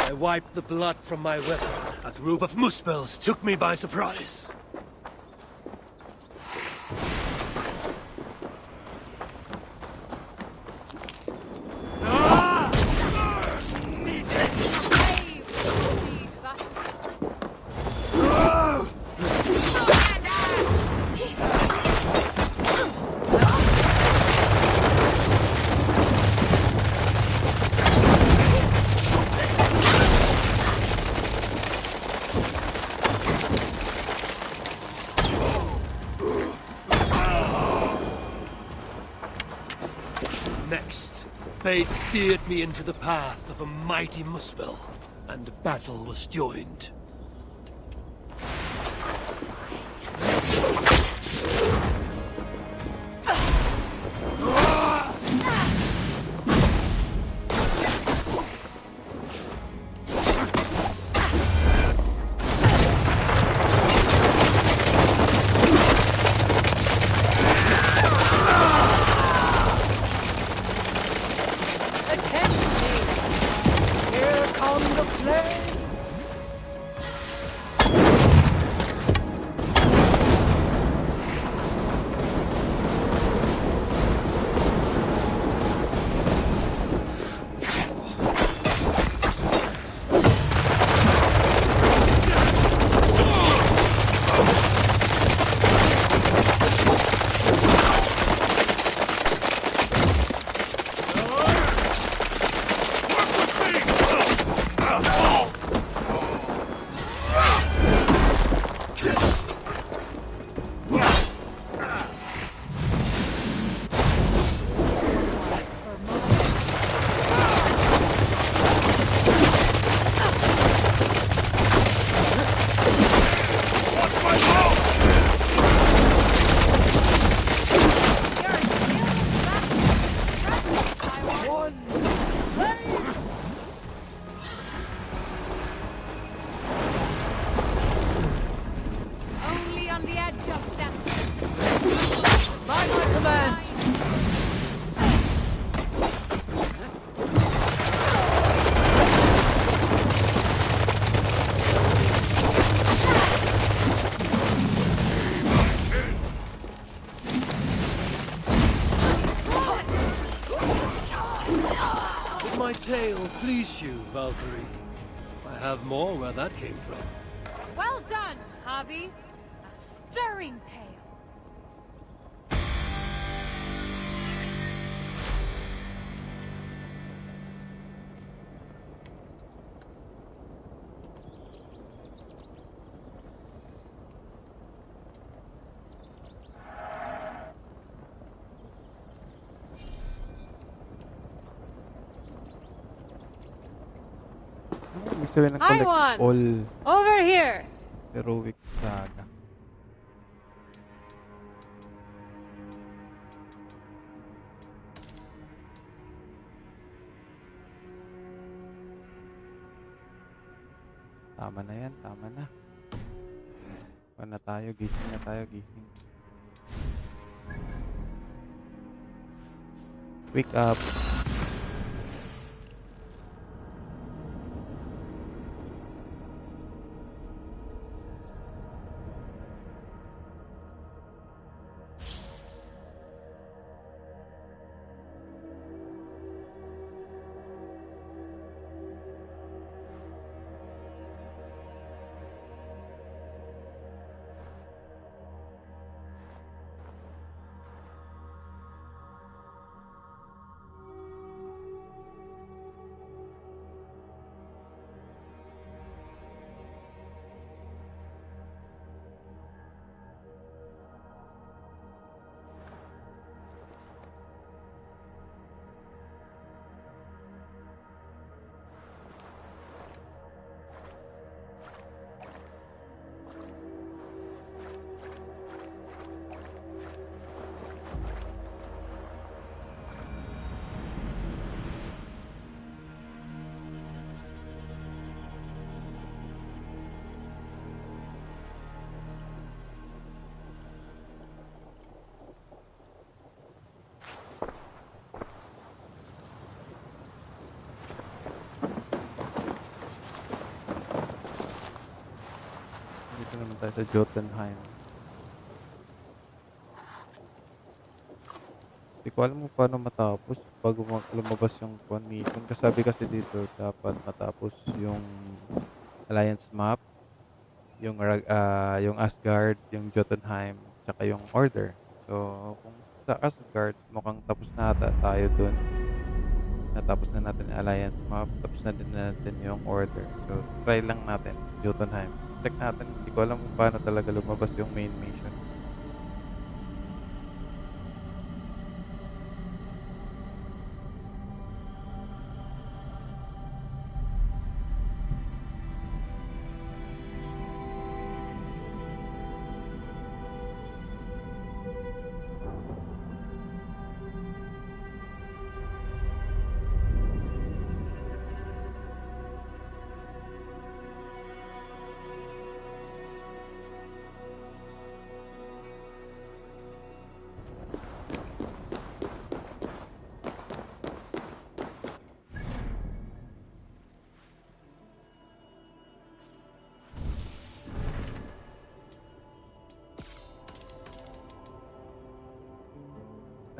I wiped the blood from my weapon. A group of Muspels took me by surprise. Next, fate steered me into the path of a mighty Muspel, and battle was joined. tale please you, Valkyrie? I have more where that came from. Well done, Javi. A stirring tale. Ibig sabihin ng Hi, collect one. all Over here. heroic saga. Tama na yan, tama na. Na tayo, gising na tayo, gising. Wake up. Dito naman tayo sa Jotunheim. Hindi ko alam kung paano matapos bago lumabas yung mission. Kasabi kasi dito dapat matapos yung Alliance map, yung Asgard, yung Jotunheim, tsaka yung Order. So, kung sa Asgard, mukhang tapos na ata tayo dun. Natapos na natin yung Alliance map, tapos na din natin yung Order. So, try lang natin Jotunheim. Check natin. Hindi ko alam kung paano talaga lumabas yung main mission.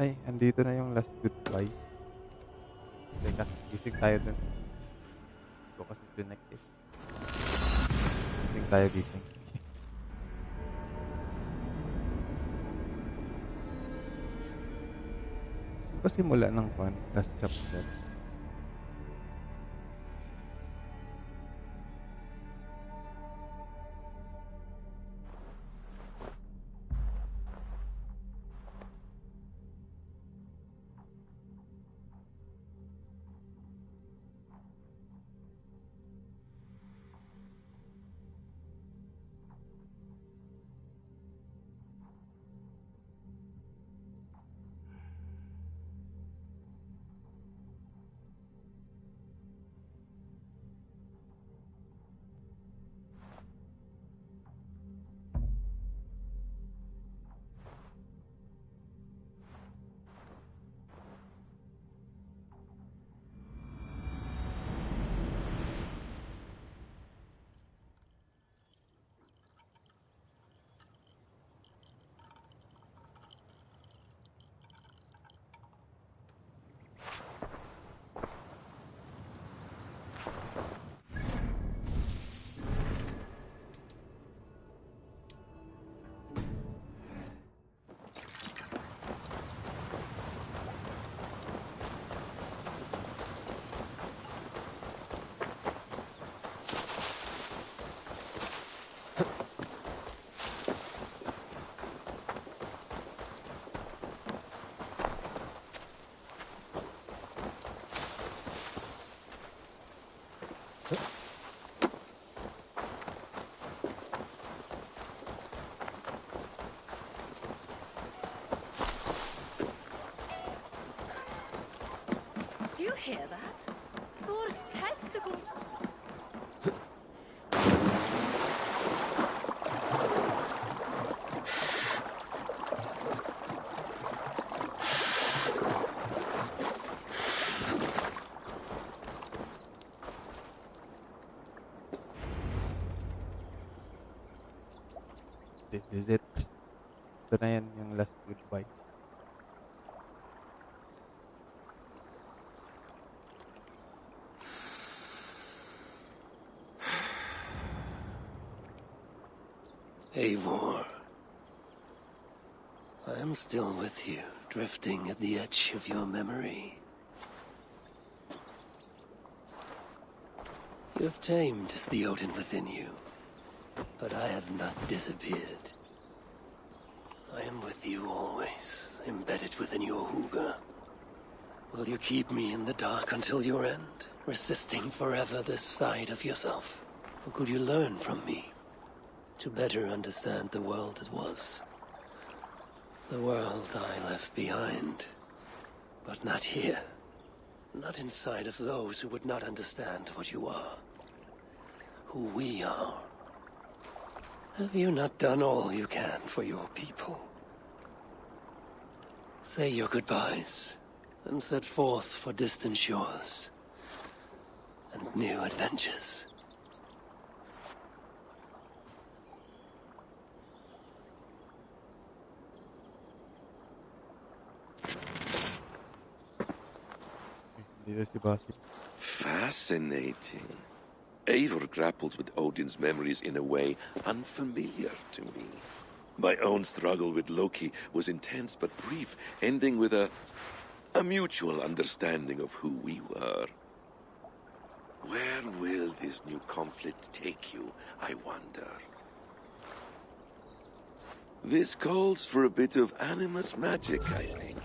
Ay, andito na yung last goodbye. Teka, gising tayo dun. Ito kasi connect eh. Gising tayo, gising. Ano ba simula ng last chapter? hear that? Thor's testicles. This is it. Ito na yan, yung last goodbyes. Eivor, I am still with you, drifting at the edge of your memory. You have tamed the Odin within you, but I have not disappeared. I am with you always, embedded within your hooga. Will you keep me in the dark until your end, resisting forever this side of yourself? Or could you learn from me to better understand the world that was? The world I left behind, but not here. Not inside of those who would not understand what you are, who we are. Have you not done all you can for your people? Say your goodbyes, and set forth for distant shores and new adventures. Dito si Basit. Fascinating. Eivor grapples with Odin's memories in a way unfamiliar to me. My own struggle with Loki was intense but brief, ending with a mutual understanding of who we were. Where will this new conflict take you, I wonder? This calls for a bit of animus magic, I think.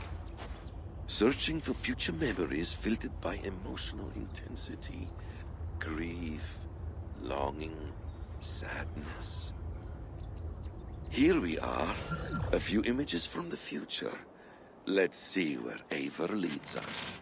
Searching for future memories filtered by emotional intensity. Grief, longing, sadness. Here we are, a few images from the future. Let's see where Eivor leads us.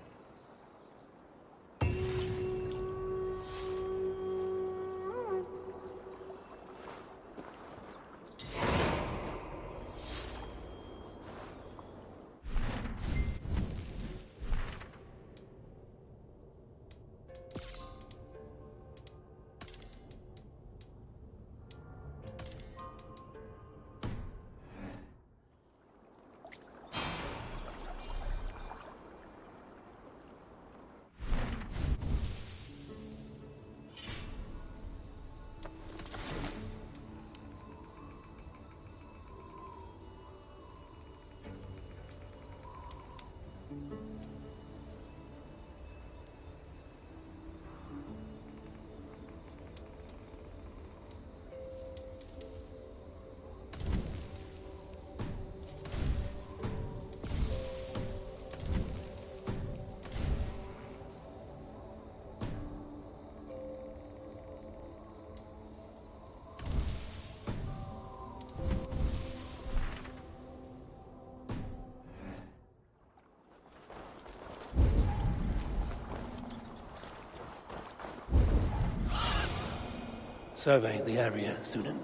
Survey the area, Sunan.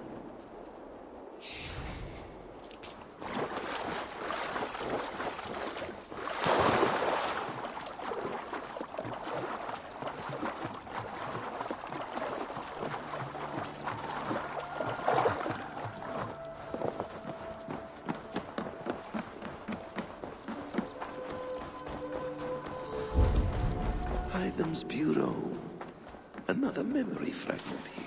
Hytham's Bureau. Another memory fragment here.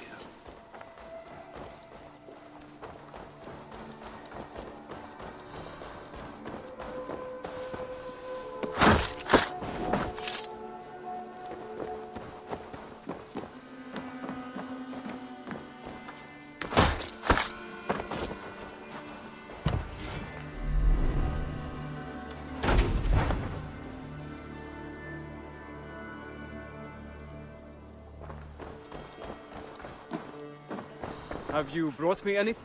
Have you brought me anything?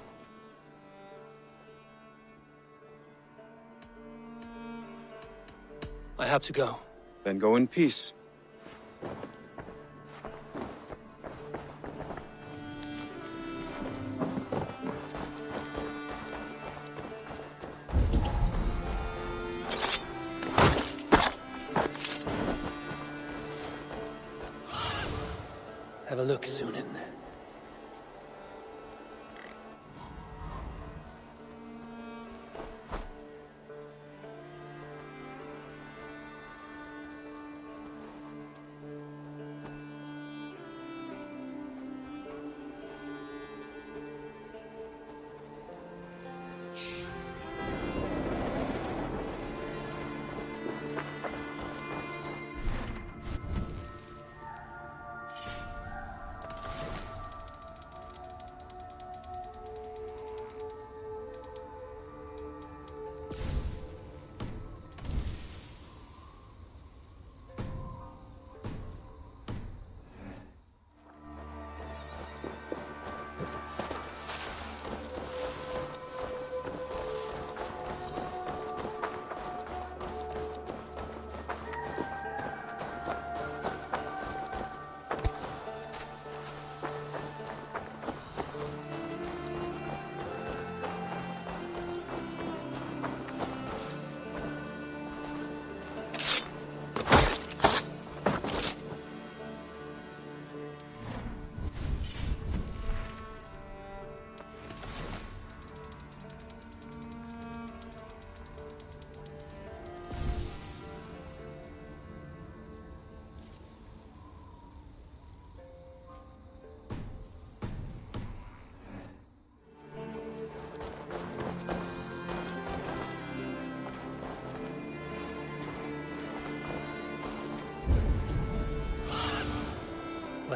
I have to go. Then go in peace.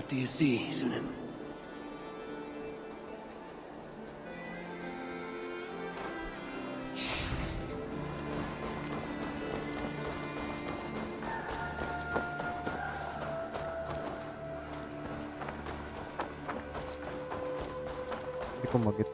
What do you see, Sunan? Hindi ko magit.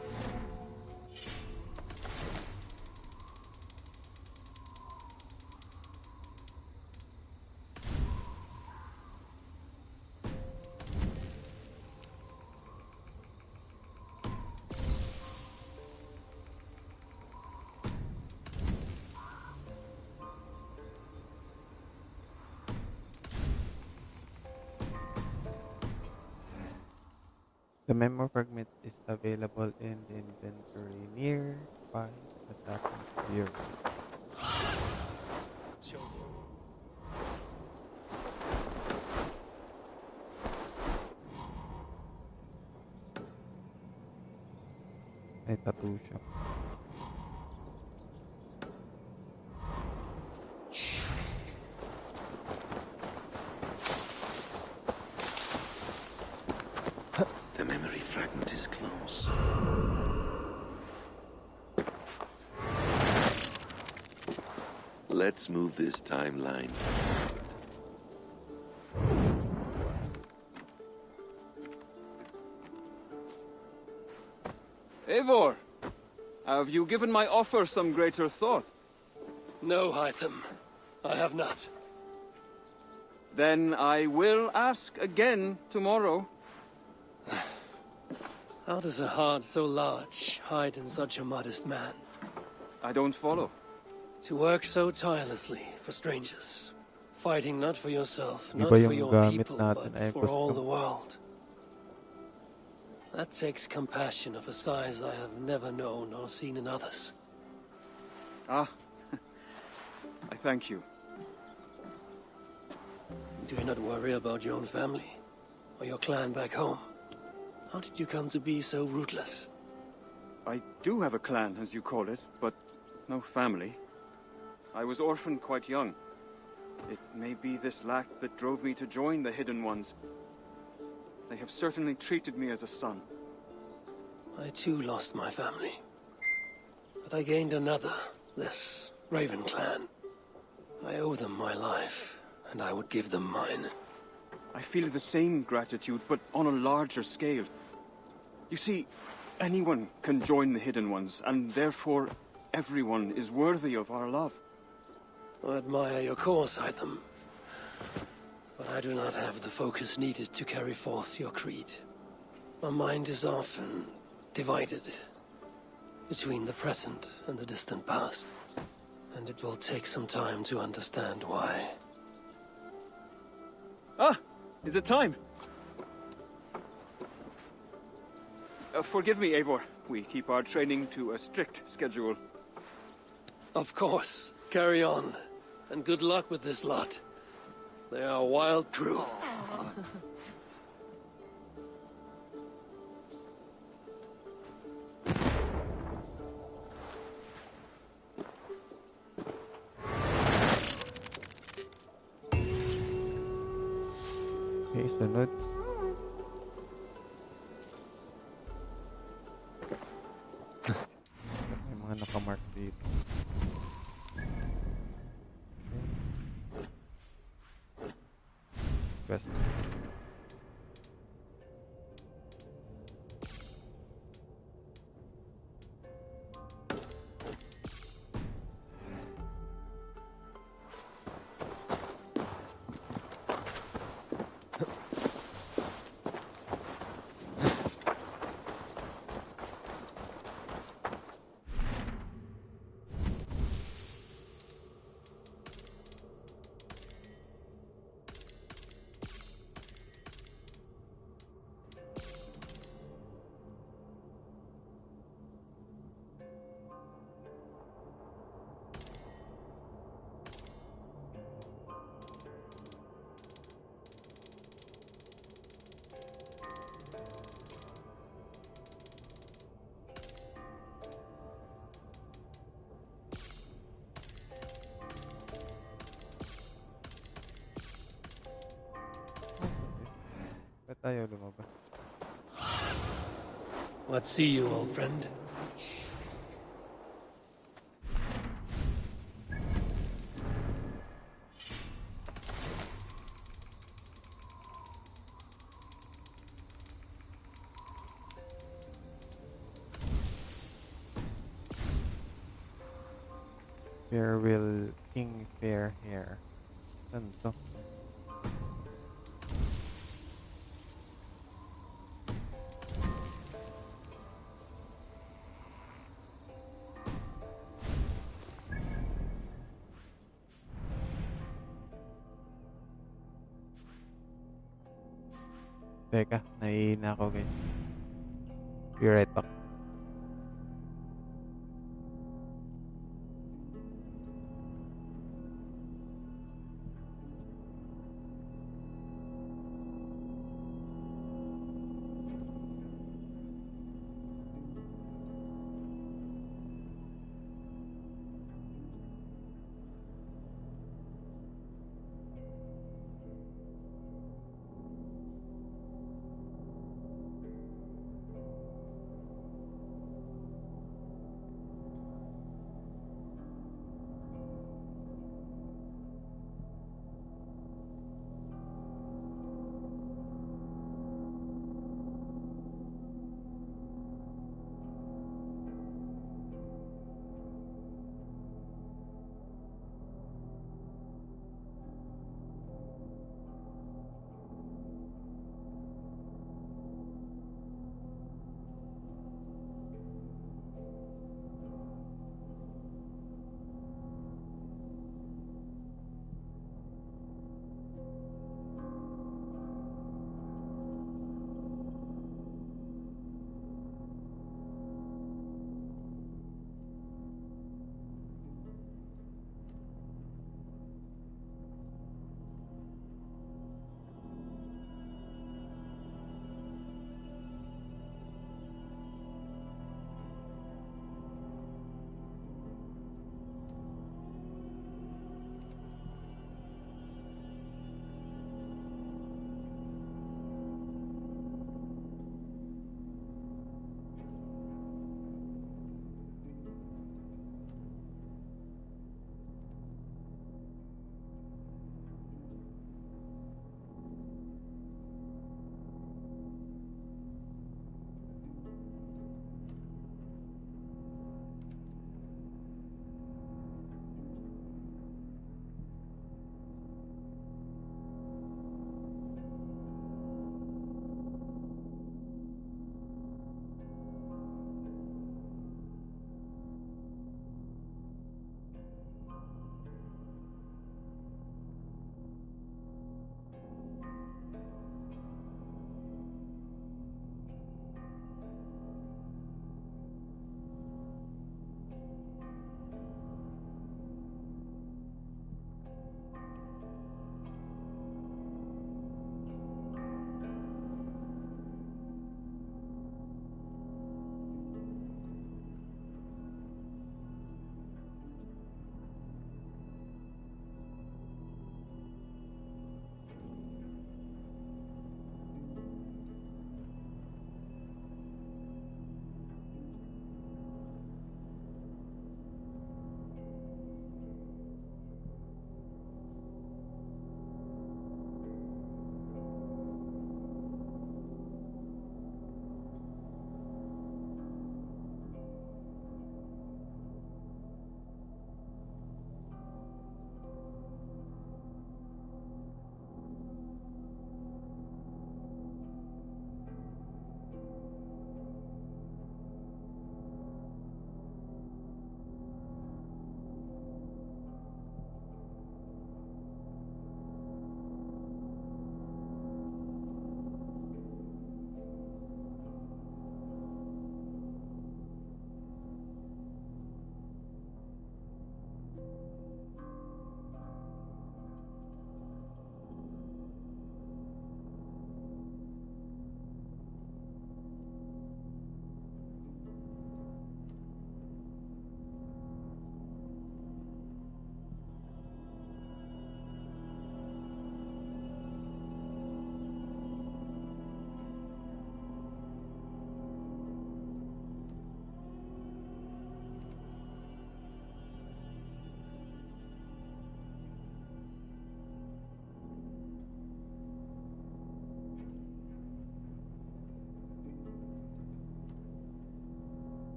The memo fragment is available in the inventory nearby the tavern here. May tattoo shop. The memory fragment is close. Let's move this timeline forward. Eivor, have you given my offer some greater thought? No, Hytham. I have not. Then I will ask again tomorrow. How does a heart so large hide in such a modest man? I don't follow. To work so tirelessly for strangers, fighting not for yourself, Di not ba for yung your gamit people, natin but ay for all custom? the world. That takes compassion of a size I have never known or seen in others. Ah, I thank you. Do you not worry about your own family? Or your clan back home? How did you come to be so rootless? I do have a clan, as you call it, but no family. I was orphaned quite young. It may be this lack that drove me to join the Hidden Ones. They have certainly treated me as a son. I too lost my family. But I gained another, this Raven clan. I owe them my life, and I would give them mine. I feel the same gratitude, but on a larger scale. You see, anyone can join the Hidden Ones, and therefore everyone is worthy of our love. I admire your course, Hytham. But I do not have the focus needed to carry forth your creed. My mind is often divided between the present and the distant past. And it will take some time to understand why. Ah! Is it time? Forgive me, Eivor. We keep our training to a strict schedule. Of course. Carry on. And good luck with this lot. They are a wild crew. Okay, sunod. May mga nakamark dito. Quest. tayo lumabas. What see you, old friend? Fair will King Fair Hair. Saan to? Teka, naiina ako guys. Be right back.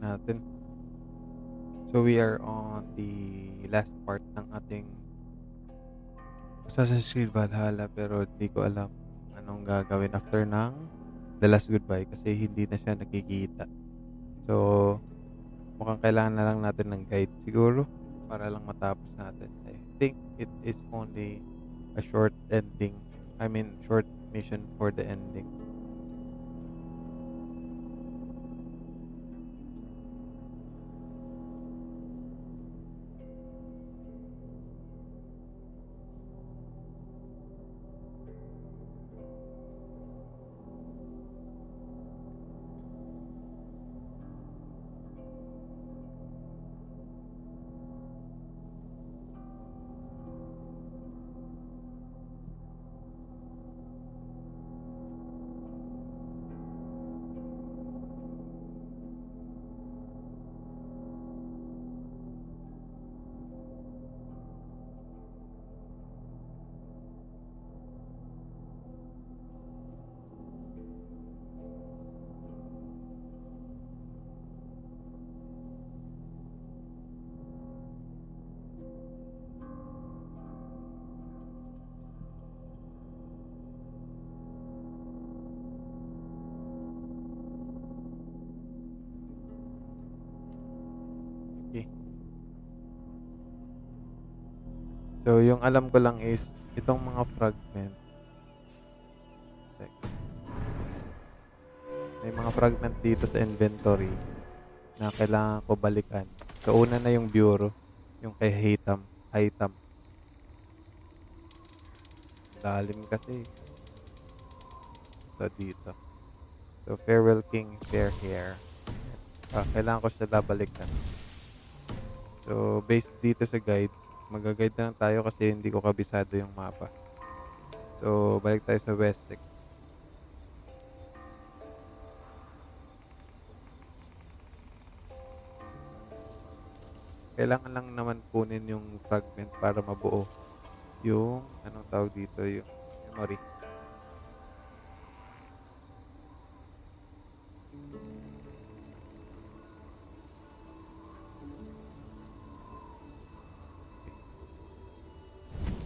natin. So we are on the last part ng ating Assassin's Creed Valhalla, pero hindi ko alam anong gagawin after ng The Last Goodbye kasi hindi na siya nakikita. So mukhang kailangan na lang natin ng guide siguro para lang matapos natin. I think it is only a short ending. I mean, short mission for the ending. Okay. So, yung alam ko lang is itong mga fragment. May mga fragment dito sa inventory na kailangan ko balikan. So, una na yung bureau, yung kay Hitam. Lalim kasi. So, dito. So, Farewell King, Fair Hair. Kailangan ko siya babalikan. So, based dito sa guide, mag-guide na lang tayo kasi hindi ko kabisado yung mapa. So, balik tayo sa Wessex. Kailangan lang naman kunin yung fragment para mabuo yung, anong tawag dito, yung memory.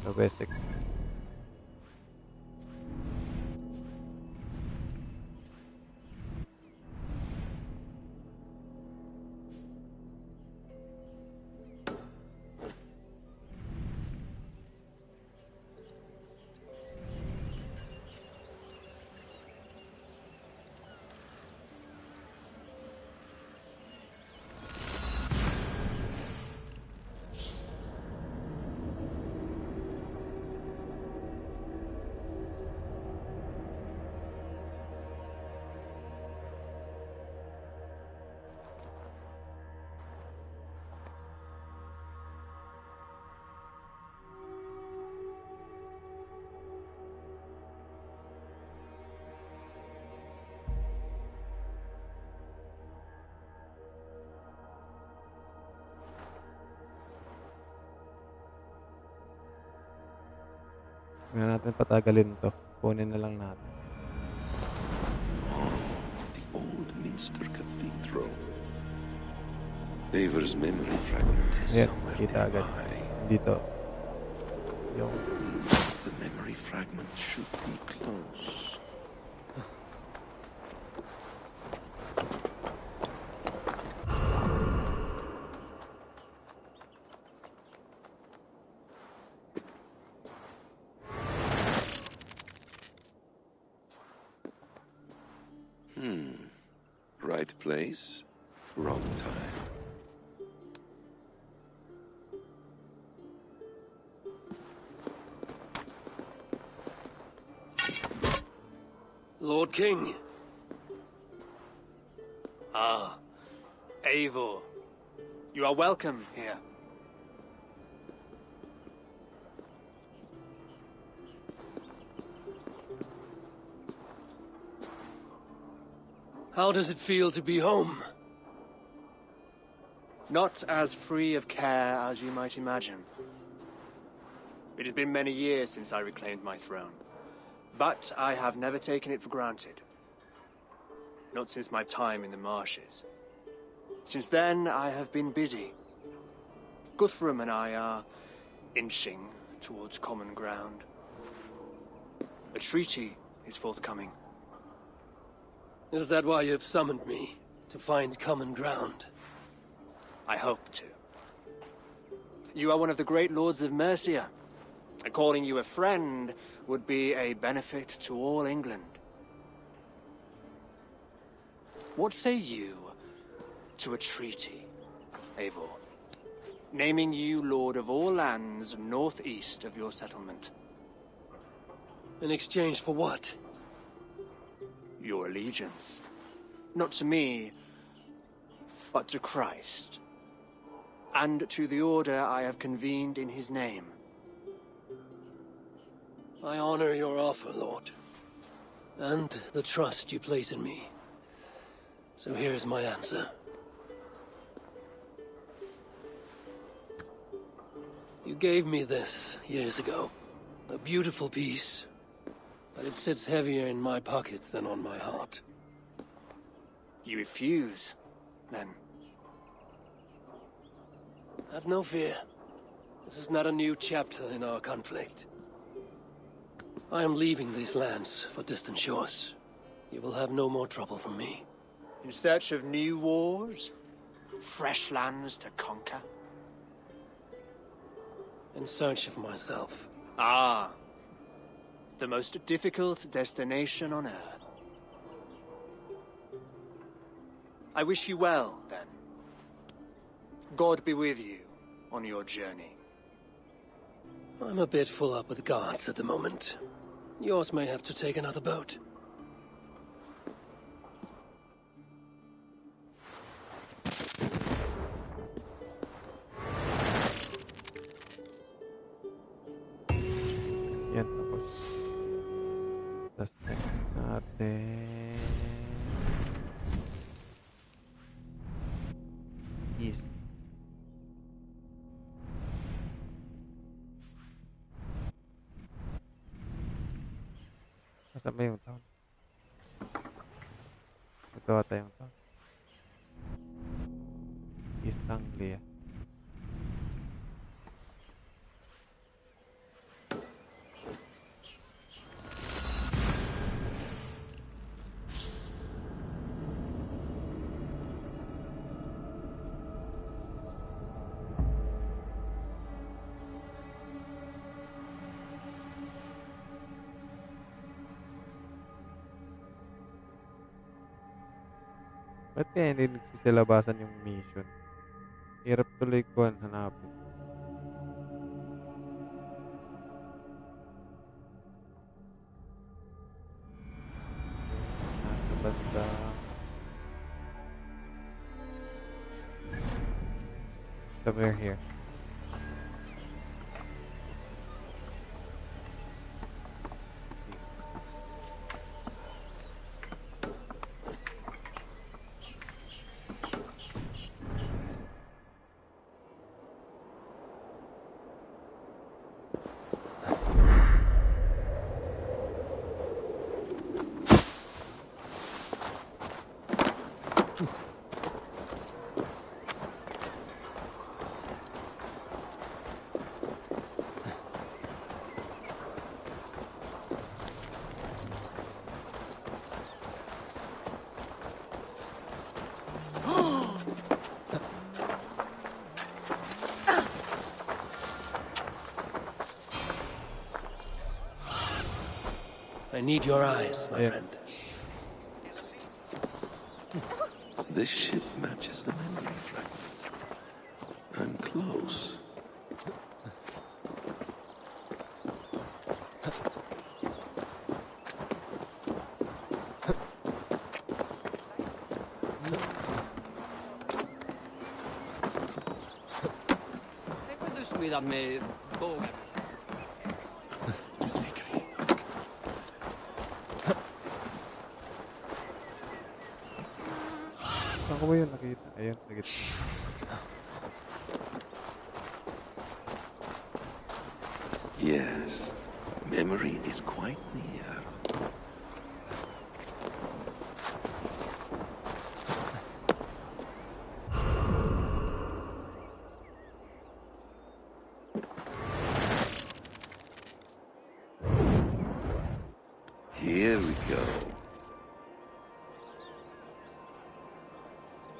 So, Wessex. Huwag na natin patagalin to. Kunin na lang natin. The old Minster Cathedral. Eivor's memory fragment is somewhere nearby. Dito. Yung the memory fragment should be close. Right place, wrong time. Lord King. Ah, Eivor. You are welcome here. How does it feel to be home? Not as free of care as you might imagine. It has been many years since I reclaimed my throne, but I have never taken it for granted. Not since my time in the marshes. Since then, I have been busy. Guthrum and I are inching towards common ground. A treaty is forthcoming. Is that why you've summoned me? To find common ground? I hope to. You are one of the great lords of Mercia, and calling you a friend would be a benefit to all England. What say you to a treaty, Eivor? Naming you lord of all lands northeast of your settlement. In exchange for what? Your allegiance. Not to me, but to Christ. And to the order I have convened in his name. I honor your offer, Lord. And the trust you place in me. So here's my answer. You gave me this years ago. A beautiful piece. But it sits heavier in my pocket than on my heart. You refuse, then? Have no fear. This is not a new chapter in our conflict. I am leaving these lands for distant shores. You will have no more trouble from me. In search of new wars? Fresh lands to conquer? In search of myself. Ah. The most difficult destination on Earth. I wish you well, then. God be with you on your journey. I'm a bit full up with guards at the moment. Yours may have to take another boat. Yan, tapos. Tapos next natin. East. Nasaan ba yung town? Ito ata yung town. East Anglia. Ba't kaya hindi nagsisilabasan yung mission? Hirap tuloy ko hanapin. Nasa banda. Somewhere here. I need your eyes, my friend. This ship matches the memory fragment. I'm close. Saan ko ba yun nakita? Ayun, nakita. Yes, memory is quite near. There we go.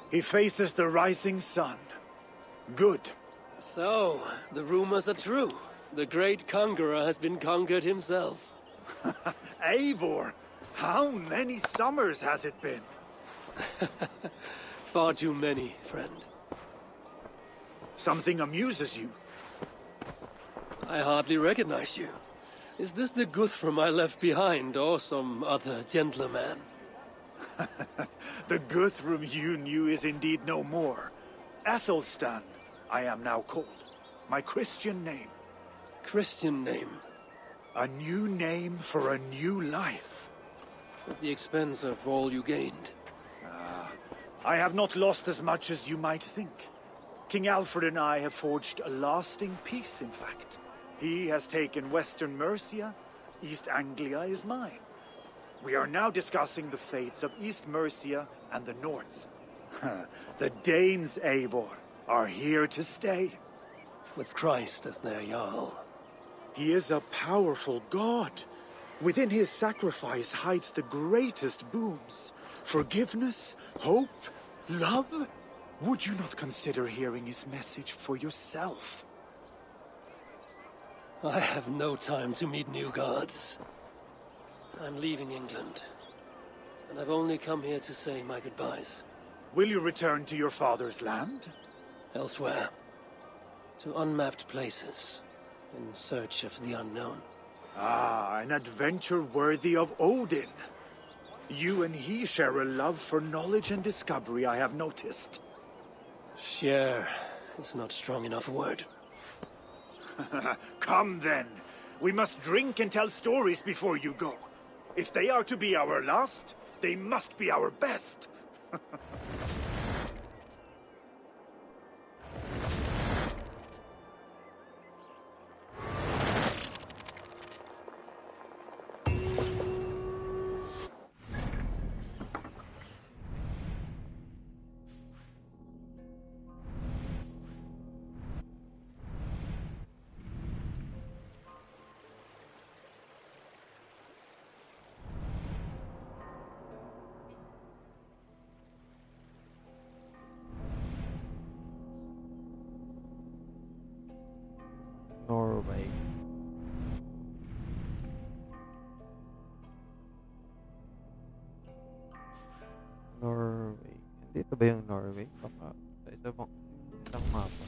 He faces the rising sun. Good. So, the rumors are true. The great conqueror has been conquered himself. Eivor, how many summers has it been? Far too many, friend. Something amuses you. I hardly recognize you. Is this the Guthrum I left behind, or some other gentleman? The Guthrum you knew is indeed no more. Athelstan, I am now called. My Christian name. Christian name? A new name for a new life. At the expense of all you gained. I have not lost as much as you might think. King Alfred and I have forged a lasting peace, in fact. He has taken Western Mercia. East Anglia is mine. We are now discussing the fates of East Mercia and the North. The Danes, Eivor, are here to stay. With Christ as their Jarl. He is a powerful god. Within his sacrifice hides the greatest boons. Forgiveness, hope, love. Would you not consider hearing his message for yourself? I have no time to meet new gods. I'm leaving England. And I've only come here to say my goodbyes. Will you return to your father's land? Elsewhere. To unmapped places. In search of the unknown. Ah, an adventure worthy of Odin. You and he share a love for knowledge and discovery, I have noticed. Share is not strong enough a word. Come then. We must drink and tell stories before you go. If they are to be our last, they must be our best. Norway. Norway. Dito ba yung Norway? Baka sa isang mapa.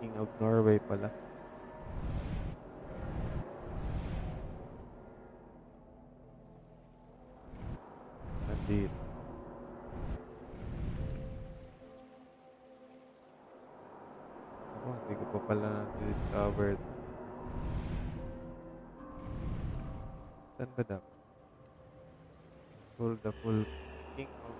King of Norway pala. Nandito. Ako, hindi ko pa pala na-discovered. Saan ba dapat? The full King of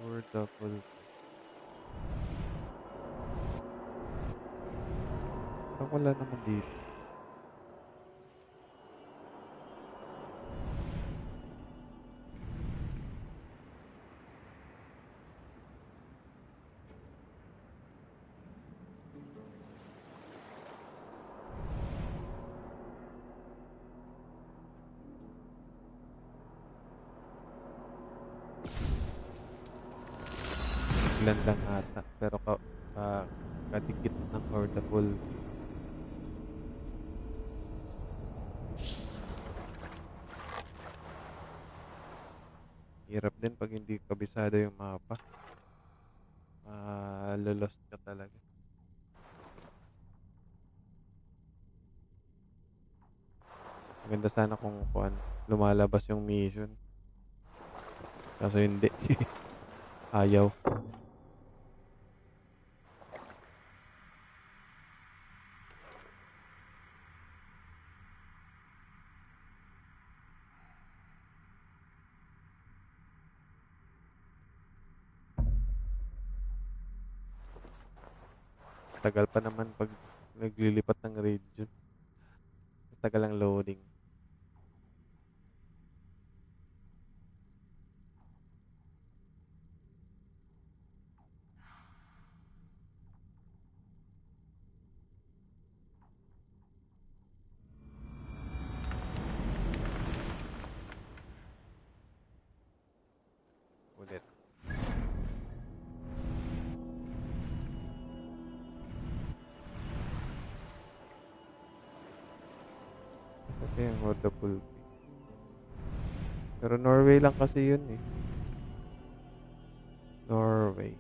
Or double. Parang wala naman dito. Ilan lang ata. Pero kadikit ng Hordable. Hirap din pag hindi kabisado yung mapa. Lost ka talaga. Maganda sana kung lumalabas yung mission. Kaso hindi. Ayaw. Tagal pa naman pag naglilipat ng region. Tagal ang loading. Ulit. Ito yung Hordable. Pero Norway lang kasi yun eh. Norway.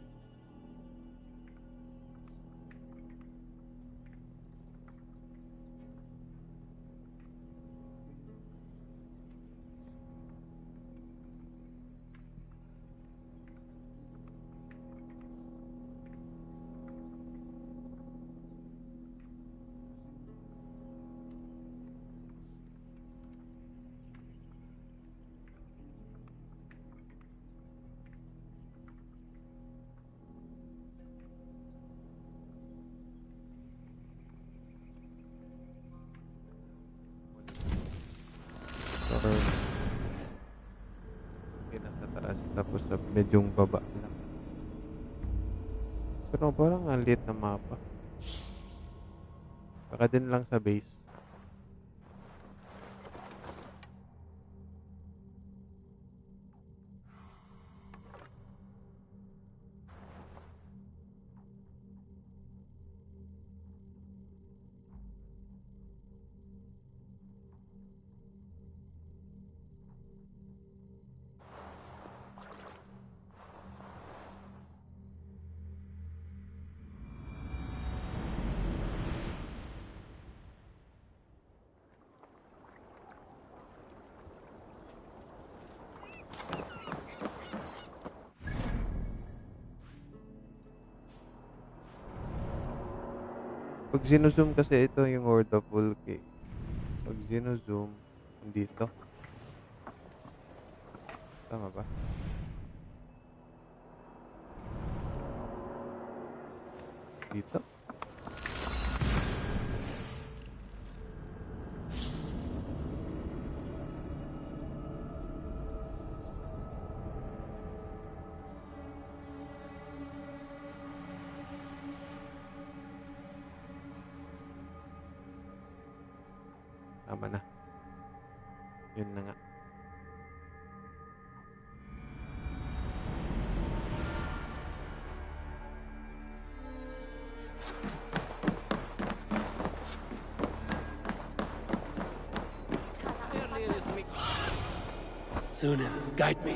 Or nasa taas tapos sa medyong baba lang. Pero parang ang liit na mapa. Baka din lang sa base. Pag zoom kasi ito yung Hordable key. Pag zoom dito. Tama ba? Dito? Tama na. Yun na nga. Sunan, guide me.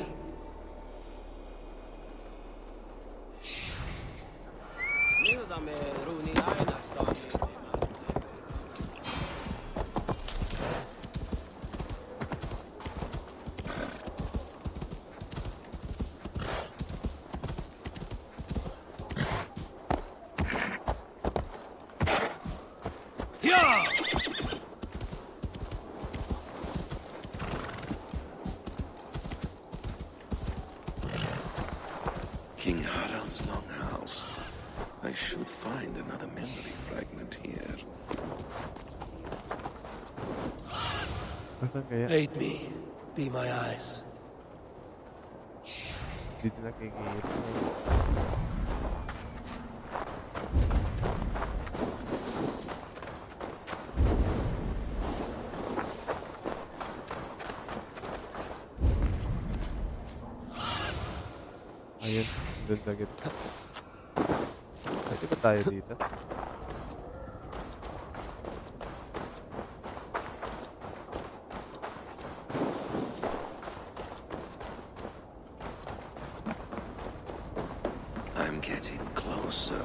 King Harald's longhouse. I should find another memory fragment here. Asan kaya? Aid me. Be my eyes. Dito nakikita. Ayun, doon sa gitna. Pwede ba tayo dito? I'm getting closer.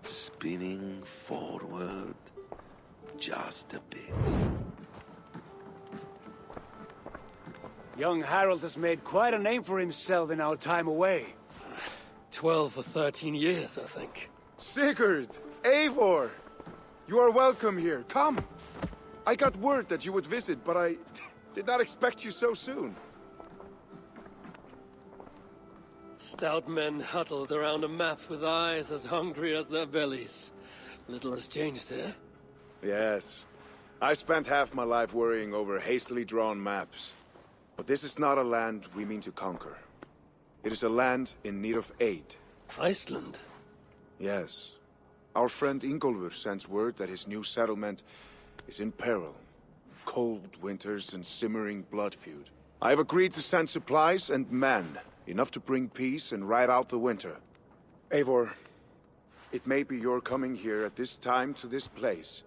Spinning forward just a bit. Young Harold has made quite a name for himself in our time away. 12 or 13 years, I think. Sigurd! Eivor! You are welcome here. Come! I got word that you would visit, but I did not expect you so soon. Stout men huddled around a map with eyes as hungry as their bellies. Little has changed here. Yes. I spent half my life worrying over hastily drawn maps. But this is not a land we mean to conquer. It is a land in need of aid. Iceland? Yes. Our friend Ingólfur sends word that his new settlement is in peril. Cold winters and simmering blood feud. I have agreed to send supplies and men, enough to bring peace and ride out the winter. Eivor, it may be your coming here at this time to this place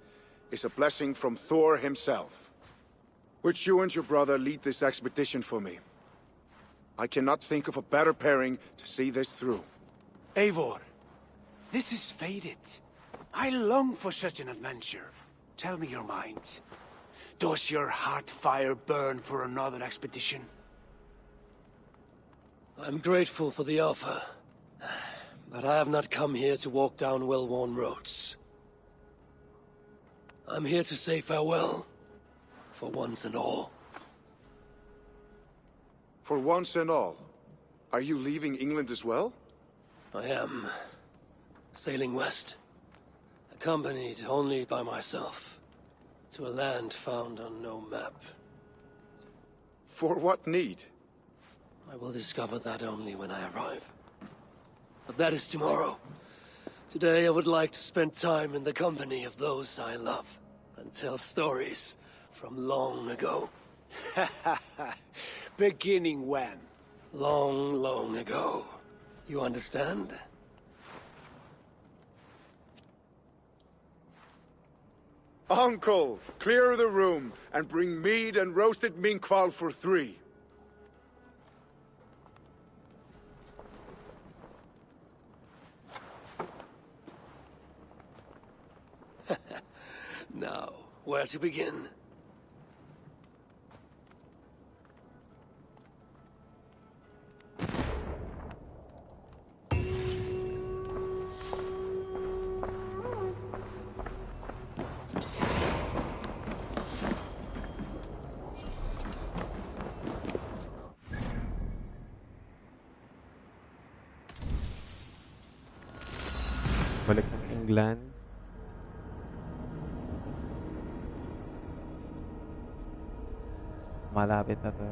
is a blessing from Thor himself. Would you and your brother lead this expedition for me? I cannot think of a better pairing to see this through. Eivor, this is fated. I long for such an adventure. Tell me your mind. Does your heart fire burn for another expedition? I'm grateful for the offer. But I have not come here to walk down well-worn roads. I'm here to say farewell. For once and all. For once and all? Are you leaving England as well? I am. Sailing west. Accompanied only by myself. To a land found on no map. For what need? I will discover that only when I arrive. But that is tomorrow. Today I would like to spend time in the company of those I love. And tell stories from long ago. Beginning when? Long, long ago. You understand? Uncle, clear the room and bring mead and roasted minkwal for 3. Now, where to begin? Balik ng England. Malapit na to.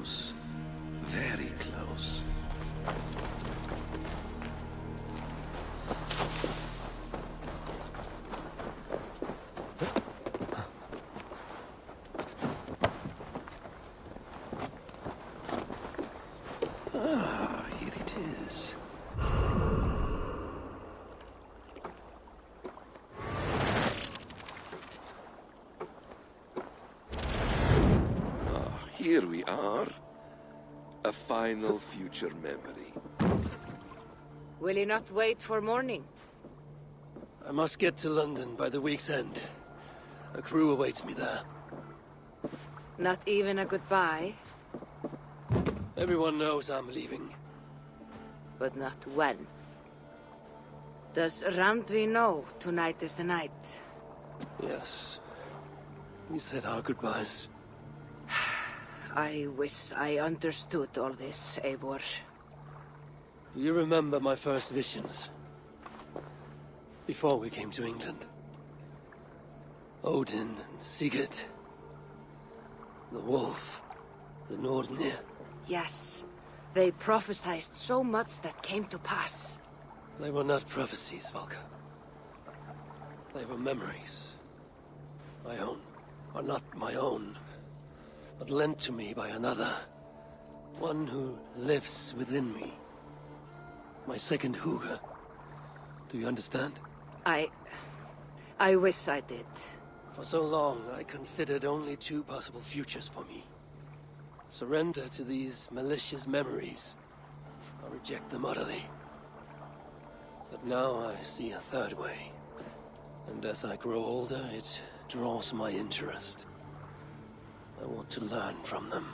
close. Very close. Ah, here it is. Here we are. A final future memory. Will you not wait for morning? I must get to London by the week's end. A crew awaits me there. Not even a goodbye, Everyone knows I'm leaving. but not when. Does Randvi know tonight is the night? Yes. We said our goodbyes. I wish I understood all this, Eivor. You remember my first visions? Before we came to England. Odin and Sigurd. The wolf. The Nordnir. Yes, they prophesied so much that came to pass. They were not prophecies, Valka. They were memories. My own. Or not my own, but lent to me by another. One who lives within me. My second Huga. Do you understand? I wish I did. For so long, I considered only two possible futures for me. Surrender to these malicious memories, or reject them utterly. But now I see a third way. And as I grow older, it draws my interest. I want to learn from them.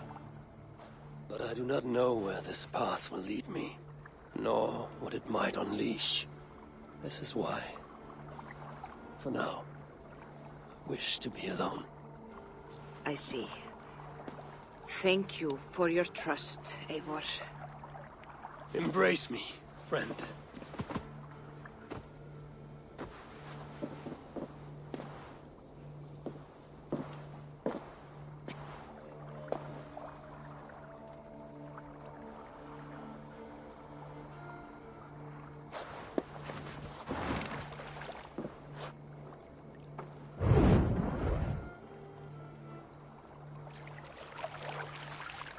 But I do not know where this path will lead me, nor what it might unleash. This is why, for now, I wish to be alone. I see. Thank you for your trust, Eivor. Embrace me, friend.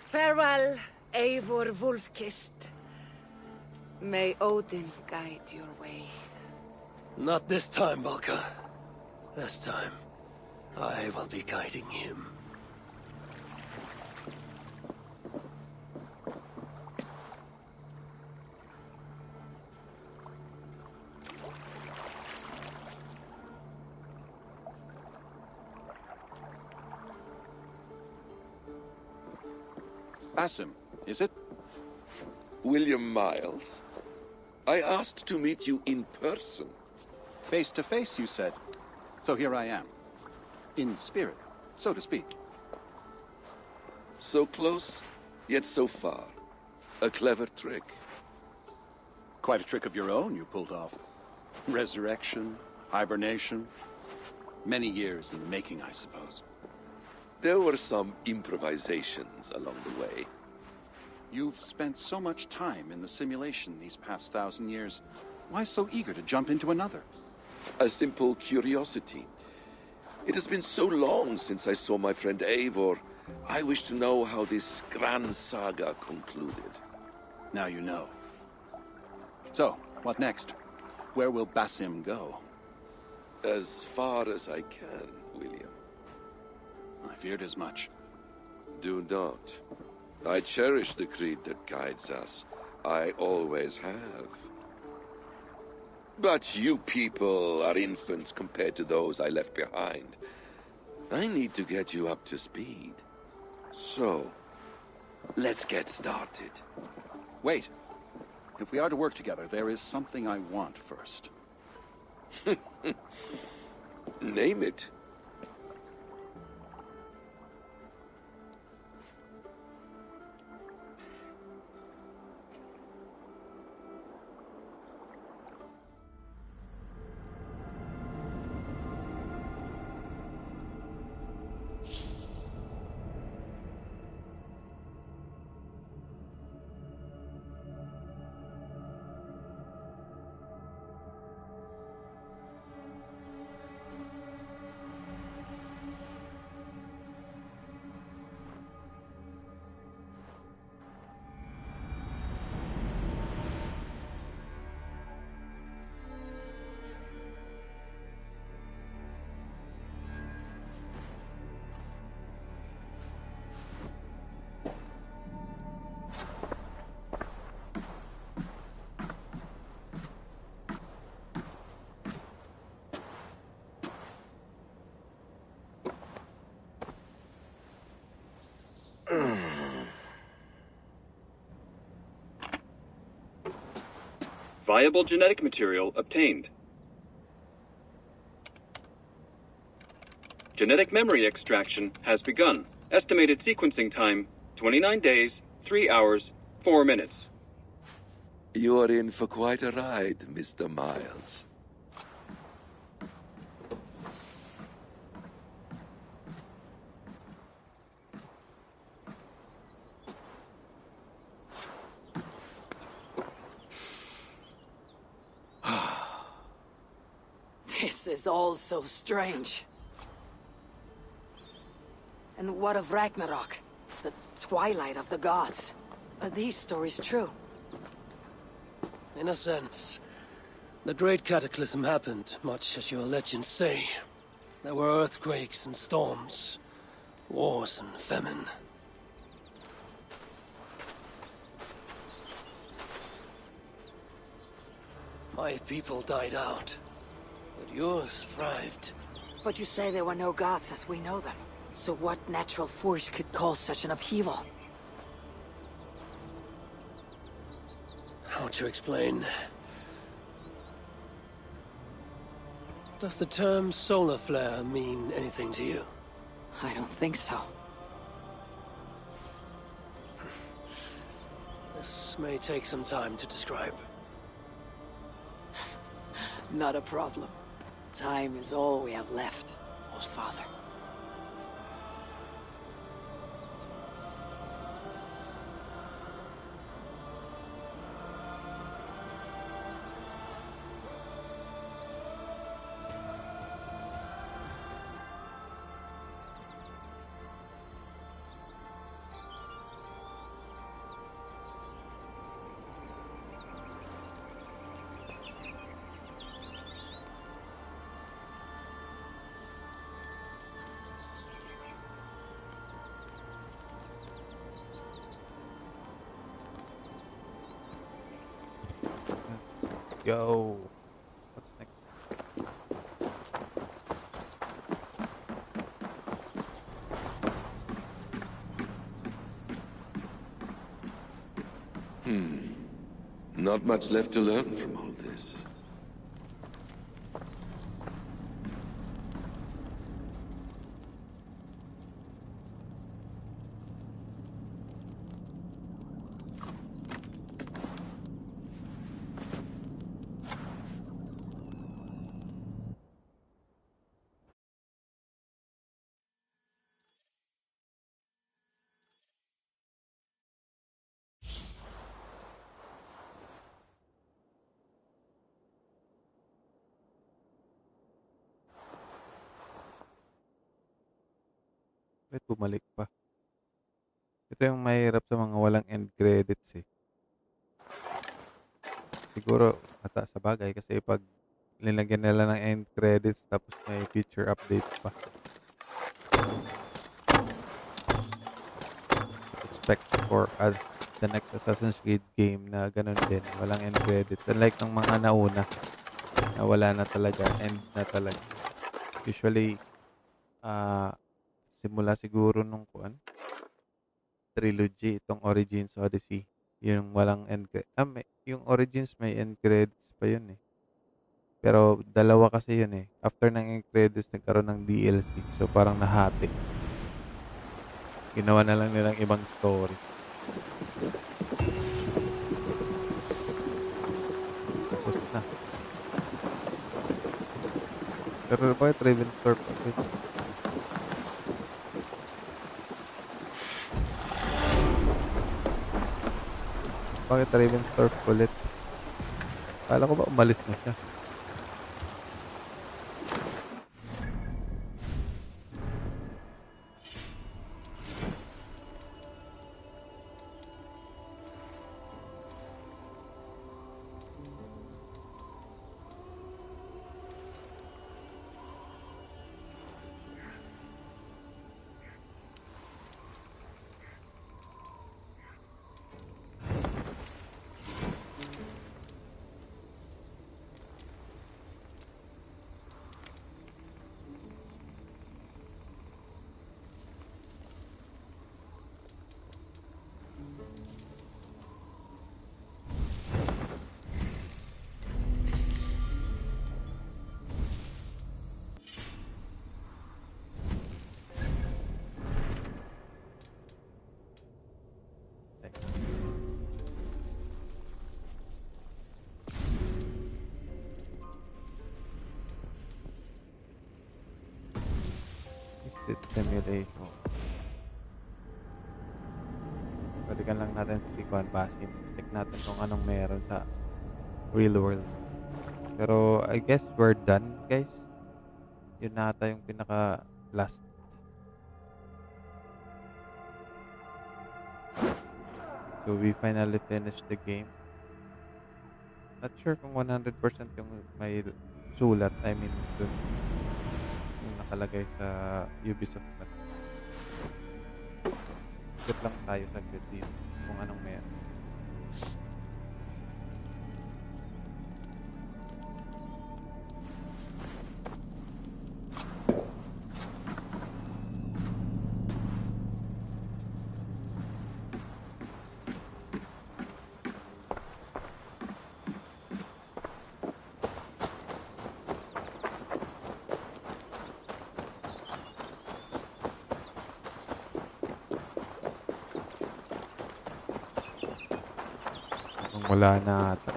Farewell, Eivor Wolfkist. May Odin guide your way. Not this time, Valka. This time, I will be guiding him. Basim, is it? William Miles. I asked to meet you in person. Face to face, you said. So here I am. In spirit, so to speak. So close, yet so far. A clever trick. Quite a trick of your own you pulled off. Resurrection, hibernation. Many years in the making, I suppose. There were some improvisations along the way. You've spent so much time in the simulation these past 1,000 years. Why so eager to jump into another? A simple curiosity. It has been so long since I saw my friend Eivor. I wish to know how this grand saga concluded. Now you know. So, what next? Where will Basim go? As far as I can, William. I feared as much. Do not. I cherish the creed that guides us. I always have. But you people are infants compared to those I left behind. I need to get you up to speed. So, let's get started. Wait. If we are to work together, there is something I want first. Name it. Viable genetic material obtained. Genetic memory extraction has begun. Estimated sequencing time, 29 days, 3 hours, 4 minutes. You're in for quite a ride, Mr. Miles. This is all so strange. And what of Ragnarok? The twilight of the gods? Are these stories true? In a sense. The Great Cataclysm happened, much as your legends say. There were earthquakes and storms, wars and famine. My people died out, but yours thrived. But you say there were no gods as we know them. So what natural force could cause such an upheaval? How to explain? Does the term solar flare mean anything to you? I don't think so. This may take some time to describe. Not a problem. Time is all we have left, old father. Go. What's next? Not much left to learn from all this. Ba't bumalik pa? Ito yung mahirap sa mga walang end credits eh. Siguro, sa bagay kasi pag linagyan nila ng end credits tapos may future updates pa. Expect for the next Assassin's Creed game na ganun din. Walang end credits. Unlike ng mga nauna na wala na talaga. End na talaga. Usually, simula siguro nung trilogy, itong Origins Odyssey. Yung walang end credits. Yung Origins may end credits pa yun eh. Pero dalawa kasi yun eh. After ng end credits, nagkaroon ng DLC. So parang nahati. Ginawa na lang nilang ibang story. Tapos na. Pero bakit Ravensthorpe ulit? Bakit Ravensthorpe ulit? Kala ko ba umalis na siya? Exit simulation. Balikan lang natin si Kwan Basim. Check natin kung anong meron sa real world. Pero I guess we're done, guys. Yun na ata yung pinaka last. So we finally finished the game. Not sure kung 100% yung may sulat. I mean, dun yung nakalagay sa Ubisoft na. Ikot lang tayo saglit dito kung anong meron. Wala na ata.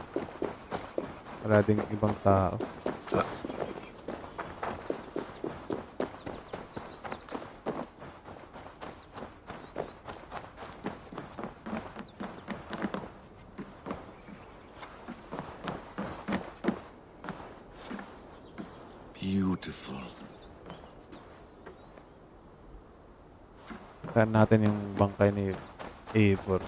Wala ding ibang tao. Beautiful. Saan natin yung bangkay ni Eivor?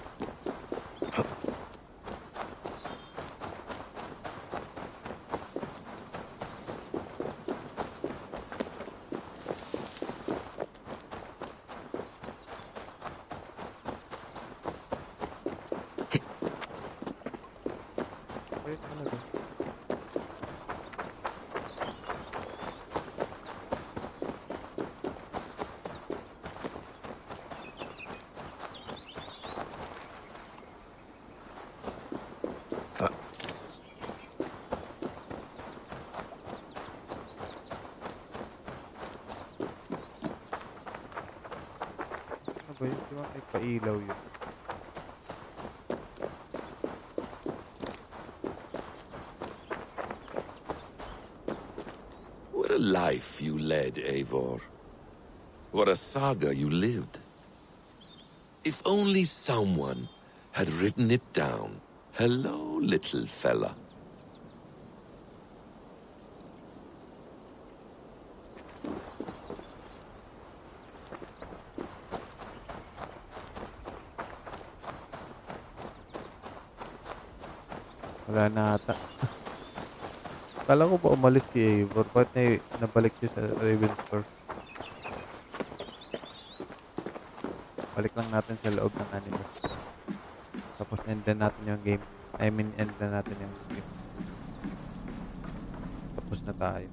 Ano ba yun? Di ba may pailaw yun? What a life you led, Eivor. What a saga you lived. If only someone had written it down. Hello, little fella. Wala na ata. Kala ko ba umalis si Eivor? Ba't nabalik siya sa Ravenstone? Balik lang natin sa loob ng anime. Tapos end na natin yung game. I mean, end na natin yung game. Tapos na tayo.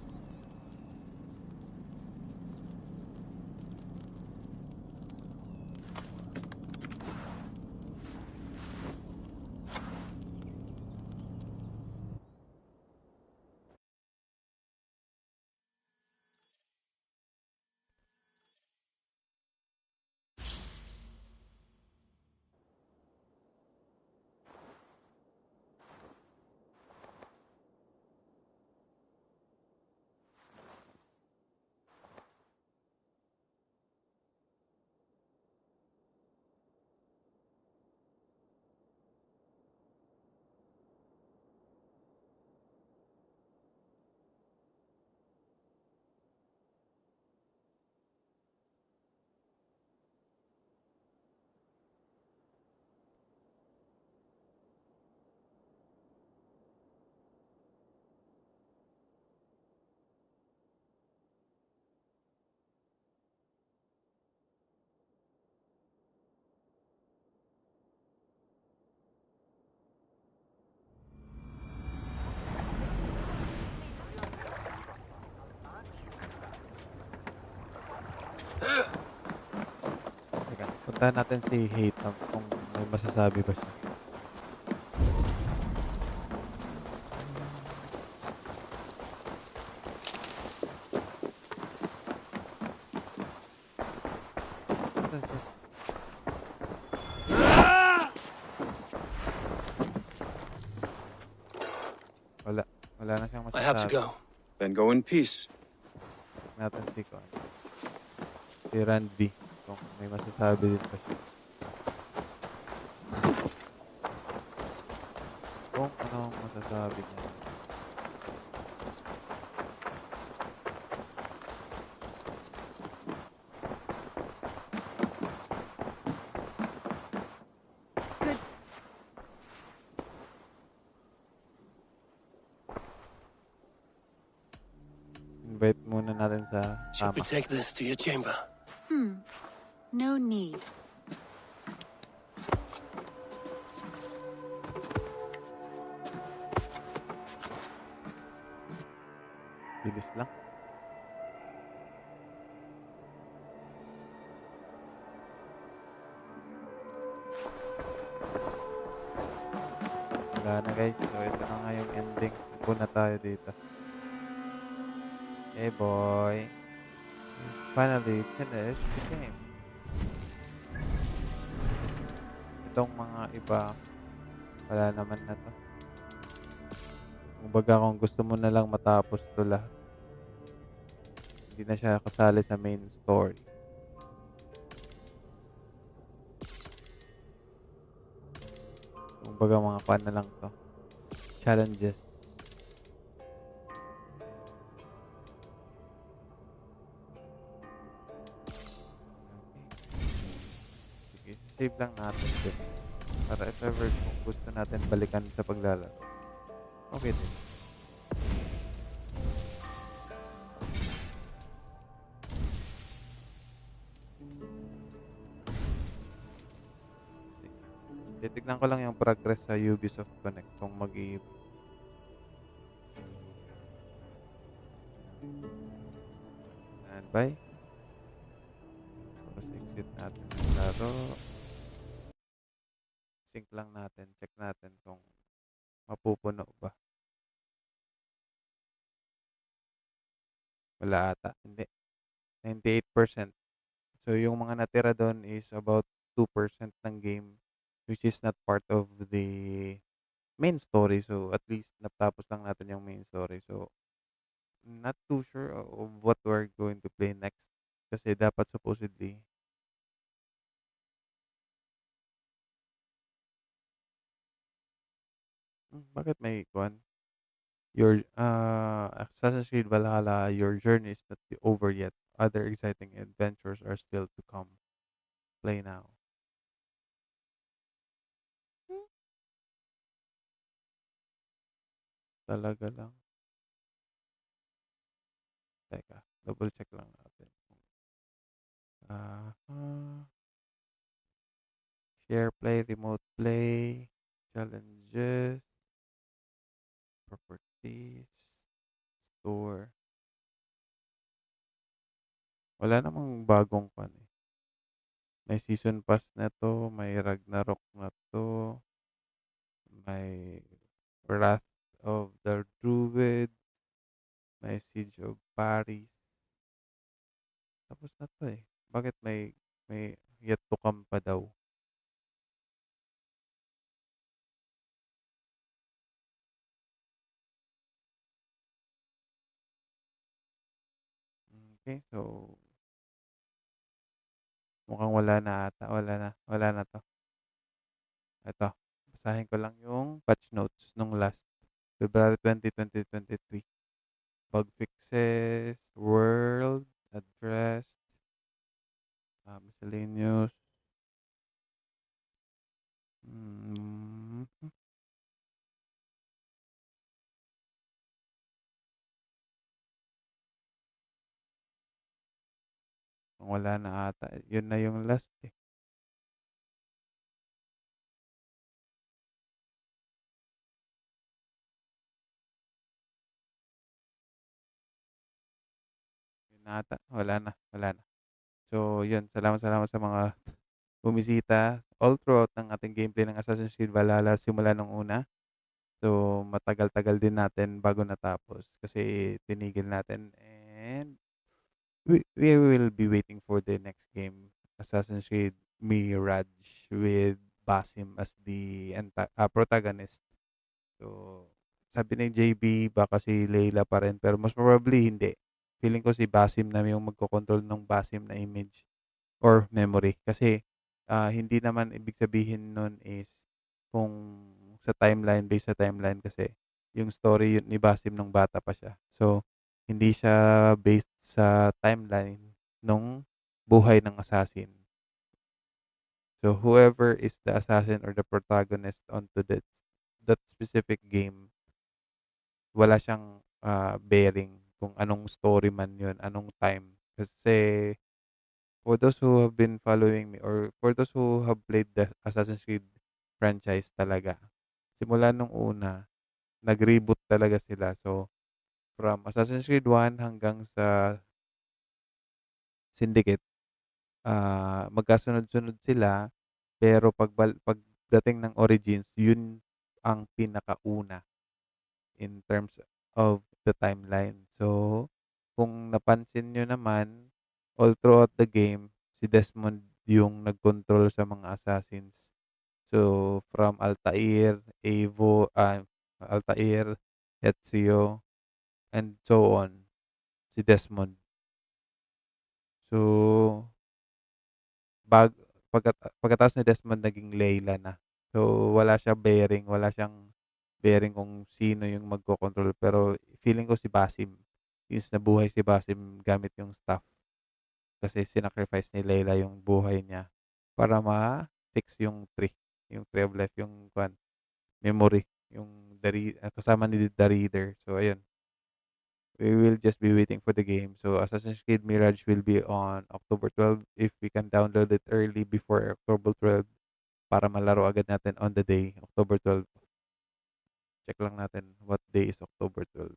Teka, puntahan natin si Hatem kung may masasabi ba siya. Saan siya? Wala. Wala na siyang masasabi. I have to go. Then go in peace. Natin si Kwan. Si Randy, kung may masasabi din ba siya. Kung ano ang masasabi niya. Invite muna natin sa Should we kama. take this to your chamber? No need. Bilis lang. Wala na guys. So ito na nga yung ending. Upo na tayo dito. Hey boy. We finally finished the game. Itong mga iba, wala naman na to. Kumbaga kung gusto mo na lang matapos to lahat, hindi na siya kasali sa main story. Kumbaga mga pan na lang to. Challenges. Sige, save lang natin din. Para if ever kung gusto natin balikan sa paglalaro. Okay din. Titignan ko lang yung progress sa Ubisoft Connect kung mag-i standby. Tapos exit natin yung laro. Sync lang natin. Check natin kung mapupuno ba. Wala ata. Hindi. 98%. So, yung mga natira doon is about 2% ng game which is not part of the main story. So, at least natapos lang natin yung main story. So, not too sure of what we're going to play next. Kasi dapat supposedly bakit may kwan? Your Assassin's Creed Valhalla, your journey is not over yet. Other exciting adventures are still to come. Play now. Talaga lang. Teka, double check lang natin. Share play, remote play, challenges, properties, store. Wala namang bagong pan eh. May season pass na to, may Ragnarok na to, may Wrath of the Druid, may Siege of Paris. Tapos na to eh. Bakit may yet to come pa daw? Okay, so mukhang wala na ata. Wala na to. Ito, basahin ko lang yung patch notes nung last February 20, 2023. Bug fixes, world, address, miscellaneous. Wala na ata. Yun na yung last eh. Yun na ata. Wala na. So, yun. Salamat sa mga bumisita all throughout ng ating gameplay ng Assassin's Creed Valhalla simula nung una. So, matagal-tagal din natin bago natapos kasi tinigil natin and we will be waiting for the next game, Assassin's Creed Mirage with Basim as the protagonist. So, sabi ni JB baka si Layla pa rin pero most probably hindi. feeling ko si Basim na yung magkokontrol ng Basim na image or memory. Kasi, hindi naman ibig sabihin nun is kung sa timeline, based sa timeline kasi yung story yun ni Basim nung bata pa siya. So, hindi siya based sa timeline nung buhay ng assassin. So, whoever is the assassin or the protagonist onto that specific game, wala siyang bearing kung anong story man yun, anong time. Kasi for those who have been following me or for those who have played the Assassin's Creed franchise talaga, simula nung una, nag-reboot talaga sila. So, from Assassin's Creed 1 hanggang sa Syndicate, magkasunod-sunod sila, pero pagdating ng Origins, yun ang pinakauna in terms of the timeline. So, kung napansin nyo naman, all throughout the game, si Desmond yung nag-control sa mga assassins. So, from Altair, Altair, Ezio, and so on, si Desmond. So, bag pagkatapos ni Desmond naging Layla na. So, wala siyang bearing kung sino yung magkokontrol. Pero feeling ko si Basim, since nabuhay si Basim gamit yung staff. Kasi sinacrifice ni Layla yung buhay niya para ma-fix yung tree of life, yung memory, yung kasama ni The Reader. So, ayun. We will just be waiting for the game. So, Assassin's Creed Mirage will be on October 12 if we can download it early before October 12 para malaro agad natin on the day, October 12. Check lang natin what day is October 12.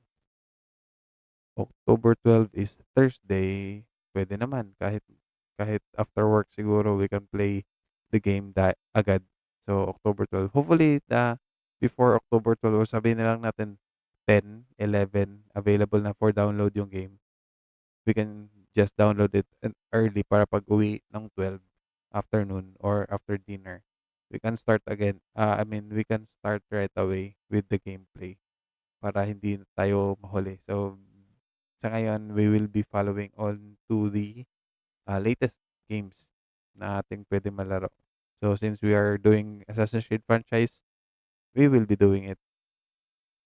October 12 is Thursday. Pwede naman kahit after work siguro we can play the game agad. So, October 12. Hopefully, before October 12, or sabihin na lang natin 10, 11, available na for download yung game. We can just download it early para pag-uwi ng 12 afternoon or after dinner. We can start again. We can start right away with the gameplay para hindi tayo mahuli. So, sa ngayon, we will be following on to the latest games na ating pwede malaro. So, since we are doing Assassin's Creed franchise, we will be doing it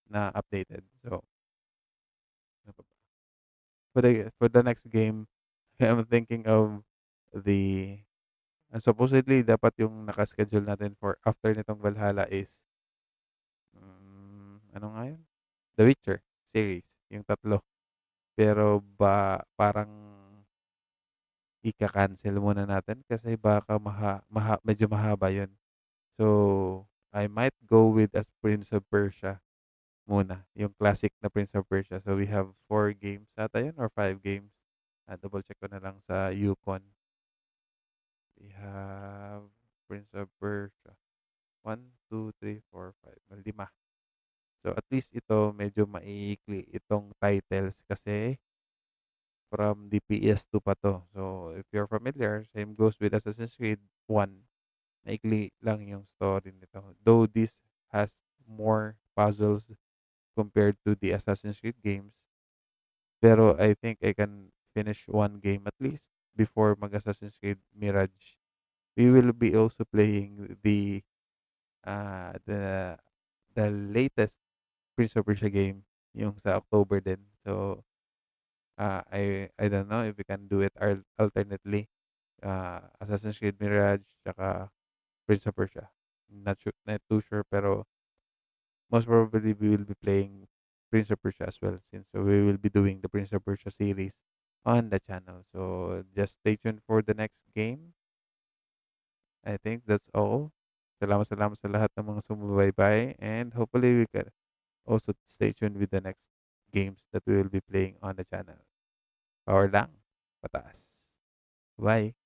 na updated. So, ano pa ba? For the next game, I'm thinking of the supposedly dapat yung naka-schedule natin for after nitong Valhalla is ano nga yun? The Witcher series, yung tatlo. Pero parang ika-cancel muna natin kasi baka medyo mahaba yun. So, I might go with as Prince of Persia muna, yung classic na Prince of Persia. So, we have 4 games ata yun or 5 games. Double check ko na lang sa Yukon. We have Prince of Persia. 1, 2, 3, 4, 5. 5. So, at least ito medyo maiikli itong titles kasi from the PS2 pa to. So, if you're familiar, same goes with Assassin's Creed 1. Maikli lang yung story nito. Though this has more puzzles compared to the Assassin's Creed games. Pero I think I can finish one game at least before mag-Assassin's Creed Mirage. We will be also playing uh, the the latest Prince of Persia game, yung sa October din. So, I don't know if we can do it alternately. Assassin's Creed Mirage, tsaka Prince of Persia. Not too sure, pero most probably we will be playing Prince of Persia as well since we will be doing the Prince of Persia series on the channel. So, just stay tuned for the next game. I think that's all. Salamat sa lahat ng mga sumubaybay and hopefully we can also stay tuned with the next games that we will be playing on the channel. Power lang. Pataas. Bye.